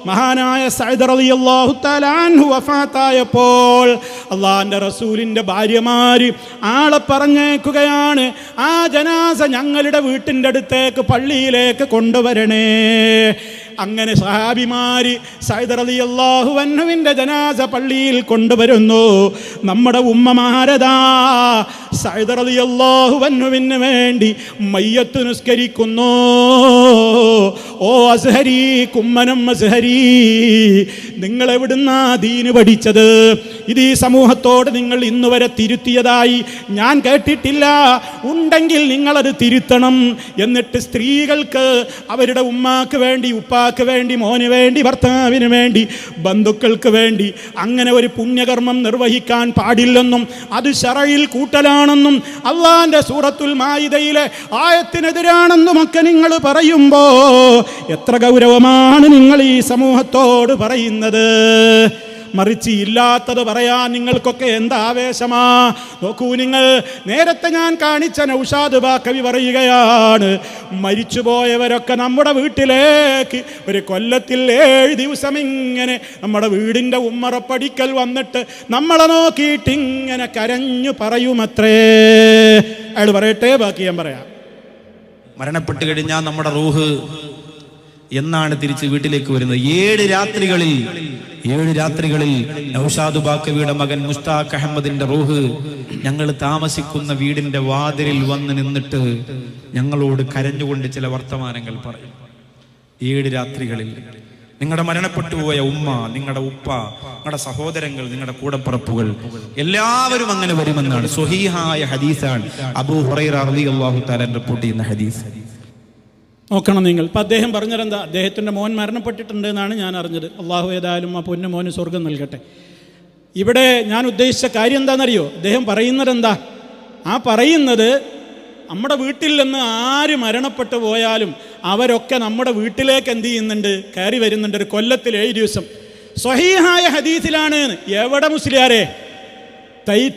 മഹാനായ സഅദ് റളിയല്ലാഹു തആല അൻഹു വഫാത്തായപ്പോൾ അള്ളാഹിൻ്റെ റസൂലിൻ്റെ ഭാര്യമാർ ആളെ പറഞ്ഞേക്കുകയാണ്, ആ ജനാസ ഞങ്ങളുടെ വീട്ടിൻ്റെ അടുത്തേക്ക് പള്ളിയിലേക്ക് കൊണ്ടുവരണേ. അങ്ങനെ സഹാബിമാര് സഅദ് റളിയല്ലാഹു അൻഹുവിൻ്റെ ജനാസ പള്ളിയിൽ കൊണ്ടുവരുന്നു. നമ്മുടെ ഉമ്മമാരതാ സഅദ് റളിയല്ലാഹു അൻഹുവിന് വേണ്ടി മയ്യത്ത് നിസ്കരിക്കുന്നു. ഓ അസ്ഹരി, കുമ്മനം അസ്ഹരി, നിങ്ങൾ എവിടുന്നാ ദീന് പഠിച്ചത്? ഇത് ഈ സമൂഹത്തോട് നിങ്ങൾ ഇന്നുവരെ തിരുത്തിയതായി ഞാൻ കേട്ടിട്ടില്ല. ഉണ്ടെങ്കിൽ നിങ്ങളത് തിരുത്തണം. എന്നിട്ട് സ്ത്രീകൾക്ക് അവരുടെ ഉമ്മാക്ക് വേണ്ടി ഉപ്പാക്ക് ഉപ്പാക്ക് വേണ്ടി, മോന് വേണ്ടി, ഭർത്താവിന് വേണ്ടി, ബന്ധുക്കൾക്ക് വേണ്ടി അങ്ങനെ ഒരു പുണ്യകർമ്മം നിർവഹിക്കാൻ പാടില്ലെന്നും അത് ശറയിൽ കൂട്ടലാണെന്നും അള്ളാന്റെ സൂറത്തുൽ മാഇദയിലെ ആയത്തിനെതിരാണെന്നുമൊക്കെ നിങ്ങൾ പറയുമ്പോ എത്ര ഗൗരവമാണ് നിങ്ങൾ ഈ സമൂഹത്തോട് പറയുന്നത്. മറിച്ച് ഇല്ലാത്തത് പറയാൻ നിങ്ങൾക്കൊക്കെ എന്താ ആവേശമാ. നോക്കൂ നിങ്ങൾ, നേരത്തെ ഞാൻ കാണിച്ച നൗഷാദ് ബാക്കവി പറയുകയാണ്, മരിച്ചുപോയവരൊക്കെ നമ്മുടെ വീട്ടിലേക്ക് ഒരു കൊല്ലത്തിൽ 7 ദിവസം ഇങ്ങനെ നമ്മുടെ വീടിൻ്റെ ഉമ്മറപ്പടിക്കൽ വന്നിട്ട് നമ്മളെ നോക്കിയിട്ട് ഇങ്ങനെ കരഞ്ഞു പറയുമത്രേ. അയാൾ പറയട്ടെ, ബാക്കി ഞാൻ പറയാം. മരണപ്പെട്ട് കഴിഞ്ഞാൽ നമ്മുടെ റൂഹ് എന്നാണ് തിരിച്ച് വീട്ടിലേക്ക് വരുന്നത്? 7 രാത്രികളിൽ നൗഷാദ് ബാക്കവിയുടെ മകൻ മുസ്താഖ് അഹമ്മദിന്റെ റൂഹ് ഞങ്ങൾ താമസിക്കുന്ന വീടിന്റെ വാതിലിൽ വന്ന് നിന്നിട്ട് ഞങ്ങളോട് കരഞ്ഞുകൊണ്ട് ചില വർത്തമാനങ്ങൾ പറയും. 7 രാത്രികളിൽ നിങ്ങളുടെ മരണപ്പെട്ടു പോയ ഉമ്മ, നിങ്ങളുടെ ഉപ്പ, നിങ്ങളുടെ സഹോദരങ്ങൾ, നിങ്ങളുടെ കൂടപ്പിറപ്പുകൾ എല്ലാവരും അങ്ങനെ വരുമെന്നാണ് സ്വഹീഹായ ഹദീസാണ്. അബൂ ഹുറൈറ റളിയല്ലാഹു തആല റിപ്പോർട്ട് ചെയ്യുന്ന ഹദീസ്. നോക്കണം നിങ്ങൾ. ഇപ്പം അദ്ദേഹം പറഞ്ഞതെന്താ? അദ്ദേഹത്തിൻ്റെ മോൻ മരണപ്പെട്ടിട്ടുണ്ട് എന്നാണ് ഞാൻ അറിഞ്ഞത്. അള്ളാഹു ഏതായാലും ആ പൊന്നു മോന് സ്വർഗം നൽകട്ടെ. ഇവിടെ ഞാൻ ഉദ്ദേശിച്ച കാര്യം എന്താണെന്നറിയോ? അദ്ദേഹം പറയുന്നത് എന്താ? ആ പറയുന്നത് നമ്മുടെ വീട്ടിൽ നിന്ന് ആര് മരണപ്പെട്ടു പോയാലും അവരൊക്കെ നമ്മുടെ വീട്ടിലേക്ക് എന്ത് ചെയ്യുന്നുണ്ട്? കയറി വരുന്നുണ്ട്. ഒരു കൊല്ലത്തിൽ 7 ദിവസം. സ്വഹീഹായ ഹദീസിലാണ്. എവിടെ മുസ്ലിയാരെ?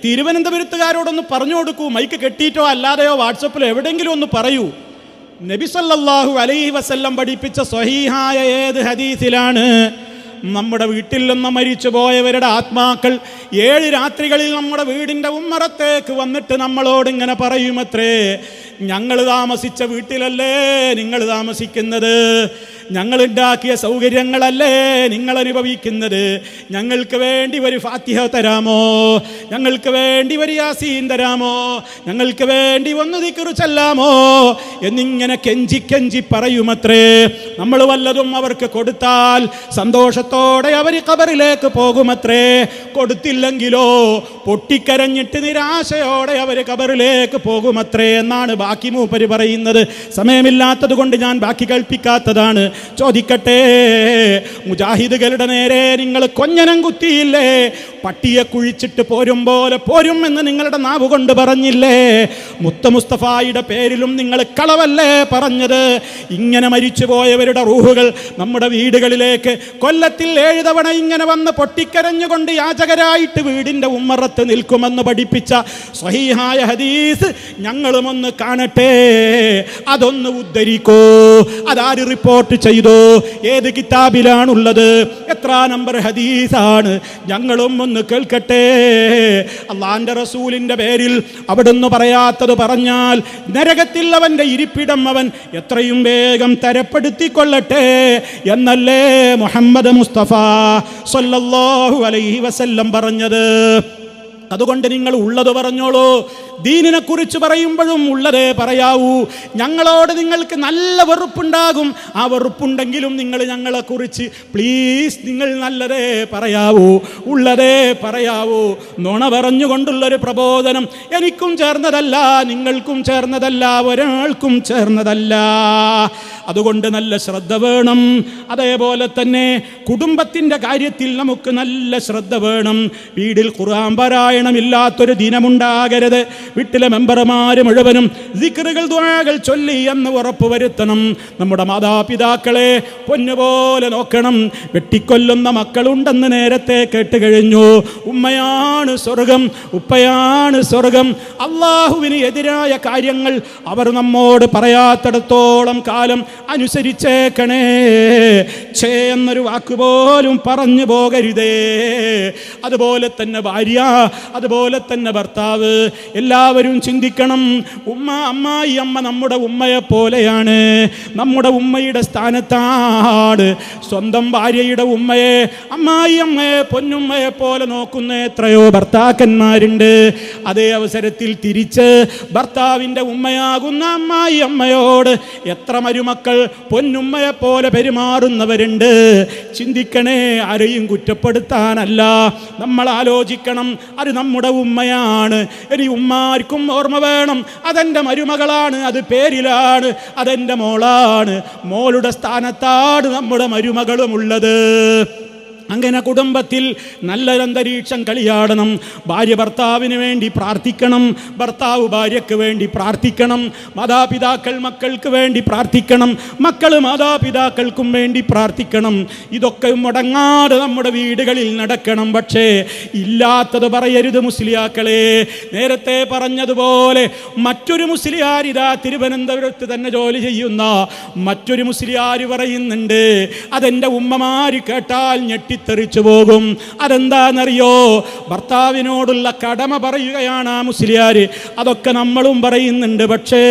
തിരുവനന്തപുരത്തുകാരോടൊന്ന് പറഞ്ഞു കൊടുക്കൂ. മൈക്ക് കെട്ടിയിട്ടോ അല്ലാതെയോ വാട്സപ്പിലോ എവിടെയെങ്കിലും ഒന്ന് പറയൂ. നബി സല്ലല്ലാഹു അലൈഹി വസല്ലം പഠിപ്പിച്ച സ്വഹീഹായ ഏത് ഹദീസിലാണ് നമ്മുടെ വീട്ടിൽ നിന്ന് മരിച്ചു പോയവരുടെ ആത്മാക്കൾ 7 രാത്രികളിൽ നമ്മുടെ വീടിൻ്റെ ഉമ്മറത്തേക്ക് വന്നിട്ട് നമ്മളോട് ഇങ്ങനെ പറയുമത്രേ, ഞങ്ങൾ താമസിച്ച വീട്ടിലല്ലേ നിങ്ങൾ താമസിക്കുന്നത്, ഞങ്ങളുണ്ടാക്കിയ സൗകര്യങ്ങളല്ലേ നിങ്ങൾ അനുഭവിക്കുന്നത്, ഞങ്ങൾക്ക് വേണ്ടി ഒരു ഫാത്തിഹ തരാമോ, ഞങ്ങൾക്ക് വേണ്ടി ഒരു യാസീൻ തരാമോ, ഞങ്ങൾക്ക് വേണ്ടി ഒന്ന് ദിക്ർ ചൊല്ലാമോ എന്നിങ്ങനെ കെഞ്ചി കെഞ്ചി പറയുമത്രേ. നമ്മൾ വല്ലതും അവർക്ക് കൊടുത്താൽ സന്തോഷത്തോടെ അവർ ഖബറിലേക്ക് പോകുമത്രേ. കൊടുത്തില്ലെങ്കിലോ പൊട്ടിക്കരഞ്ഞിട്ട് നിരാശയോടെ അവർ ഖബറിലേക്ക് പോകുമത്രേ എന്നാണ് ബാക്കി മൂപ്പര് പറയുന്നത്. സമയമില്ലാത്തത് കൊണ്ട് ഞാൻ ബാക്കി കേൾപ്പിക്കാത്തതാണ്. ചോദിക്കട്ടെ, മുജാഹിദുകളുടെ നേരെ നിങ്ങൾ കൊഞ്ഞനം കുത്തിയില്ലേ? പട്ടിയെ കുഴിച്ചിട്ട് പോരും പോലെ പോരും എന്ന് നിങ്ങളുടെ നാവ് കൊണ്ട് പറഞ്ഞില്ലേ? മുത്ത മുസ്തഫായുടെ പേരിലും നിങ്ങൾ കളവല്ലേ പറഞ്ഞത്? ഇങ്ങനെ മരിച്ചുപോയവരുടെ റൂഹുകൾ നമ്മുടെ വീടുകളിലേക്ക് കൊല്ലത്തിൽ 7 തവണ ഇങ്ങനെ വന്ന് പൊട്ടിക്കരഞ്ഞുകൊണ്ട് യാചകരായിട്ട് വീടിൻ്റെ ഉമ്മറത്ത് നിൽക്കുമെന്ന് പഠിപ്പിച്ച സ്വഹീഹായ ഹദീസ് ഞങ്ങളുമൊന്ന് കാണട്ടെ. അതൊന്ന് ഉദ്ധരിക്കൂ. അതാര് റിപ്പോർട്ട് ചെയ്തു? ഏത് കിതാബിലാണുള്ളത്? എത്ര നമ്പർ ഹദീസാണ്? ഞങ്ങളും ഒന്ന് കേൾക്കട്ടെ. അള്ളാന്റെ റസൂലിന്റെ പേരിൽ അവിടുന്ന് പറയാത്തത് പറഞ്ഞാൽ നരകത്തിൽ അവന്റെ ഇരിപ്പിടം അവൻ എത്രയും വേഗം തരപ്പെടുത്തിക്കൊള്ളട്ടെ എന്നല്ലേ മുഹമ്മദ് മുസ്തഫ സ്വല്ലല്ലാഹു അലൈഹി വസല്ലം പറഞ്ഞത്. അതുകൊണ്ട് നിങ്ങൾ ഉള്ളത് പറഞ്ഞോളൂ. ദീനിനെ കുറിച്ച് പറയുമ്പോഴും ഉള്ളതേ പറയാവൂ. ഞങ്ങളോട് നിങ്ങൾക്ക് നല്ല വെറുപ്പുണ്ടാകും. ആ വെറുപ്പുണ്ടെങ്കിലും നിങ്ങൾ ഞങ്ങളെക്കുറിച്ച് പ്ലീസ് നിങ്ങൾ നല്ലതേ പറയാവൂ, ഉള്ളതേ പറയാവൂ. നുണ പറഞ്ഞുകൊണ്ടുള്ളൊരു പ്രബോധനം എനിക്കും ചേർന്നതല്ല, നിങ്ങൾക്കും ചേർന്നതല്ല, ഒരാൾക്കും ചേർന്നതല്ല. അതുകൊണ്ട് നല്ല ശ്രദ്ധ വേണം. അതേപോലെ തന്നെ കുടുംബത്തിൻ്റെ കാര്യത്തിൽ നമുക്ക് നല്ല ശ്രദ്ധ വേണം. വീട്ടിൽ ഖുർആൻ പാരായണമില്ലാത്തൊരു ദിനമുണ്ടാകരുത്. വീട്ടിലെ മെമ്പർമാർ മുഴുവനും ദിക്റുകൾ ദുആകൾ ചൊല്ലി എന്ന് ഉറപ്പുവരുത്തണം. നമ്മുടെ മാതാപിതാക്കളെ പൊന്നുപോലെ നോക്കണം. വെട്ടിക്കൊല്ലുന്ന മക്കളുണ്ടെന്ന് നേരത്തെ കേട്ട് കഴിഞ്ഞു. ഉമ്മയാണ് സ്വർഗം, ഉപ്പയാണ് സ്വർഗം. അള്ളാഹുവിന് എതിരായ കാര്യങ്ങൾ അവർ നമ്മോട് പറയാത്തിടത്തോളം കാലം അനുസരിച്ചേക്കണേ. ഛേ എന്നൊരു വാക്കുപോലും പറഞ്ഞു പോകരുതേ. അതുപോലെ തന്നെ ഭാര്യ, അതുപോലെ തന്നെ ഭർത്താവ്. എല്ലാവരും ചിന്തിക്കണം. അമ്മായി അമ്മ നമ്മുടെ ഉമ്മയെ പോലെയാണ്, നമ്മുടെ ഉമ്മയുടെ സ്ഥാനത്താണ്. സ്വന്തം ഭാര്യയുടെ ഉമ്മയെ, അമ്മായി അമ്മയെ, പൊന്നുമ്മയെ പോലെ നോക്കുന്ന എത്രയോ ഭർത്താക്കന്മാരുണ്ട്. അതേ അവസരത്തിൽ തിരിച്ച് ഭർത്താവിൻ്റെ ഉമ്മയാകുന്ന അമ്മായി അമ്മയോട് എത്ര മരുമക്കൾ മക്കൾ പൊന്നുമ്മയെപ്പോലെ പെരുമാറുന്നവരുണ്ട്. ചിന്തിക്കണേ, ആരെയും കുറ്റപ്പെടുത്താനല്ല, നമ്മൾ ആലോചിക്കണം. അത് നമ്മുടെ ഉമ്മയാണ്. ഇനി ഉമ്മാർക്കും ഓർമ്മ വേണം, അതെൻ്റെ മരുമകളാണ്, അത് പേരിലാണ്, അതെൻ്റെ മോളാണ്. മോളുടെ സ്ഥാനത്താണ് നമ്മുടെ മരുമകളുമുള്ളത്. അങ്ങനെ കുടുംബത്തിൽ നല്ലൊരന്തരീക്ഷം കളിയാടണം. ഭാര്യ ഭർത്താവിന് വേണ്ടി പ്രാർത്ഥിക്കണം, ഭർത്താവ് ഭാര്യയ്ക്ക് വേണ്ടി പ്രാർത്ഥിക്കണം, മാതാപിതാക്കൾ മക്കൾക്ക് വേണ്ടി പ്രാർത്ഥിക്കണം, മക്കൾ മാതാപിതാക്കൾക്കും വേണ്ടി പ്രാർത്ഥിക്കണം. ഇതൊക്കെ മുടങ്ങാതെ നമ്മുടെ വീടുകളിൽ നടക്കണം. പക്ഷേ ഇല്ലാത്തത് പറയരുത് മുസ്ലിയാക്കളെ. നേരത്തെ പറഞ്ഞതുപോലെ മറ്റൊരു മുസ്ലിയാർ, ഇതാ തിരുവനന്തപുരത്ത് തന്നെ ജോലി ചെയ്യുന്ന മറ്റൊരു മുസ്ലിയാർ പറയുന്നുണ്ട്, അതെൻ്റെ ഉമ്മമാര് കേട്ടാൽ ഞെട്ടിത്തെറിച്ചു പോകും. അതെന്താണെന്നറിയോ? ഭർത്താവിനോടുള്ള കടമ പറയുകയാണ് ആ മുസ്ലിയാർ. അതൊക്കെ നമ്മളും പറയുന്നുണ്ട്, പക്ഷേ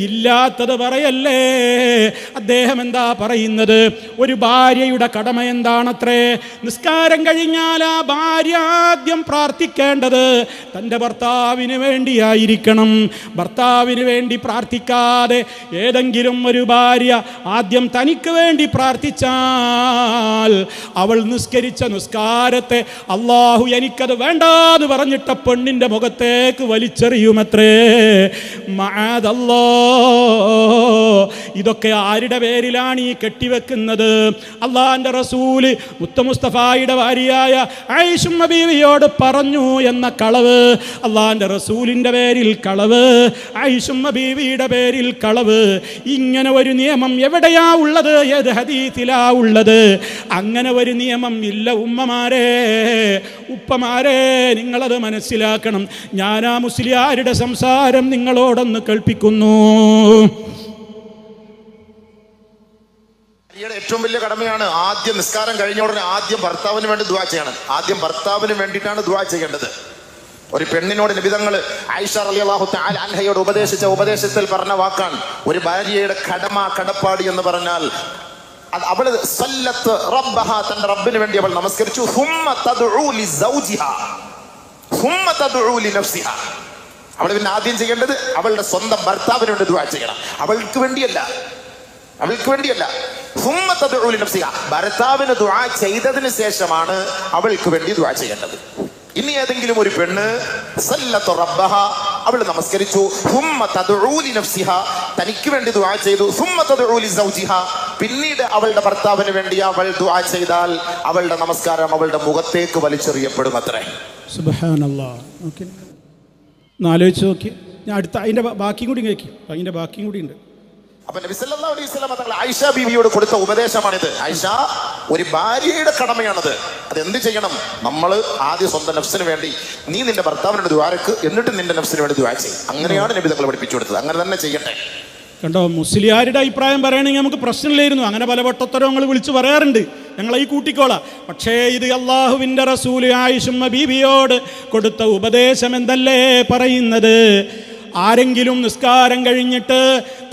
ഇല്ലാത്തത് പറയല്ലേ. അദ്ദേഹം എന്താ പറയുന്നത്? ഒരു ഭാര്യയുടെ കടമ എന്താണത്രേ? നിസ്കാരം കഴിഞ്ഞാൽ ആ ഭാര്യ ആദ്യം പ്രാർത്ഥിക്കേണ്ടത് തൻ്റെ ഭർത്താവിന് വേണ്ടിയായിരിക്കണം. ഭർത്താവിന് വേണ്ടി പ്രാർത്ഥിക്കാതെ ഏതെങ്കിലും ഒരു ഭാര്യ ആദ്യം തനിക്ക് വേണ്ടി പ്രാർത്ഥിച്ചാൽ അവൾ നിസ്കരിച്ച നിസ്കാരത്തെ അള്ളാഹു എനിക്കത് വേണ്ടാന്ന് പറഞ്ഞിട്ട പെണ്ണിൻ്റെ മുഖത്തേക്ക് വലിച്ചെറിയുമത്രേ. മഅദല്ലാ. ഇതൊക്കെ ആരുടെ പേരിലാണ് ഈ കെട്ടിവെക്കുന്നത്? അള്ളാഹിൻ്റെ റസൂല് മുസ്തഫായുടെ ഭാര്യയായ ആയിഷുമ്മ ബീവിയോട് പറഞ്ഞു എന്ന കളവ്, അള്ളാഹിൻ്റെ റസൂലിൻ്റെ പേരിൽ കളവ്, ആയിഷുമ്മ ബീവിയുടെ പേരിൽ കളവ്. ഇങ്ങനെ ഒരു നിയമം എവിടെയാ ഉള്ളത്? ഏത് ഹദീസിലാ ഉള്ളത്? അങ്ങനെ ഒരു നിയമം ഇല്ല. ഉമ്മമാരെ, ഉപ്പമാരെ, നിങ്ങളത് മനസ്സിലാക്കണം. ഞാൻ ആ മുസ്ലിയാരുടെ സംസാരം നിങ്ങളോടൊന്ന് കേൾപ്പിക്കുന്നു. ഏറ്റവും വലിയ കടമയാണ് ആദ്യം നിസ്കാരം കഴിഞ്ഞ ഉടനെ ആദ്യം ഭർത്താവിന് വേണ്ടി ദുആ ചെയ്യണം. ആദ്യം ഭർത്താവിന് വേണ്ടിയിട്ടാണ് ദുആ ചെയ്യേണ്ടത്. ഒരു പെണ്ണിനോട് നബി തങ്ങൾ ആയിഷ റളിയല്ലാഹു തആല അൻഹയോട് ഉപദേശിച്ച ഉപദേശത്തിൽ പറഞ്ഞ വാക്കാണ്, ഒരു ഭാര്യയുടെ കടമ, കടപ്പാട് എന്ന് പറഞ്ഞാൽ അവള് സല്ലത്ത് റബ്ബഹ, തന്റെ റബ്ബിന് വേണ്ടി അവൾ നമസ്കരിച്ചു. ഹുമ്മ തദ്ഉ ലിസൗജിഹാ ഹുമ്മ തദ്ഉ ലിനഫ്സിഹാ. അവൾ പിന്നെ ആദ്യം ചെയ്യേണ്ടത് അവളുടെ സ്വന്തം ഭർത്താവിന് വേണ്ടി ദുആ ചെയ്യണം. അവൾക്ക് വേണ്ടിയല്ല. ഹുമ്മ തദ്ഉ ലിനഫ്സിഹാ. ഭർത്താവിന് ദുആ ചെയ്തതിന് ശേഷമാണ് അവൾക്ക് വേണ്ടി ദുആ ചെയ്യേണ്ടത്. ഇനി ഏതെങ്കിലും ഒരു പെണ്ണ് സല്ലത്തു റബ്ബഹ, അവൾ നമസ്കരിച്ചു, ഹുമ്മ തദ്ഉ ലിനഫ്സിഹാ, തനിക്ക് വേണ്ടി ദുആ ചെയ്തു, ഹുമ്മ തദ്ഉ ലിസൗജിഹാ, പിന്നീട് അവളുടെ ഭർത്താവിന് വേണ്ടി അവൾ ദുആ ചെയ്താൽ അവളുടെ നമസ്കാരം അവളുടെ മുഖത്തേക്ക് വലിച്ചെറിയപ്പെടും അത്രേ. സുബ്ഹാനല്ലാഹ്. ഓക്കെ, ആലോചിച്ച് നോക്കി. ഞാൻ അടുത്ത അതിൻ്റെ ബാക്കിയും കൂടി കേൾക്കും. അതിൻ്റെ ബാക്കിയും കൂടി ഉണ്ട്. അപ്പൊ നബി സല്ലല്ലാഹു അലൈഹി വസല്ലം തങ്ങൾ ആയിഷ ബീവിയോട് കൊടുത്ത ഉപദേശമാണിത്. ആയിഷ, ഒരു ഭാര്യയുടെ കടമയാണത്. അതെന്ത് ചെയ്യണം? നമ്മൾ ആദ്യം സ്വന്തം നഫ്സിന് വേണ്ടി നീ നിന്റെ ഭർത്താവിനോട് ദുആക്ക്, എന്നിട്ട് നിന്റെ നഫ്സിന് വേണ്ടി ദുആ ചെയ്യും. അങ്ങനെയാണ് നബി തങ്ങൾ പഠിപ്പിച്ചു കൊടുത്തത്. അങ്ങനെ തന്നെ ചെയ്യട്ടെ. കണ്ടോ, മുസ്ലിയാരുടെ അഭിപ്രായം പറയണമെങ്കിൽ നമുക്ക് പ്രശ്നമില്ലായിരുന്നു. അങ്ങനെ പല വട്ടത്തരങ്ങൾ വിളിച്ച് പറയാറുണ്ട്, ഞങ്ങളെ ഈ കൂട്ടിക്കോളാം. പക്ഷേ ഇത് അള്ളാഹുവിൻ്റെ റസൂല് ആയിഷുമ്മ ബീവിയോട് കൊടുത്ത ഉപദേശം എന്തല്ലേ പറയുന്നത്? ആരെങ്കിലും നിസ്കാരം കഴിഞ്ഞിട്ട്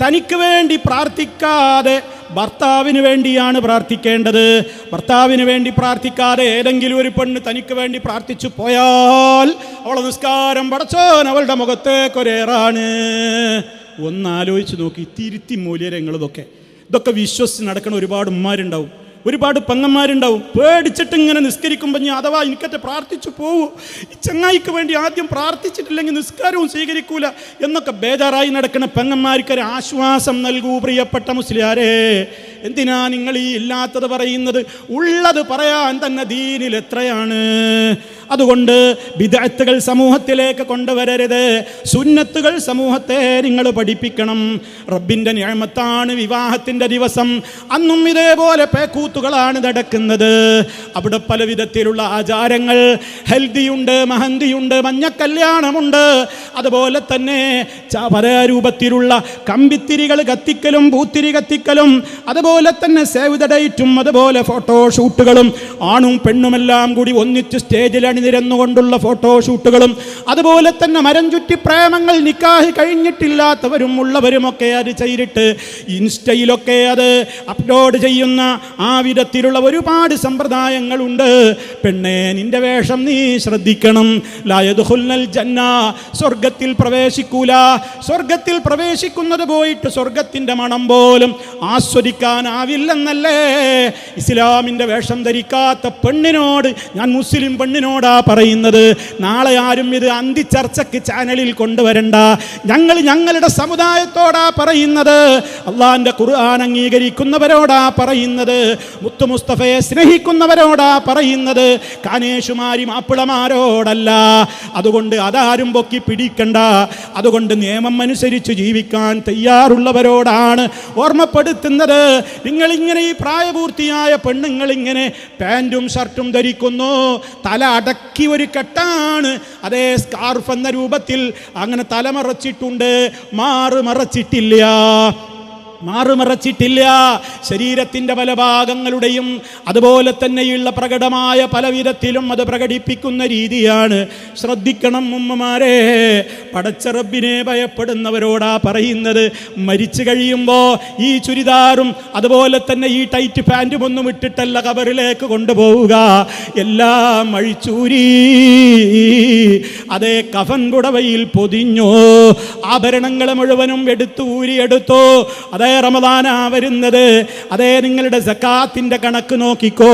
തനിക്ക് വേണ്ടി പ്രാർത്ഥിക്കാതെ ഭർത്താവിന് വേണ്ടിയാണ് പ്രാർത്ഥിക്കേണ്ടത്. ഭർത്താവിന് വേണ്ടി പ്രാർത്ഥിക്കാതെ ഏതെങ്കിലും ഒരു പെണ്ണ് തനിക്ക് വേണ്ടി പ്രാർത്ഥിച്ചു പോയാൽ അവളെ നിസ്കാരം പടച്ചോൻ അവളുടെ മുഖത്തേക്കൊരേറാണ്. ഒന്നാലോചിച്ച് നോക്കി, തിരുത്തി മൂല്യരങ്ങൾ ഇതൊക്കെ വിശ്വസിച്ച് നടക്കണ ഒരുപാട് ഉമ്മാരുണ്ടാവും, ഒരുപാട് പെങ്ങന്മാരുണ്ടാവും. പേടിച്ചിട്ട് ഇങ്ങനെ നിസ്കരിക്കുമ്പോൾ ഞാൻ അഥവാ എനിക്കത്തെ പ്രാർത്ഥിച്ചു പോവൂ, ഈ ചങ്ങായിക്ക് വേണ്ടി ആദ്യം പ്രാർത്ഥിച്ചിട്ടില്ലെങ്കിൽ നിസ്കാരവും സ്വീകരിക്കൂല എന്നൊക്കെ ബേജാറായി നടക്കുന്ന പെങ്ങന്മാർക്കൊരു ആശ്വാസം നൽകൂ പ്രിയപ്പെട്ട മുസ്ലിയാരെ. എന്തിനാ നിങ്ങൾ ഈ ഇല്ലാത്തത് പറയുന്നത്? ഉള്ളത് പറയാൻ തന്നെ ദീനിൽ എത്രയാണ്. അതുകൊണ്ട് ബിദ്അത്തുകൾ സമൂഹത്തിലേക്ക് കൊണ്ടുവരരുത്. സുന്നത്തുകൾ സമൂഹത്തെ നിങ്ങൾ പഠിപ്പിക്കണം. റബ്ബിൻ്റെ നിഅമത്താണ് വിവാഹത്തിൻ്റെ ദിവസം. അന്നും ഇതേപോലെ പേക്കൂത്തുകളാണ് നടക്കുന്നത്. അവിടെ പല വിധത്തിലുള്ള ആചാരങ്ങൾ, ഹൽദിയുണ്ട്, മഹന്തിയുണ്ട്, മഞ്ഞക്കല്യാണമുണ്ട്. അതുപോലെ തന്നെ പല രൂപത്തിലുള്ള കമ്പിത്തിരികൾ കത്തിക്കലും പൂത്തിരി കത്തിക്കലും, അതുപോലെ അതുപോലെ തന്നെ സേവ് ദ ഡേറ്റും അതുപോലെ ഫോട്ടോഷൂട്ടുകളും ആണും പെണ്ണുമെല്ലാം കൂടി ഒന്നിച്ച് സ്റ്റേജിൽ അണിനിരന്നുകൊണ്ടുള്ള ഫോട്ടോഷൂട്ടുകളും അതുപോലെ തന്നെ മരം ചുറ്റി പ്രേമങ്ങൾ നിക്കാഹ് കഴിഞ്ഞിട്ടില്ലാത്തവരും ഉള്ളവരുമൊക്കെ അത് ചെയ്തിട്ട് ഇൻസ്റ്റയിലൊക്കെ അത് അപ്ലോഡ് ചെയ്യുന്ന ആ വിധത്തിലുള്ള ഒരുപാട് സമ്പ്രദായങ്ങളുണ്ട്. പെണ്ണേ, നിന്റെ വേഷം നീ ശ്രദ്ധിക്കണം. ലാ യദ്ഖുൽനൽ ജന്ന, സ്വർഗത്തിൽ പ്രവേശിക്കൂല. സ്വർഗത്തിൽ പ്രവേശിക്കുന്നത് പോയിട്ട് സ്വർഗത്തിന്റെ മണം പോലും ആസ്വദിക്കാനാവില്ലെന്നല്ലേ ഇസ്ലാമിന്റെ വേഷം ധരിക്കാത്ത പെണ്ണിനോട്, ഞാൻ മുസ്ലിം പെണ്ണിനോടാ പറയുന്നത്. നാളെ ആരും ഇത് അന്തിച്ചർച്ചയ്ക്ക് ചാനലിൽ കൊണ്ടുവരണ്ട. ഞങ്ങളുടെ സമുദായത്തോടാ പറയുന്നത്, അള്ളാന്റെ ഖുർആൻ അംഗീകരിക്കുന്നവരോടാ പറയുന്നത്, മുത്തു മുസ്തഫയെ സ്നേഹിക്കുന്നവരോടാ പറയുന്നത്, കാനേഷുമാരി മാപ്പിളമാരോടല്ല. അതുകൊണ്ട് അതാരും പൊക്കി പിടിക്കണ്ട. അതുകൊണ്ട് നിയമം അനുസരിച്ച് ജീവിക്കാൻ തയ്യാറുള്ളവരോടാണ് ഓർമ്മപ്പെടുത്തുന്നത്. നിങ്ങളിങ്ങനെ ഈ പ്രായപൂർത്തിയായ പെണ്ണുങ്ങൾ ഇങ്ങനെ പാൻറ്റും ഷർട്ടും ധരിക്കുന്നു, തല അടക്കി ഒരു കെട്ടാണ്, അതേ സ്കാർഫ് എന്ന രൂപത്തിൽ അങ്ങനെ തലമറച്ചിട്ടുണ്ട്, മാറുമറച്ചിട്ടില്ല. ശരീരത്തിൻ്റെ പല ഭാഗങ്ങളുടെയും അതുപോലെ തന്നെയുള്ള പ്രകടമായ പല വിധത്തിലും അത് പ്രകടിപ്പിക്കുന്ന രീതിയാണ്. ശ്രദ്ധിക്കണം ഉമ്മമാരെ, പടച്ച റബ്ബിനെ ഭയപ്പെടുന്നവരോടാ പറയുന്നത്. മരിച്ചു കഴിയുമ്പോൾ ഈ ചുരിദാറും അതുപോലെ തന്നെ ഈ ടൈറ്റ് പാൻറ്റും ഒന്നും ഇട്ടിട്ടല്ല ഖബറിലേക്ക് കൊണ്ടുപോവുക. എല്ലാം അഴിച്ചൂരി അതേ കഫൻ കുടവയിൽ പൊതിഞ്ഞു, ആഭരണങ്ങൾ മുഴുവനും എടുത്തോ. അതേ റമദാനാ വരുന്നത്, അതേ നിങ്ങളുടെ സക്കാത്തിന്റെ കണക്ക് നോക്കിക്കോ.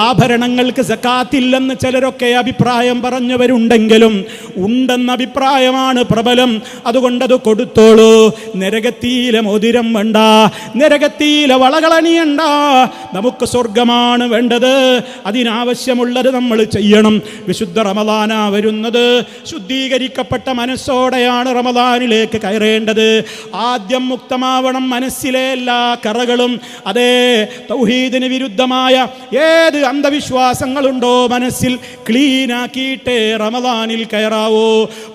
ആഭരണങ്ങൾക്ക് സക്കാത്തില്ലെന്ന് ചിലരൊക്കെ അഭിപ്രായം പറഞ്ഞവരുണ്ടെങ്കിലും ഉണ്ടെന്ന അഭിപ്രായമാണ് പ്രബലം. അതുകൊണ്ടത് കൊടുത്തോളൂ. നരകത്തിയിലെ മോതിരം വേണ്ട, നരകത്തിയിലെ വളകളണിയണ്ട. നമുക്ക് സ്വർഗമാണ് വേണ്ടത്. അതിനാവശ്യമുള്ളത് നമ്മൾ ചെയ്യണം. വിശുദ്ധ റമദാനാ വരുന്നത്. ശുദ്ധീകരിക്കപ്പെട്ട മനസ്സോടെയാണ് റമദാനിലേക്ക് കയറേണ്ടത്. ആദ്യം മുക്തമാവണം മനസ്സിലെ എല്ലാ കറകളും. അതേ തൗഹീദിന് വിരുദ്ധമായ ഏത് അന്ധവിശ്വാസങ്ങളുണ്ടോ മനസ്സിൽ ക്ലീനാക്കിയിട്ടേ റമദാനിൽ കയറാവോ.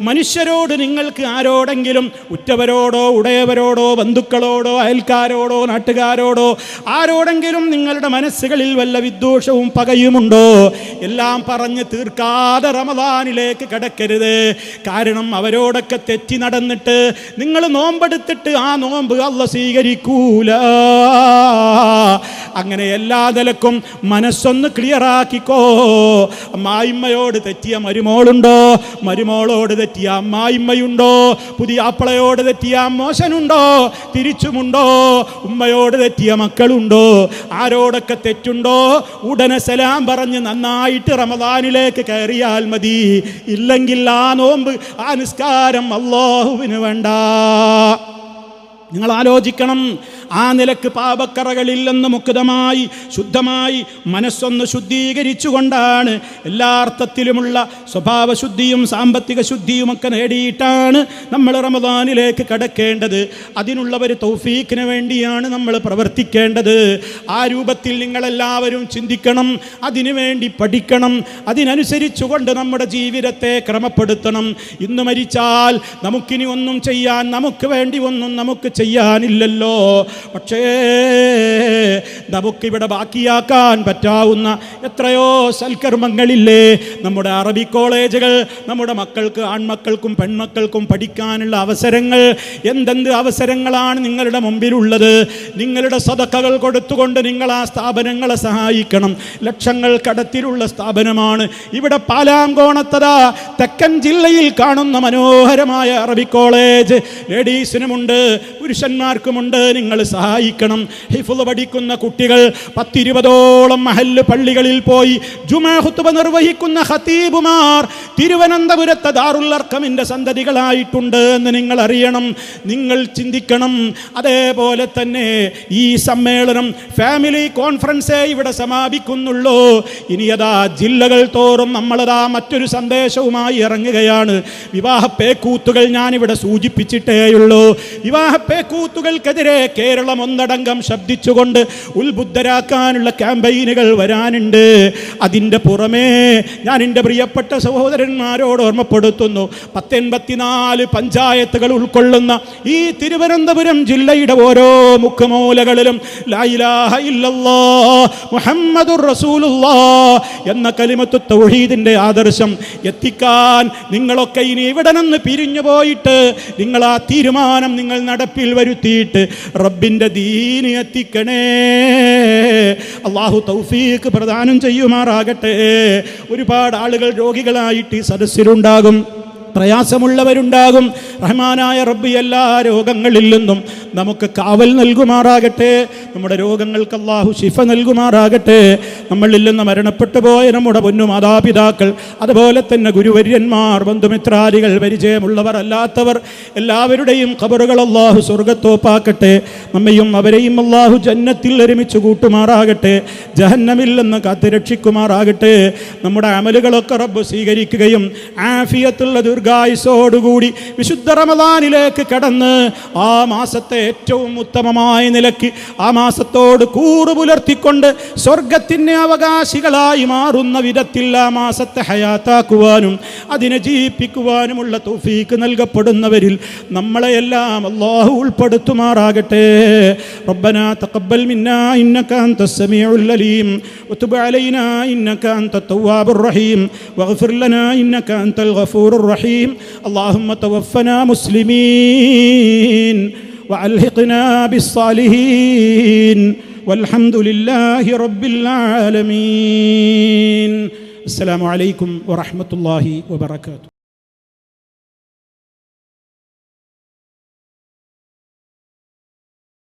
മനുഷ്യരോട് നിങ്ങൾക്ക് ആരോടെങ്കിലും, ഉറ്റവരോടോ ഉടയവരോടോ ബന്ധുക്കളോടോ അയൽക്കാരോടോ നാട്ടുകാരോടോ ആരോടെങ്കിലും നിങ്ങളുടെ മനസ്സുകളിൽ വല്ല വിദ്വേഷവും പകയുമുണ്ടോ? എല്ലാം പറഞ്ഞ് തീർക്കാതെ റമദാനിലേക്ക് കടക്കരുത്. കാരണം അവരോടൊക്കെ തെറ്റി നടന്നിട്ട് നിങ്ങൾ നോമ്പെടുത്തിട്ട് ആ നോമ്പ് അല്ലാഹു സ്വീകരിക്കൂല. അങ്ങനെ എല്ലാ നിലക്കും മനസ്സൊന്ന് ക്ലിയറാക്കിക്കോ. അമ്മായിമ്മയോട് തെറ്റിയ മരുമോളുണ്ടോ? മരുമോളോട് തെറ്റിയ അമ്മായിമ്മയുണ്ടോ? പുതിയ ആപ്പിളയോട് തെറ്റിയ മോശനുണ്ടോ? തിരിച്ചുമുണ്ടോ? ഉമ്മയോട് തെറ്റിയ മക്കളുണ്ടോ? ആരോടൊക്കെ തെറ്റുണ്ടോ ഉടനെ സലാം പറഞ്ഞ് നന്നായിട്ട് റമദാനിലേക്ക് കയറിയാൽ മതി. ഇല്ലെങ്കിൽ ആ നോമ്പ്, ആ നിസ്കാരം അല്ലാഹുവിന് വേണ്ട. നിങ്ങൾ ആലോചിക്കണം. ആ നിലക്ക് പാപക്കറകളില്ലെന്ന് മുക്തമായി ശുദ്ധമായി മനസ്സൊന്ന് ശുദ്ധീകരിച്ചുകൊണ്ടാണ്, എല്ലാ അർത്ഥത്തിലുമുള്ള സ്വഭാവശുദ്ധിയും സാമ്പത്തിക ശുദ്ധിയുമൊക്കെ നേടിയിട്ടാണ് നമ്മൾ റമദാനിലേക്ക് കടക്കേണ്ടത്. അതിനുള്ള ഒരു തൗഫീഖിന് വേണ്ടിയാണ് നമ്മൾ പ്രവർത്തിക്കേണ്ടത്. ആ രൂപത്തിൽ നിങ്ങളെല്ലാവരും ചിന്തിക്കണം, അതിനുവേണ്ടി പഠിക്കണം, അതിനനുസരിച്ചുകൊണ്ട് നമ്മുടെ ജീവിതത്തെ ക്രമപ്പെടുത്തണം. ഇന്ന് മരിച്ചാൽ നമുക്കിനി ഒന്നും ചെയ്യാൻ, നമുക്ക് വേണ്ടി ഒന്നും നമുക്ക് ചെയ്യാനില്ലല്ലോ. പക്ഷേ നമുക്കിവിടെ ബാക്കിയാക്കാൻ പറ്റാവുന്ന എത്രയോ സൽക്കർമ്മങ്ങളില്ലേ? നമ്മുടെ അറബി കോളേജുകൾ, നമ്മുടെ മക്കൾക്ക്, ആൺമക്കൾക്കും പെൺമക്കൾക്കും പഠിക്കാനുള്ള അവസരങ്ങൾ, എന്തെന്ത് അവസരങ്ങളാണ് നിങ്ങളുടെ മുമ്പിലുള്ളത്. നിങ്ങളുടെ സദഖകൾ കൊടുത്തുകൊണ്ട് നിങ്ങൾ ആ സ്ഥാപനങ്ങളെ സഹായിക്കണം. ലക്ഷങ്ങൾ കടത്തിലുള്ള സ്ഥാപനമാണ്. ഇവിടെ പാലാങ്കോണത്തതാ തെക്കൻ ജില്ലയിൽ കാണുന്ന മനോഹരമായ അറബി കോളേജ് ലേഡീസിനുമുണ്ട്, പുരുഷന്മാർക്കുമുണ്ട്. നിങ്ങൾ സഹായിക്കണം. ഹിഫ്ള് പഠിക്കുന്ന കുട്ടികൾ 10-20ഓളം മഹല്ല് പള്ളികളിൽ പോയി ജുമാ ഖുത്ബ നിർവഹിക്കുന്ന ഖതീബുമാർ തിരുവനന്തപുരത്തെ ദാറുൽ അർഖമിന്റെ സന്തതികളായിട്ടുണ്ട് എന്ന് നിങ്ങൾ അറിയണം, നിങ്ങൾ ചിന്തിക്കണം. അതേപോലെ തന്നെ ഈ സമ്മേളനം ഫാമിലി കോൺഫറൻസേ ഇവിടെ സമാപിക്കുന്നുള്ളൂ. ഇനി അതാ ജില്ലകൾ തോറും നമ്മളതാ മറ്റൊരു സന്ദേശവുമായി ഇറങ്ങുകയാണ്. വിവാഹ പേക്കൂത്തുകൾ ഞാനിവിടെ സൂചിപ്പിച്ചിട്ടേയുള്ളൂ. വിവാഹ പേക്കൂത്തുകൾക്കെതിരെ കേരള കേരളം ഒന്നടങ്കം ശബ്ദിച്ചുകൊണ്ട് ഉത്ബുദ്ധരാക്കാനുള്ള ക്യാമ്പയിനുകൾ വരാനുണ്ട്. അതിൻ്റെ പുറമേ ഞാൻ എൻ്റെ പ്രിയപ്പെട്ട സഹോദരന്മാരോട് ഓർമ്മപ്പെടുത്തുന്നു, 184 പഞ്ചായത്തുകൾ ഉൾക്കൊള്ളുന്ന ഈ തിരുവനന്തപുരം ജില്ലയുടെ ഓരോ മുഖമൂലകളിലും ലാ ഇലാഹ ഇല്ലല്ലാഹ് മുഹമ്മദുർ റസൂലുള്ളാഹ് എന്ന കലിമത്തു തൗഹീദിന്റെ ആദർശം എത്തിക്കാൻ നിങ്ങളൊക്കെ ഇനി ഇവിടെ നിന്ന് പിരിഞ്ഞു പോയിട്ട് നിങ്ങൾ ആ തീരുമാനം നിങ്ങൾ നടപ്പിൽ വരുത്തിയിട്ട് റബ്ബിൻ്റെ ദീന് എത്തിക്കണേ. അള്ളാഹു തൗഫീഖ് പ്രദാനം ചെയ്യുമാറാകട്ടെ. ഒരുപാട് ആളുകൾ രോഗികളായിട്ട് ഈ സദസ്സിലുണ്ടാകും, പ്രയാസമുള്ളവരുണ്ടാകും. റഹ്മാനായ റബ്ബ് എല്ലാ രോഗങ്ങളിൽ നിന്നും നമുക്ക് കാവൽ നൽകുമാറാകട്ടെ. നമ്മുടെ രോഗങ്ങൾക്ക് അല്ലാഹു ശിഫ നൽകുമാറാകട്ടെ. നമ്മളിൽ നിന്ന് മരണപ്പെട്ടു പോയ നമ്മുടെ പൊന്നു മാതാപിതാക്കൾ, അതുപോലെ തന്നെ ഗുരുവര്യന്മാർ, ബന്ധുമിത്രാദികൾ, പരിചയമുള്ളവർ അല്ലാത്തവർ എല്ലാവരുടെയും ഖബറുകൾ അല്ലാഹു സ്വർഗ്ഗത്തോപ്പാക്കട്ടെ. നമ്മയും അവരെയും അല്ലാഹു ജന്നത്തിൽ ഒരുമിച്ച് കൂട്ടുമാറാകട്ടെ. ജഹന്നമിൽ നിന്ന് കാത്തുരക്ഷിക്കുമാറാകട്ടെ. നമ്മുടെ അമലുകളൊക്കെ റബ്ബ് സ്വീകരിക്കുകയും ആഫിയത്തുള്ള ദീർഘായുസ്സോടുകൂടി വിശുദ്ധ റമദാനിലേക്ക് കടന്ന് ആ മാസത്തെ ഏറ്റവും ഉത്തമമായ നിലയ്ക്ക് ആ മാസത്തോട് കൂറ് പുലർത്തിക്കൊണ്ട് സ്വർഗത്തിൻ്റെ അവകാശികളായി മാറുന്ന വിധത്തിൽ ആ മാസത്തെ ഹയാത്താക്കുവാനും അതിനെ ജീവിപ്പിക്കുവാനുമുള്ള തൗഫീക്ക് നൽകപ്പെടുന്നവരിൽ നമ്മളെയെല്ലാം അല്ലാഹു ഉൾപ്പെടുത്തുമാറാകട്ടെ. റബ്ബനാ തഖബ്ബൽ മിന്നാ ഇന്നക അൻതസ് സമീഉൽ അലീം വതുബ് അലൈനാ ഇന്നക അൻതത് തവ്വാബുർ റഹീം വഗ്ഫിർ ലനാ ഇന്നക അൻതൽ ഗഫൂറുർ റഹീം. اللهم توفنا مسلمين وألحقنا بالصالحين والحمد لله رب العالمين. السلام عليكم ورحمة الله وبركاته.